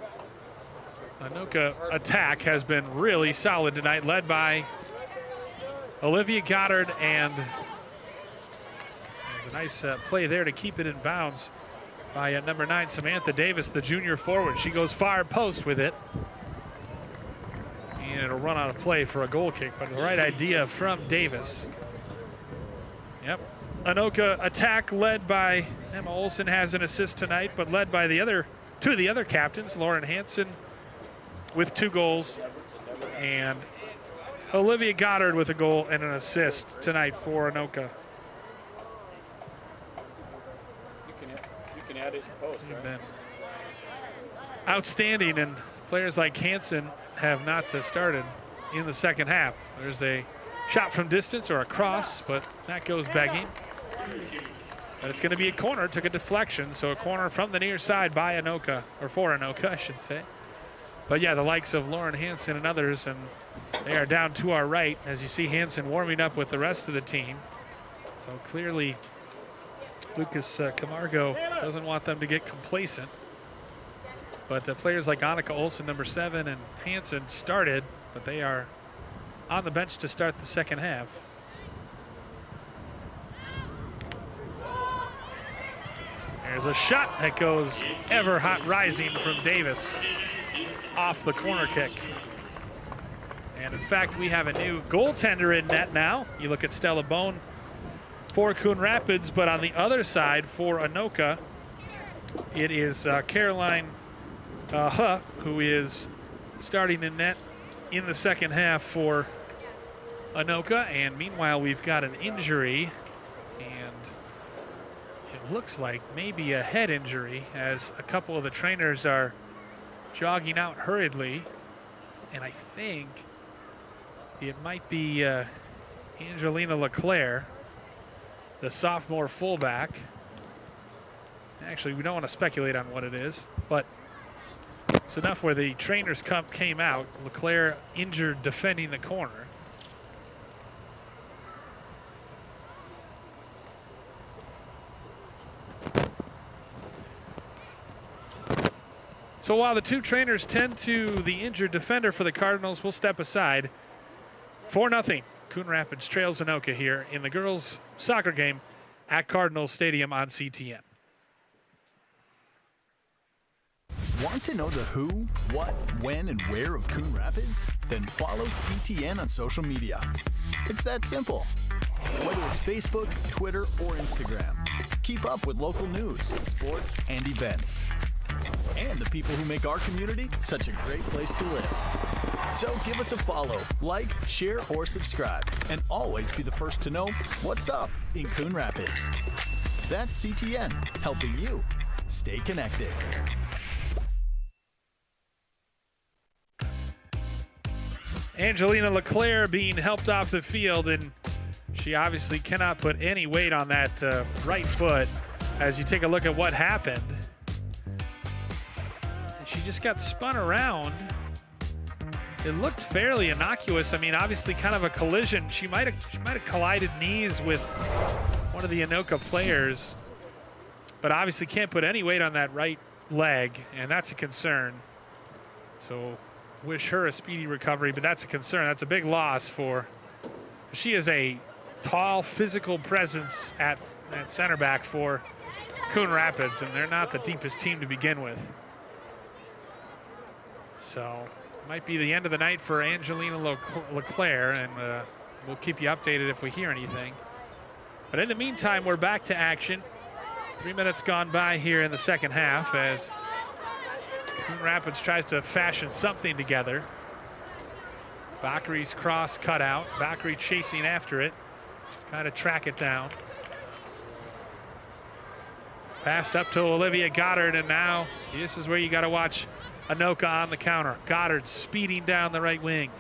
Anoka attack has been really solid tonight, led by Olivia Goddard, and there's a nice play there to keep it in bounds by number 9, Samantha Davis, the junior forward. She goes far post with it. And it'll run out of play for a goal kick, but the right idea from Davis. Yep. Anoka attack led by Emma Olsen has an assist tonight, but led by two of the other captains, Lauren Hansen with 2 goals, and Olivia Goddard with a goal and an assist tonight for Anoka. You can add it in post, right? Outstanding, and players like Hansen have not started in the second half. There's a shot from distance or a cross, but that goes begging. But it's going to be a corner. Took a deflection, so a corner from the near side by Anoka, or for Anoka, I should say. But yeah, the likes of Lauren Hansen and others, and they are down to our right as you see Hansen warming up with the rest of the team. So clearly, Lucas Camargo doesn't want them to get complacent. But players like Anoka Olsen, number 7, and Hansen started, but they are on the bench to start the second half. There's a shot that goes ever hot rising from Davis off the corner kick. And in fact, we have a new goaltender in net now. You look at Stella Bone for Coon Rapids, but on the other side for Anoka, it is Caroline who is starting in net in the second half for Anoka. And meanwhile, we've got an injury, and it looks like maybe a head injury as a couple of the trainers are jogging out hurriedly. And I think it might be Angelina LeClaire, the sophomore fullback. Actually, we don't want to speculate on what it is, but it's enough where the trainers came out. LeClaire injured defending the corner. So while the two trainers tend to the injured defender for the Cardinals, we'll step aside. 4-0. Coon Rapids trails Anoka here in the girls' soccer game at Cardinal Stadium on CTN. Want to know the who, what, when, and where of Coon Rapids? Then follow CTN on social media. It's that simple. Whether it's Facebook, Twitter, or Instagram, keep up with local news, sports, and events. And the people who make our community such a great place to live. So give us a follow, like, share, or subscribe, and always be the first to know what's up in Coon Rapids. That's CTN, helping you stay connected. Angelina LeClaire being helped off the field, and she obviously cannot put any weight on that right foot as you take a look at what happened. And she just got spun around. It looked fairly innocuous. I mean, obviously kind of a collision. She might have collided knees with one of the Anoka players, but obviously can't put any weight on that right leg, and that's a concern. So wish her a speedy recovery, but that's a concern. That's a big loss for. She is a tall, physical presence at center back for Coon Rapids, and they're not the deepest team to begin with. So might be the end of the night for Angelina LeClaire, and we'll keep you updated if we hear anything. But in the meantime, we're back to action. 3 minutes gone by here in the second half as Coon Rapids tries to fashion something together. Bakri's cross cut out. Bakri chasing after it, trying to track it down. Passed up to Olivia Goddard, and now this is where you got to watch Anoka on the counter. Goddard speeding down the right wing.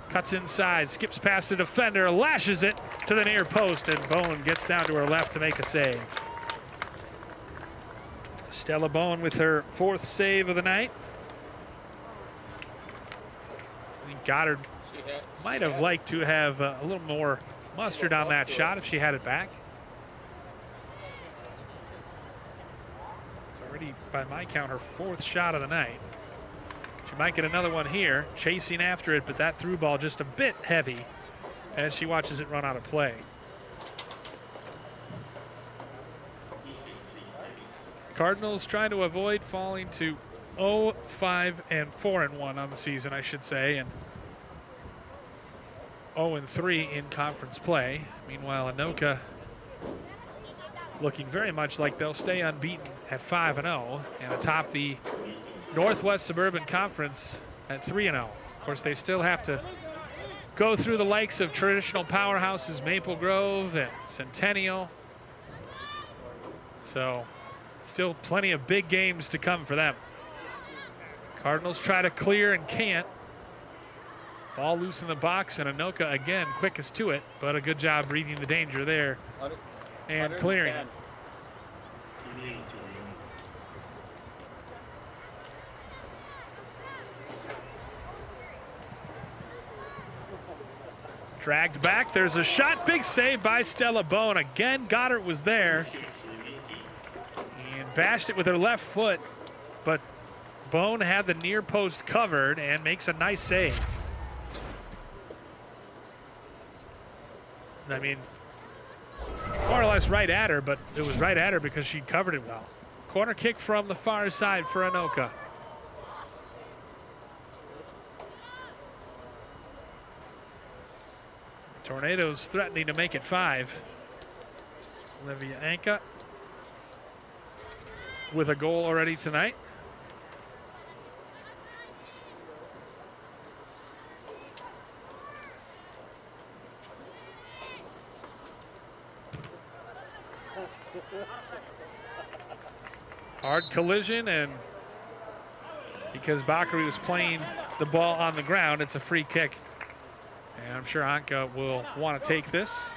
Cuts inside, skips past the defender, lashes it to the near post, and Bowen gets down to her left to make a save. Stella Bowen with her 4th save of the night. I think Goddard might have liked to have a little more mustard on that shot if she had it back. It's already, by my count, her 4th shot of the night. She might get another one here, chasing after it, but that through ball just a bit heavy as she watches it run out of play. Cardinals trying to avoid falling to 0-5-4-1 on the season, I should say, and 0-3 in conference play. Meanwhile, Anoka looking very much like they'll stay unbeaten at 5-0 and atop the Northwest Suburban Conference at 3-0. Of course, they still have to go through the likes of traditional powerhouses Maple Grove and Centennial. So still plenty of big games to come for them. Cardinals try to clear and can't. Ball loose in the box, and Anoka again quickest to it, but a good job reading the danger there and clearing it. Dragged back, there's a shot, big save by Stella Bowen. Again, Goddard was there and bashed it with her left foot, but Bowen had the near post covered and makes a nice save. I mean, more or less right at her, but it was right at her because she covered it well. Corner kick from the far side for Anoka. Tornadoes threatening to make it 5. Olivia Anka with a goal already tonight. Hard collision, and because Bakri was playing the ball on the ground, it's a free kick. And I'm sure Anka will want to take this.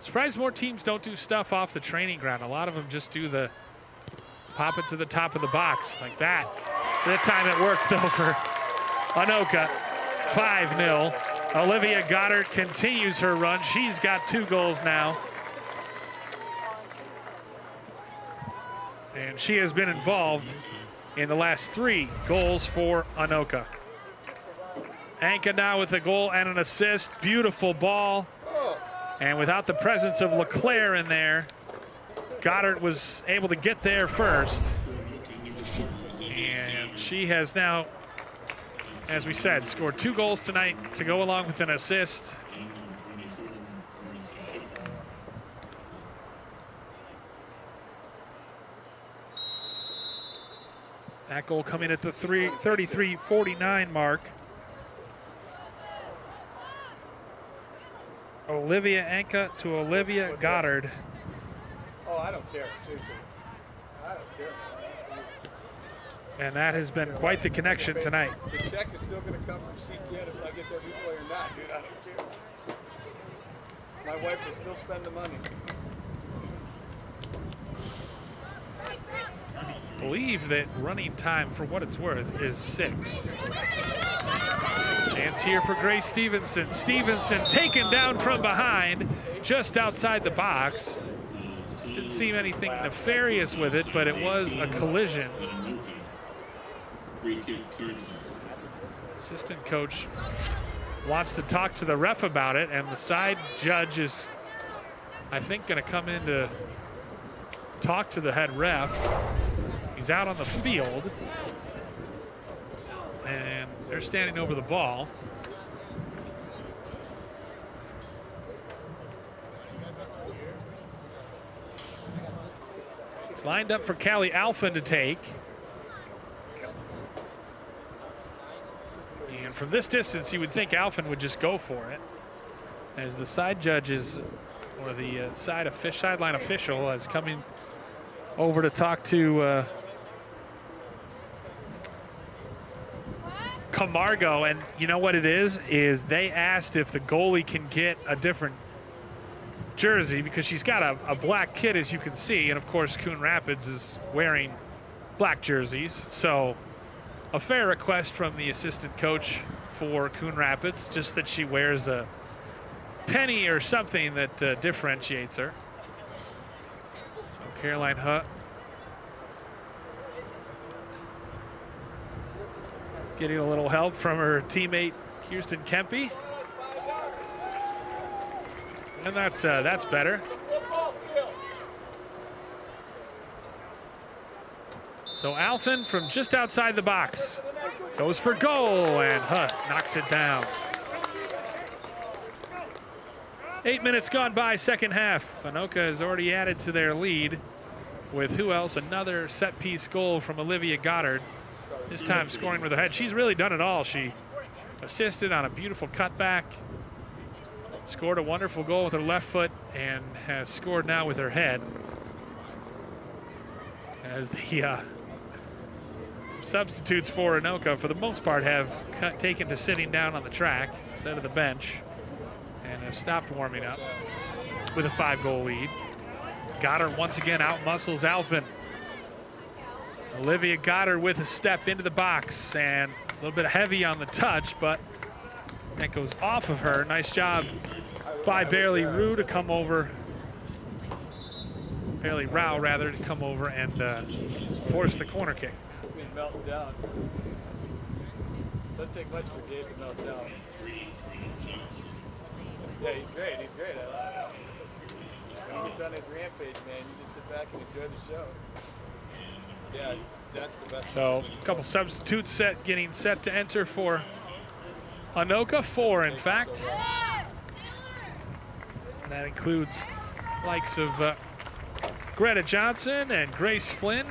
Surprised more teams don't do stuff off the training ground. A lot of them just do the pop it to the top of the box like that. That time it worked though for Anoka. 5-0. Olivia Goddard continues her run. She's got 2 goals now. And she has been involved in the last 3 goals for Anoka. Anka now with a goal and an assist. Beautiful ball. And without the presence of LeClaire in there, Goddard was able to get there first. And she has now, as we said, scored 2 goals tonight to go along with an assist. That goal coming at the 33-49 mark. Olivia Anka to Olivia Goddard. Oh, I don't care. Seriously. I don't care. And that has been quite the connection tonight. The check is still going to come from CTN if I get that replay or not, dude. I don't care. My wife will still spend the money. I believe that running time, for what it's worth, is 6. Chance here for Grace Stevenson. Stevenson taken down from behind, just outside the box. Didn't seem anything nefarious with it, but it was a collision. Assistant coach wants to talk to the ref about it, and the side judge is, I think, going to come in to talk to the head ref. He's out on the field, and they're standing over the ball. It's lined up for Callie Alphen to take. And from this distance, you would think Alphen would just go for it, as the side judges, or the sideline official, is coming over to talk to Camargo. And you know what it is they asked if the goalie can get a different jersey, because she's got a black kit, as you can see, and of course Coon Rapids is wearing black jerseys. So a fair request from the assistant coach for Coon Rapids, just that she wears a penny or something that differentiates her. So Caroline Hutt getting a little help from her teammate Kirsten Kempe. And that's better. So Alphen from just outside the box goes for goal, and Hutt knocks it down. 8 minutes gone by, second half. Anoka has already added to their lead with who else? Another set piece goal from Olivia Goddard. This time scoring with her head. She's really done it all. She assisted on a beautiful cutback, scored a wonderful goal with her left foot, and has scored now with her head. As the substitutes for Anoka, for the most part, have taken to sitting down on the track instead of the bench, and have stopped warming up with a 5-goal lead. Goddard once again out-muscles Alphen. Olivia Goddard with a step into the box, and a little bit heavy on the touch, but that goes off of her. Nice job by Bailey Rao to come over. Bailey Rao, rather, to come over and force the corner kick. Been melting down. Doesn't take much for Dave to melt down. Yeah, he's great. He's great. I love it. When he gets on his rampage, man, you just sit back and enjoy the show. Yeah, that's the best. So a couple substitutes getting set to enter for Anoka. 4, in fact. And that includes likes of Greta Johnson and Grace Flynn.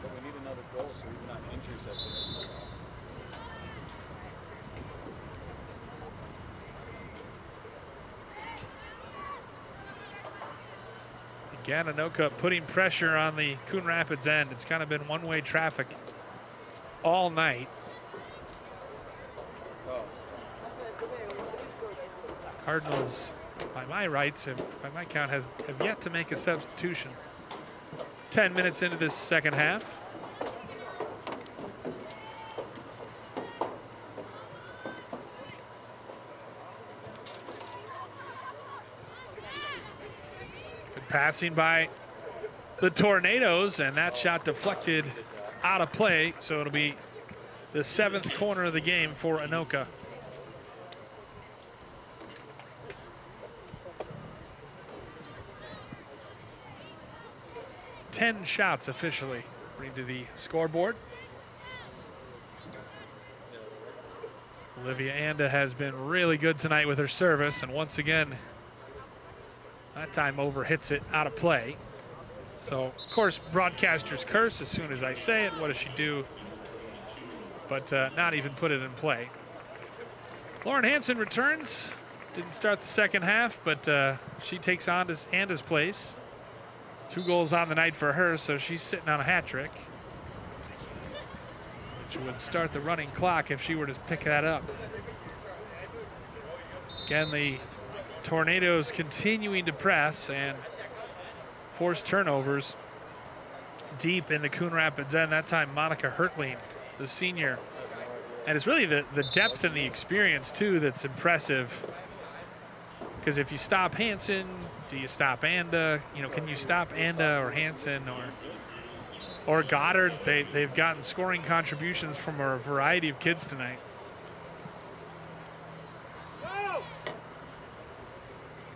But we need another goal so we're not intercepting. Again, Anoka putting pressure on the Coon Rapids end. It's kind of been one-way traffic all night. Cardinals, by my rights, by my count, have yet to make a substitution. 10 minutes into this second half. Good passing by the Tornadoes, and that shot deflected out of play, so it'll be the 7th corner of the game for Anoka. Ten shots officially, according to the scoreboard. Olivia Anda has been really good tonight with her service, and once again, that time over hits it out of play. So, of course, broadcasters curse as soon as I say it. What does she do? But not even put it in play. Lauren Hansen returns. Didn't start the second half, but she takes on Anda's place. 2 goals on the night for her, so she's sitting on a hat trick, which would start the running clock if she were to pick that up. Again, the Tornadoes continuing to press and force turnovers deep in the Coon Rapids end. That time, Monica Hertling, the senior. And it's really the depth and the experience, too, that's impressive. Because if you stop Hansen, do you stop Anda? You know, can you stop Anda or Hansen? Or or Goddard. They've gotten scoring contributions from a variety of kids tonight.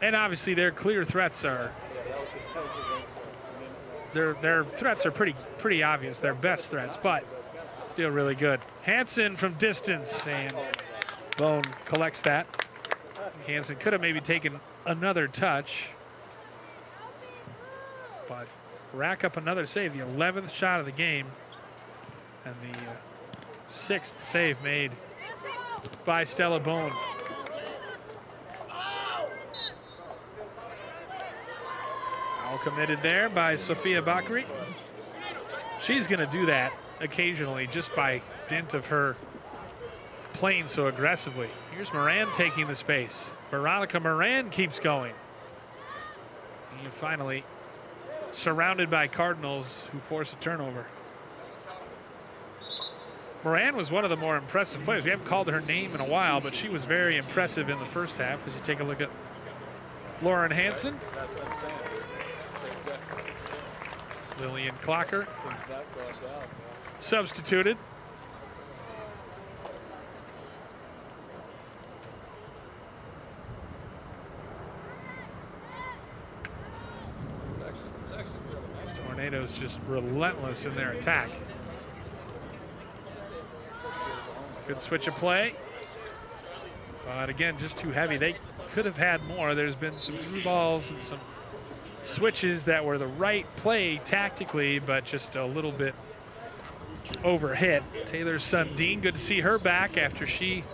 And obviously their clear threats are, their threats are pretty obvious, their best threats, but still really good. Hansen from distance, and Bone collects that. Hansen could have maybe taken another touch, but rack up another save, the 11th shot of the game, and the 6th save made by Stella Bone. Foul committed there by Sophia Bakri. She's going to do that occasionally just by dint of her playing so aggressively. Here's Moran taking the space. Veronica Moran keeps going. And finally surrounded by Cardinals who force a turnover. Moran was one of the more impressive players. We haven't called her name in a while, but she was very impressive in the first half. As you take a look at Lauren Hansen. That's what I'm saying. Lillian Clocker Things not going down, man. substituted. It's actually really nice. Tornadoes just relentless in their attack. Good switch of play. But again, just too heavy. They could have had more. There's been some through balls and some switches that were the right play tactically, but just a little bit overhit. Taylor Sundin, good to see her back after she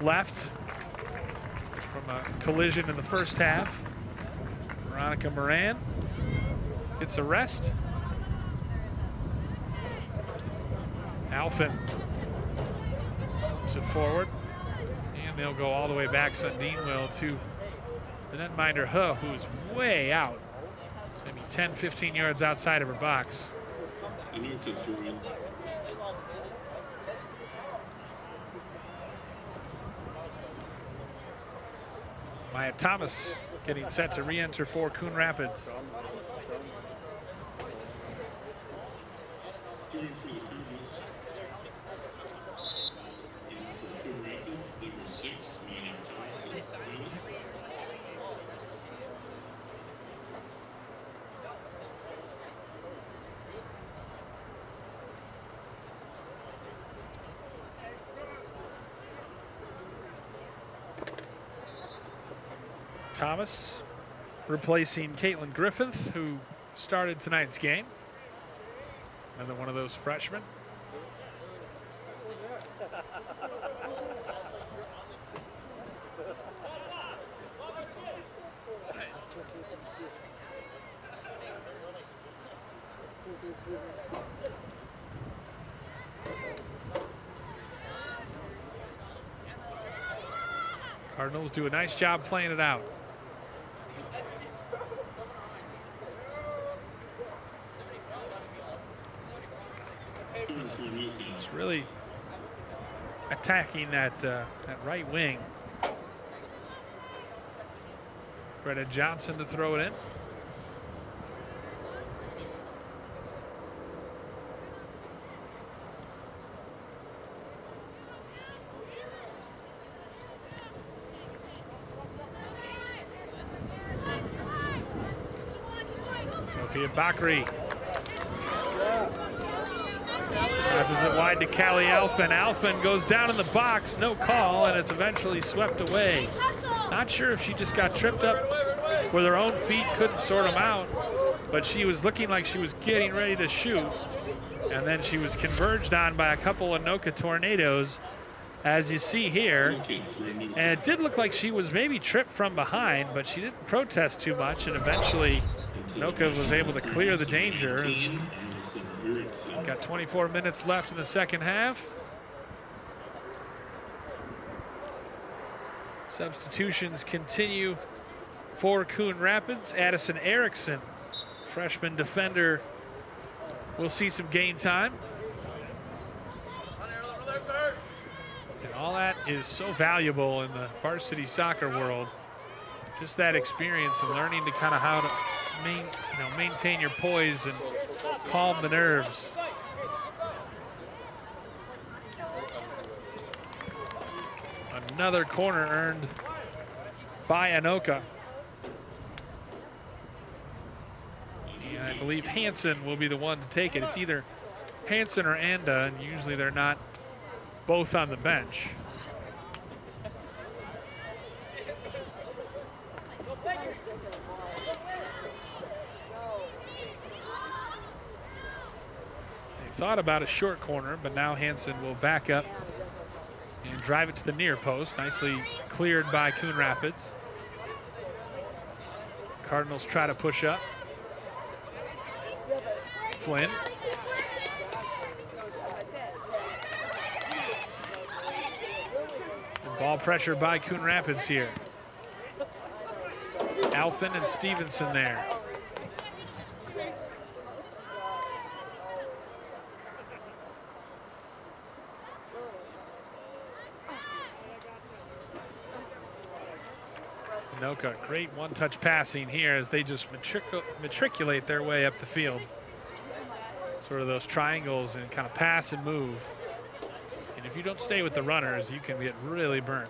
left from a collision in the first half. Veronica Moran gets a rest. Alphen moves it forward, and they'll go all the way back. Sundin will to the netminder Huh, who's way out, maybe 10, 15 yards outside of her box. Anoka threw in. Maya Thomas getting set to re-enter for Coon Rapids. Three for the Cardinals. And for Coon Rapids, number 6, Maya Thomas. Thomas replacing Caitlin Griffith, who started tonight's game. Another one of those freshmen. Cardinals do a nice job playing it out. It's really attacking that right wing. Greta Johnson to throw it in. Sophia Bakri passes it wide to Callie Alphen. Alphen goes down in the box, no call, and it's eventually swept away. Not sure if she just got tripped up with her own feet, couldn't sort them out, but she was looking like she was getting ready to shoot, and then she was converged on by a couple of Anoka tornadoes, as you see here. And it did look like she was maybe tripped from behind, but she didn't protest too much, and eventually Anoka was able to clear the danger. Got 24 minutes left in the second half. Substitutions continue for Coon Rapids. Addison Erickson, freshman defender, will see some game time. And all that is so valuable in the varsity soccer world. Just that experience and learning to kind of how to maintain your poise and calm the nerves. Another corner earned by Anoka. And I believe Hansen will be the one to take it. It's either Hansen or Anda, and usually they're not both on the bench. They thought about a short corner, but now Hansen will back up and drive it to the near post. Nicely cleared by Coon Rapids. The Cardinals try to push up. Flynn. And ball pressure by Coon Rapids here. Alphin and Stevenson there. Anoka, great one-touch passing here as they just matriculate their way up the field. Sort of those triangles and kind of pass and move. And if you don't stay with the runners, you can get really burnt.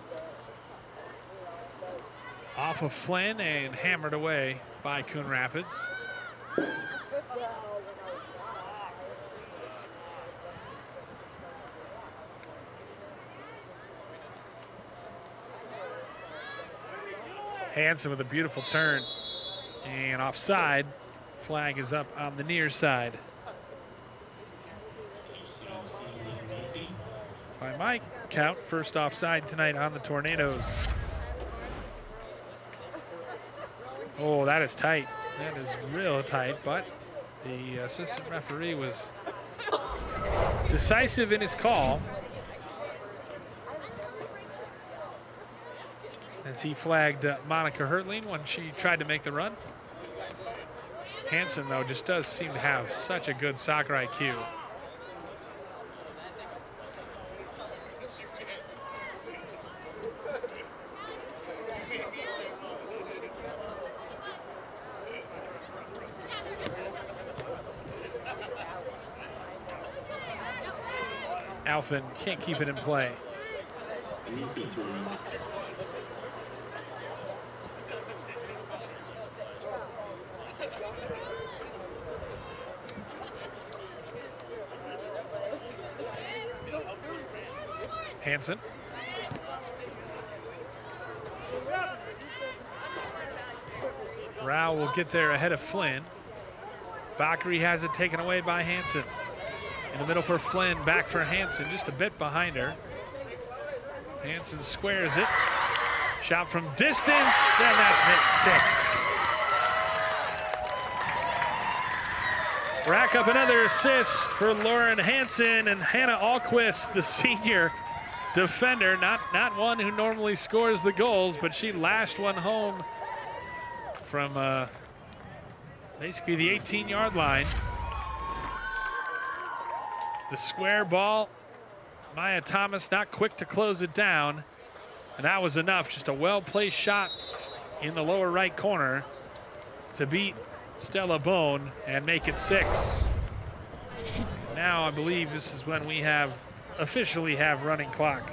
Off of Flynn and hammered away by Coon Rapids. Hansen with a beautiful turn. And offside. Flag is up on the near side. By my count, first offside tonight on the Tornadoes. Oh, that is tight. That is real tight, but the assistant referee was decisive in his call as he flagged Monica Hertling when she tried to make the run. Hansen, though, just does seem to have such a good soccer IQ. Alphin can't keep it in play. Hansen. Rao will get there ahead of Flynn. Bakary has it taken away by Hansen. In the middle for Flynn, back for Hansen, just a bit behind her. Hansen squares it. Shot from distance, and that's hit 6. Rack up another assist for Lauren Hansen, and Hannah Alquist, the senior defender, not one who normally scores the goals, but she lashed one home from basically the 18-yard line. The square ball, Maya Thomas not quick to close it down, and that was enough. Just a well-placed shot in the lower right corner to beat Stella Bone and make it 6. Now I believe this is when we officially have running clock.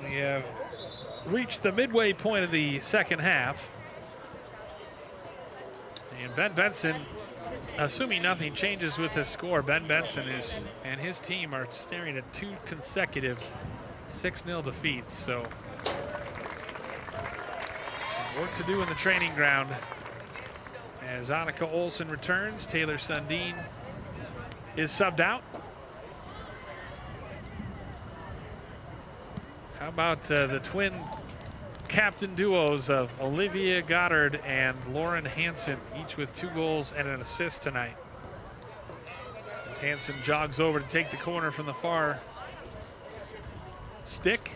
We have reached the midway point of the second half. And Ben Benson, assuming nothing changes with his score, Ben Benson and his team are staring at 2 consecutive 6-0 defeats. So some work to do in the training ground. As Annika Olsen returns, Taylor Sundin is subbed out. How about the twin captain duos of Olivia Goddard and Lauren Hansen, each with 2 goals and an assist tonight. As Hansen jogs over to take the corner from the far stick,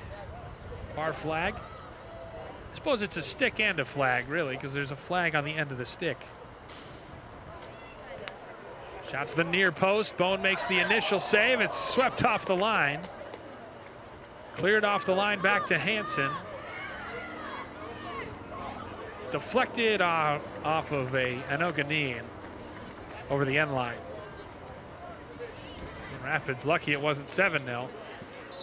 far flag. I suppose it's a stick and a flag, really, because there's a flag on the end of the stick. Shot to the near post. Bone makes the initial save. It's swept off the line. Cleared off the line back to Hansen. Deflected off of a Anoka knee over the end line. Rapids lucky it wasn't 7-0.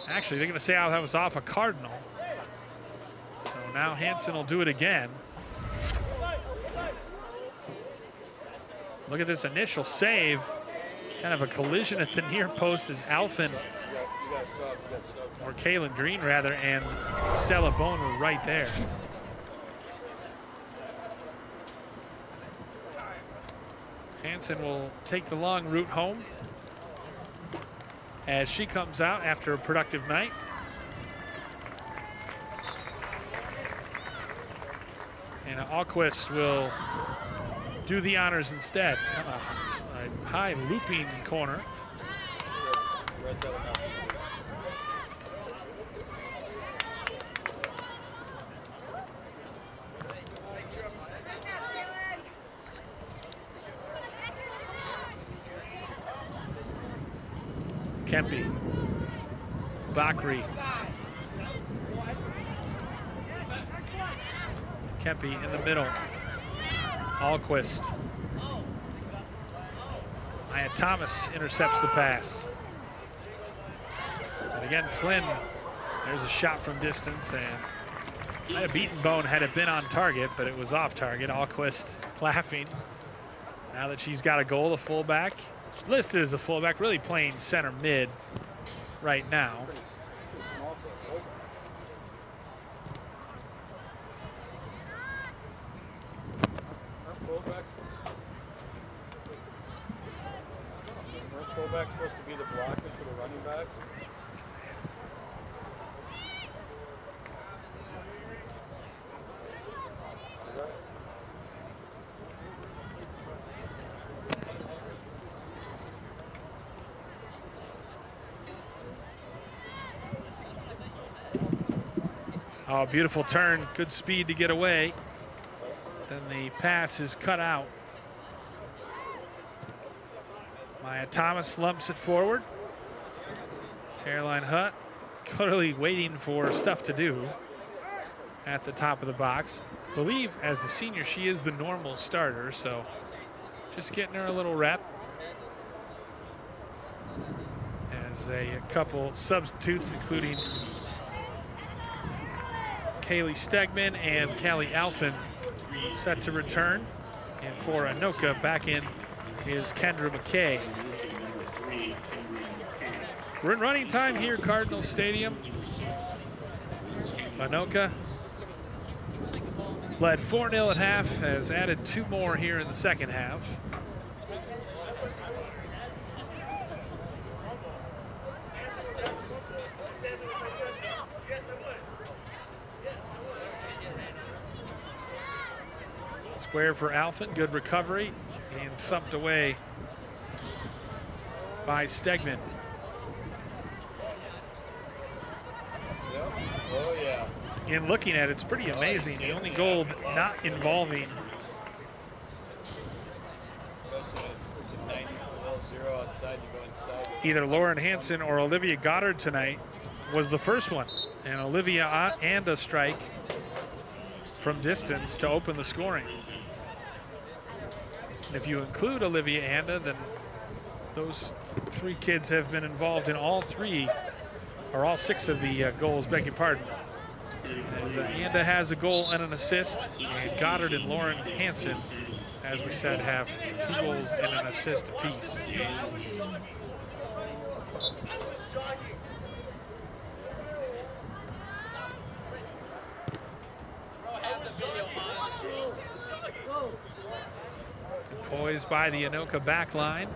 Actually, they're going to say how that was off a Cardinal. So now Hansen will do it again. Look at this initial save. Kind of a collision at the near post as Alphen, or Kalen Green rather, and Stella Bone were right there. Hansen will take the long route home as she comes out after a productive night. And Alquist will do the honors instead. A high looping corner. Kempe, Bakri, Kempe in the middle, Alquist. Maya Thomas intercepts the pass. And again, Flynn, there's a shot from distance, and might have beaten Bone had it been on target, but it was off target. Alquist laughing. Now that she's got a goal, the fullback. She's listed as a fullback, really playing center mid right now. Fullback's supposed to be the blockers for the running back. Oh, beautiful turn, good speed to get away. Then the pass is cut out. Maya Thomas lumps it forward. Caroline Hutt clearly waiting for stuff to do at the top of the box. Believe as the senior she is the normal starter, so just getting her a little rep. As a couple substitutes, including Kaylee Stegman and Callie Alphen set to return. And for Anoka, back in is Kendra McKay. We're in running time here at Cardinal Stadium. Anoka led 4-0 at half, has added 2 more here in the second half. Square for Alphen, good recovery, and thumped away by Stegman. Yep. Oh, yeah. In looking at it, it's pretty amazing. The only goal not involving either Lauren Hansen or Olivia Goddard tonight was the first one. And Olivia and a strike from distance to open the scoring. If you include Olivia Anda, then those 3 kids have been involved in all 3, or all 6 of the goals, beg your pardon. As Anda has a goal and an assist, and Goddard and Lauren Hansen, as we said, have 2 goals and an assist apiece. Poised by the Anoka back line.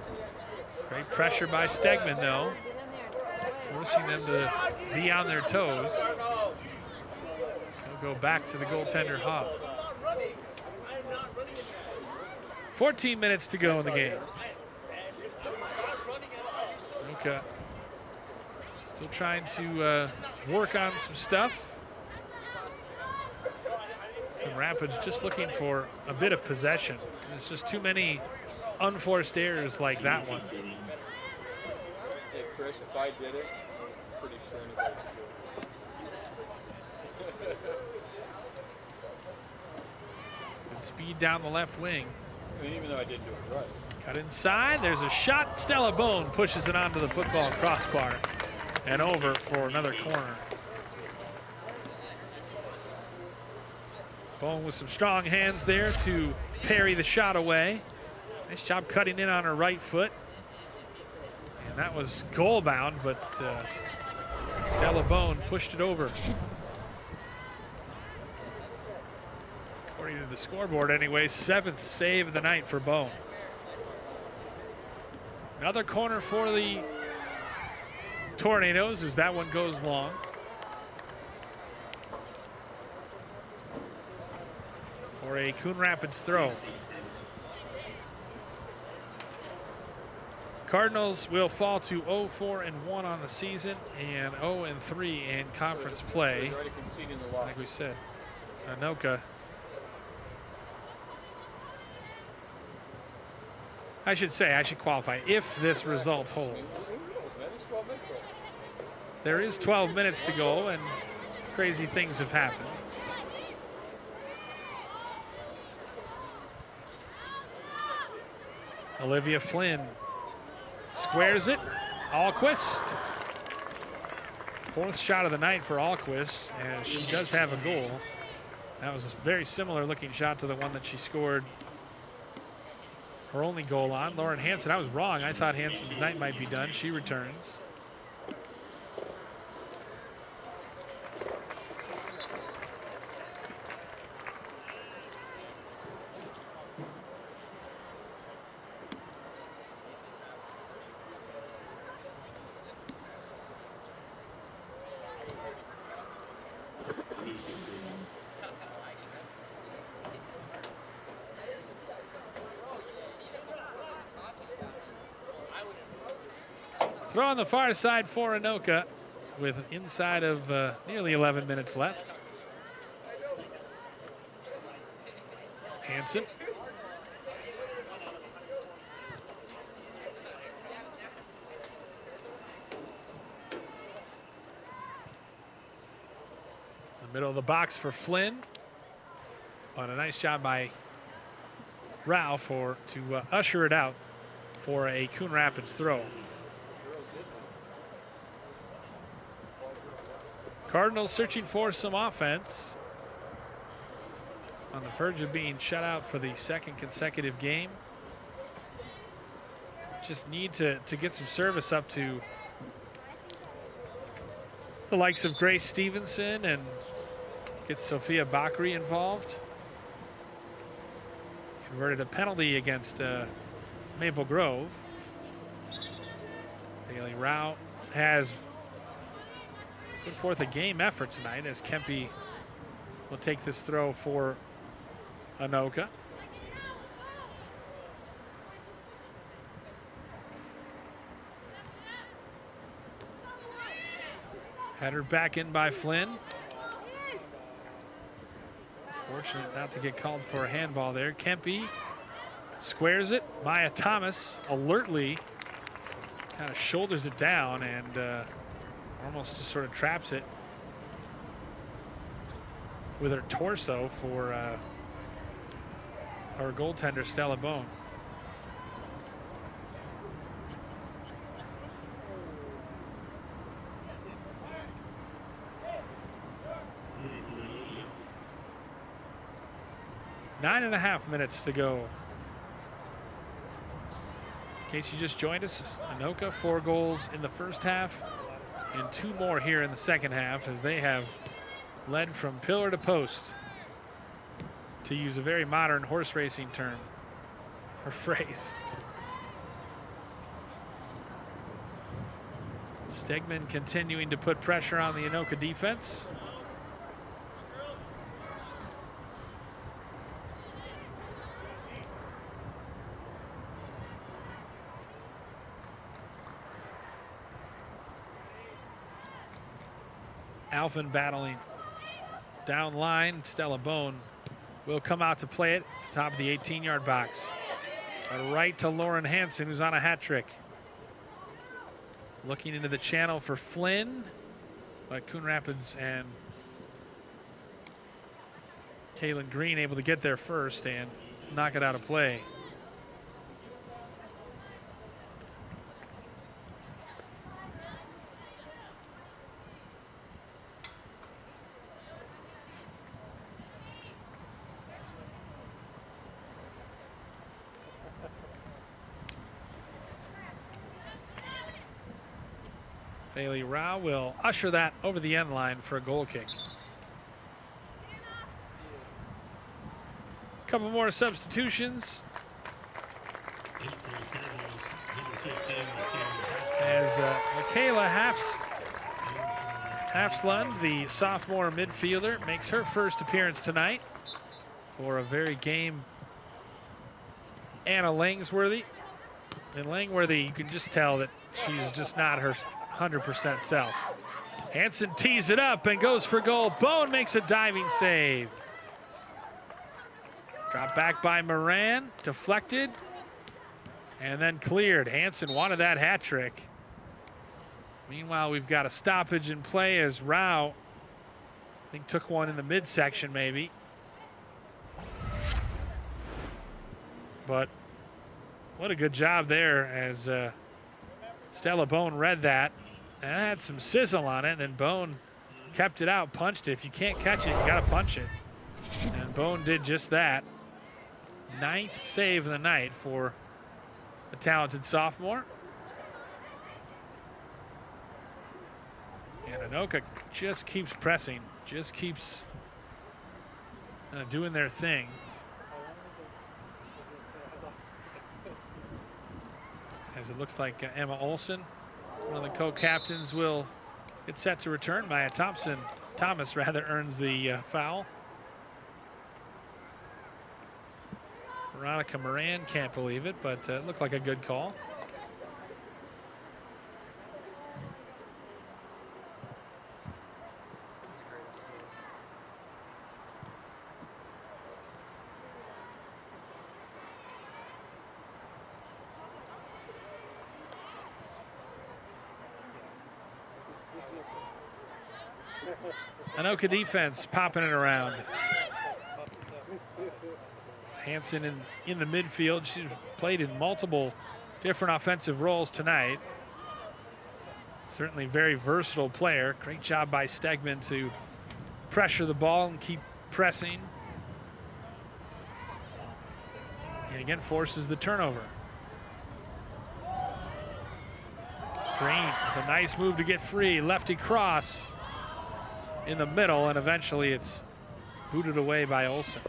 Great pressure by Stegman, though, forcing them to be on their toes. He'll go back to the goaltender, Hub. 14 minutes to go in the game. Anoka still trying to work on some stuff. And Rapids just looking for a bit of possession. There's just too many unforced errors like that one. Hey, Chris, if I did it, I'm pretty sure anybody could do it. Good speed down the left wing. I mean, even though I didn't do it right. Cut inside. There's a shot. Stella Bone pushes it onto the football crossbar and over for another corner. Bone with some strong hands there to parry the shot away. Nice job cutting in on her right foot. And that was goal bound, but Stella Bone pushed it over. According to the scoreboard anyway, 7th save of the night for Bone. Another corner for the Tornadoes as that one goes long. For a Coon Rapids throw. Cardinals will fall to 0-4-1 on the season and 0-3 in conference play. Already conceding the loss. Like we said, Anoka. I should qualify if this result holds. There is 12 minutes to go and crazy things have happened. Olivia Flynn squares it. Alquist. 4th shot of the night for Alquist, and she does have a goal. That was a very similar looking shot to the one that she scored her only goal on. Lauren Hansen, I was wrong. I thought Hansen's night might be done. She returns. Throw on the far side for Anoka with inside of nearly 11 minutes left. Hansen. The middle of the box for Flynn. On a nice job by Rao to usher it out for a Coon Rapids throw. Cardinals searching for some offense. On the verge of being shut out for the 2nd consecutive game. Just need to get some service up to the likes of Grace Stevenson and get Sophia Bakri involved. Converted a penalty against Maple Grove. Bailey Rao has put forth a game effort tonight as Kempe will take this throw for Anoka. Header back in by Flynn. Fortunate not to get called for a handball there. Kempe squares it. Maya Thomas alertly kind of shoulders it down and almost just sort of traps it with her torso for our goaltender Stella Bone. Nine and a half minutes to go. In case you just joined us, Anoka 4 goals in the first half and 2 more here in the second half as they have led from pillar to post, to use a very modern horse racing term or phrase. Stegman continuing to put pressure on the Anoka defense. Alvin battling down line. Stella Bone will come out to play it at the top of the 18-yard box. But right to Lauren Hansen, who's on a hat trick. Looking into the channel for Flynn, but Coon Rapids and Kaylin Green able to get there first and knock it out of play. Bailey Rao will usher that over the end line for a goal kick. Couple more substitutions. As Michaela Hafslund, the sophomore midfielder, makes her first appearance tonight for a very game Anna Langsworthy. And Langworthy, you can just tell that she's just not her 100% self. Hansen tees it up and goes for goal. Bone makes a diving save. Dropped back by Moran, deflected, and then cleared. Hansen wanted that hat trick. Meanwhile, we've got a stoppage in play as Rao, I think, took one in the midsection maybe. But what a good job there as Stella Bone read that and had some sizzle on it, and Bone kept it out, punched it. If you can't catch it, you got to punch it. And Bone did just that. 9th save of the night for the talented sophomore. And Anoka just keeps pressing, just keeps doing their thing. As it looks like Emma Olsen, one of the co-captains, will get set to return. Maya Thomas earns the foul. Veronica Moran can't believe it, but it looked like a good call. Anoka defense popping it around. Hansen in the midfield. She's played in multiple different offensive roles tonight. Certainly very versatile player. Great job by Stegman to pressure the ball and keep pressing. And again, forces the turnover. Green with a nice move to get free. Lefty cross in the middle, and eventually it's booted away by Olsen.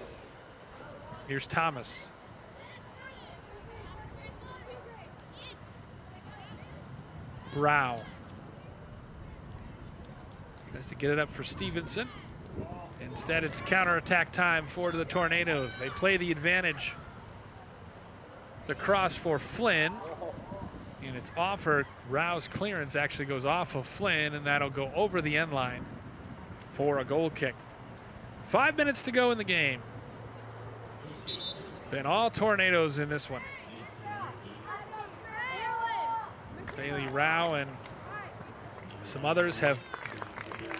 Here's Thomas. Brow tries to get it up for Stevenson. Instead, it's counterattack time for the Tornadoes. They play the advantage. The cross for Flynn, and it's off her. Rao's clearance actually goes off of Flynn, and that'll go over the end line for a goal kick. 5 minutes to go in the game. Been all Tornadoes in this one. Bailey Rao and some others have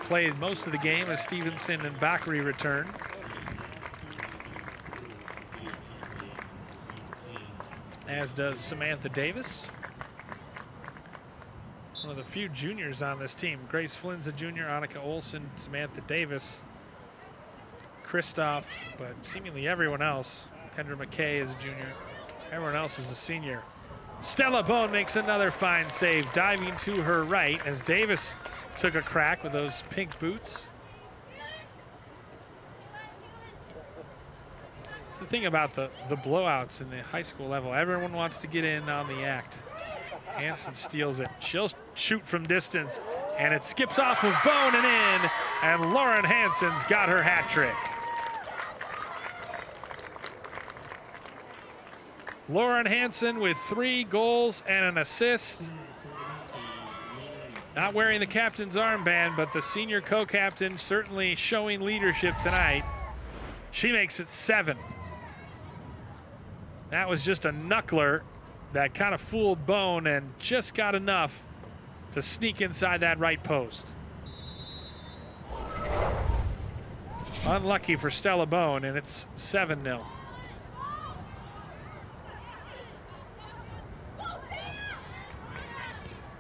played most of the game as Stevenson and Bakary return. As does Samantha Davis. One of the few juniors on this team. Grace Flynn's a junior, Annika Olsen, Samantha Davis, Kristoff, but seemingly everyone else. Kendra McKay is a junior. Everyone else is a senior. Stella Bone makes another fine save, diving to her right as Davis took a crack with those pink boots. It's the thing about the blowouts in the high school level. Everyone wants to get in on the act. Hansen steals it. She'll shoot from distance, and it skips off of Bone and in, and Lauren Hansen's got her hat trick. Lauren Hansen with 3 goals and an assist. Not wearing the captain's armband, but the senior co-captain certainly showing leadership tonight. She makes it 7. That was just a knuckler that kind of fooled Bone and just got enough to sneak inside that right post. Unlucky for Stella Bone, and it's 7-0.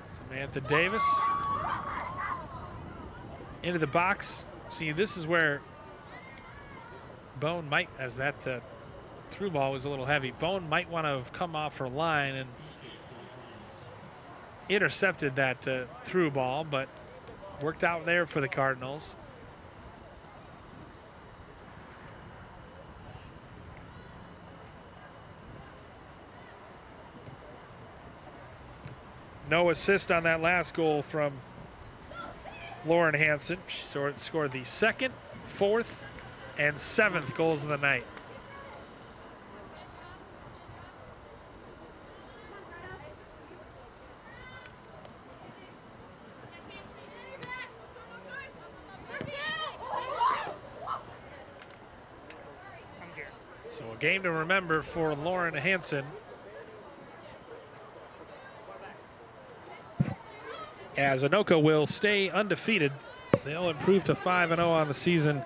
Samantha Davis into the box. See, this is where Bone might, as that through ball was a little heavy, Bone might want to have come off her line and intercepted that through ball, but worked out there for the Cardinals. No assist on that last goal from Lauren Hansen. She scored the 2nd, 4th, and 7th goals of the night. So a game to remember for Lauren Hansen, as Anoka will stay undefeated. They'll improve to 5-0 on the season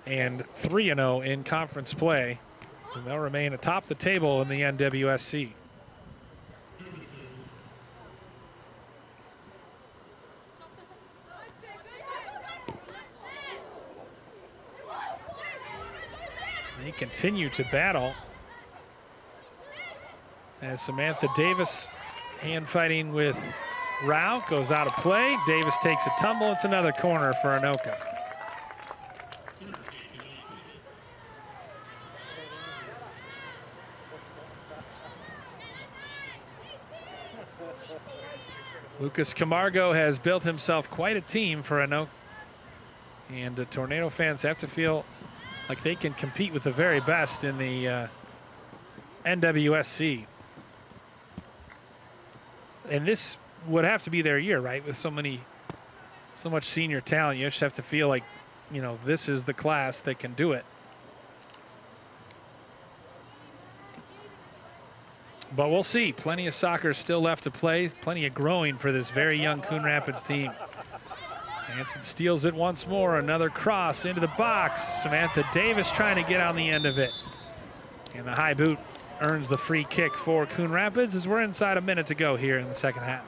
and 3-0 in conference play. And they'll remain atop the table in the NWSC. They continue to battle as Samantha Davis hand fighting with Rao, goes out of play. Davis takes a tumble. It's another corner for Anoka. Lucas Camargo has built himself quite a team for Anoka. And the Tornado fans have to feel like they can compete with the very best in the NWSC. And this would have to be their year, right? With so much senior talent, you just have to feel like, you know, this is the class that can do it. But we'll see. Plenty of soccer still left to play. Plenty of growing for this very young Coon Rapids team. Hansen steals it once more. Another cross into the box. Samantha Davis trying to get on the end of it. And the high boot earns the free kick for Coon Rapids as we're inside a minute to go here in the second half.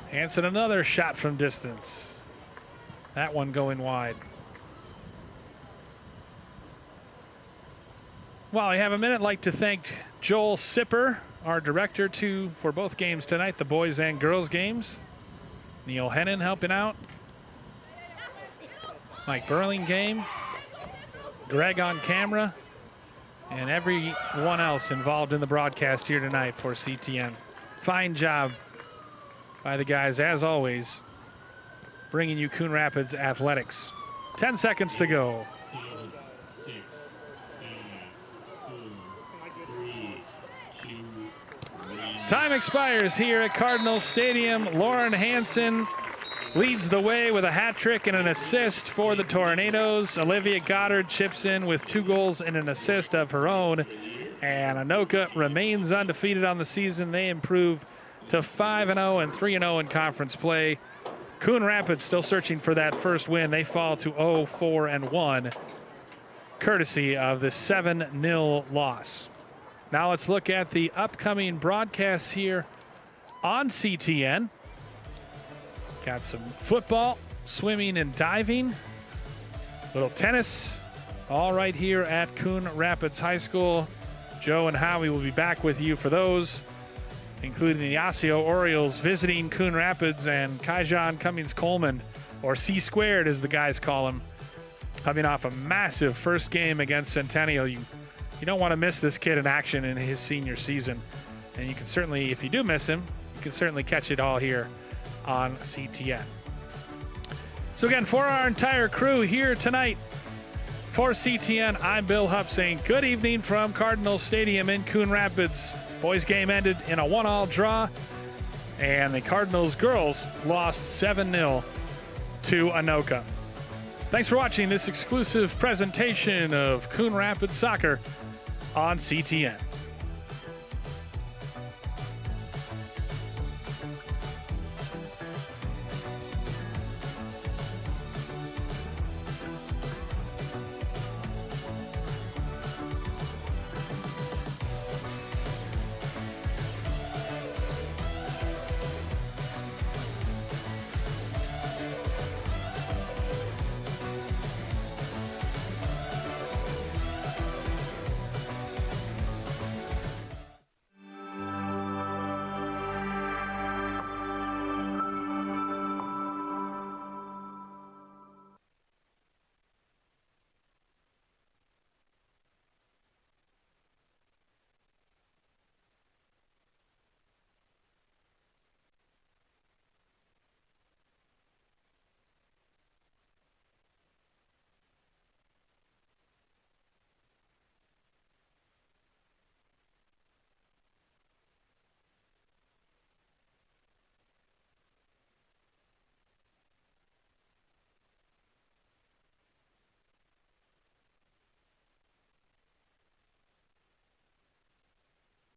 Hansen another shot from distance. That one going wide. While we have a minute, I'd like to thank Joel Sipper, our director for both games tonight, the boys and girls games. Neil Hennon helping out. Mike Burlingame, Greg on camera, and everyone else involved in the broadcast here tonight for CTN. Fine job by the guys, as always, bringing you Coon Rapids athletics. 10 seconds to go. Time expires here at Cardinal Stadium. Lauren Hansen leads the way with a hat trick and an assist for the Tornadoes. Olivia Goddard chips in with 2 goals and an assist of her own. And Anoka remains undefeated on the season. They improve to 5-0 and 3-0 in conference play. Coon Rapids still searching for that first win. They fall to 0-4-1, courtesy of the 7-0 loss. Now let's look at the upcoming broadcasts here on CTN. Got some football, swimming and diving, little tennis, all right here at Coon Rapids High School. Joe and Howie will be back with you for those, including the Osseo Orioles visiting Coon Rapids and Kaijan Cummings-Coleman, or C-squared as the guys call him, coming off a massive first game against Centennial. You don't want to miss this kid in action in his senior season. And you can certainly, if you do miss him, you can certainly catch it all here on CTN. So again, for our entire crew here tonight for CTN, I'm Bill Hupp saying good evening from Cardinal Stadium in Coon Rapids. Boys game ended in a 1-all draw, and the Cardinals girls lost 7-0 to Anoka. Thanks for watching this exclusive presentation of Coon Rapids Soccer on CTN.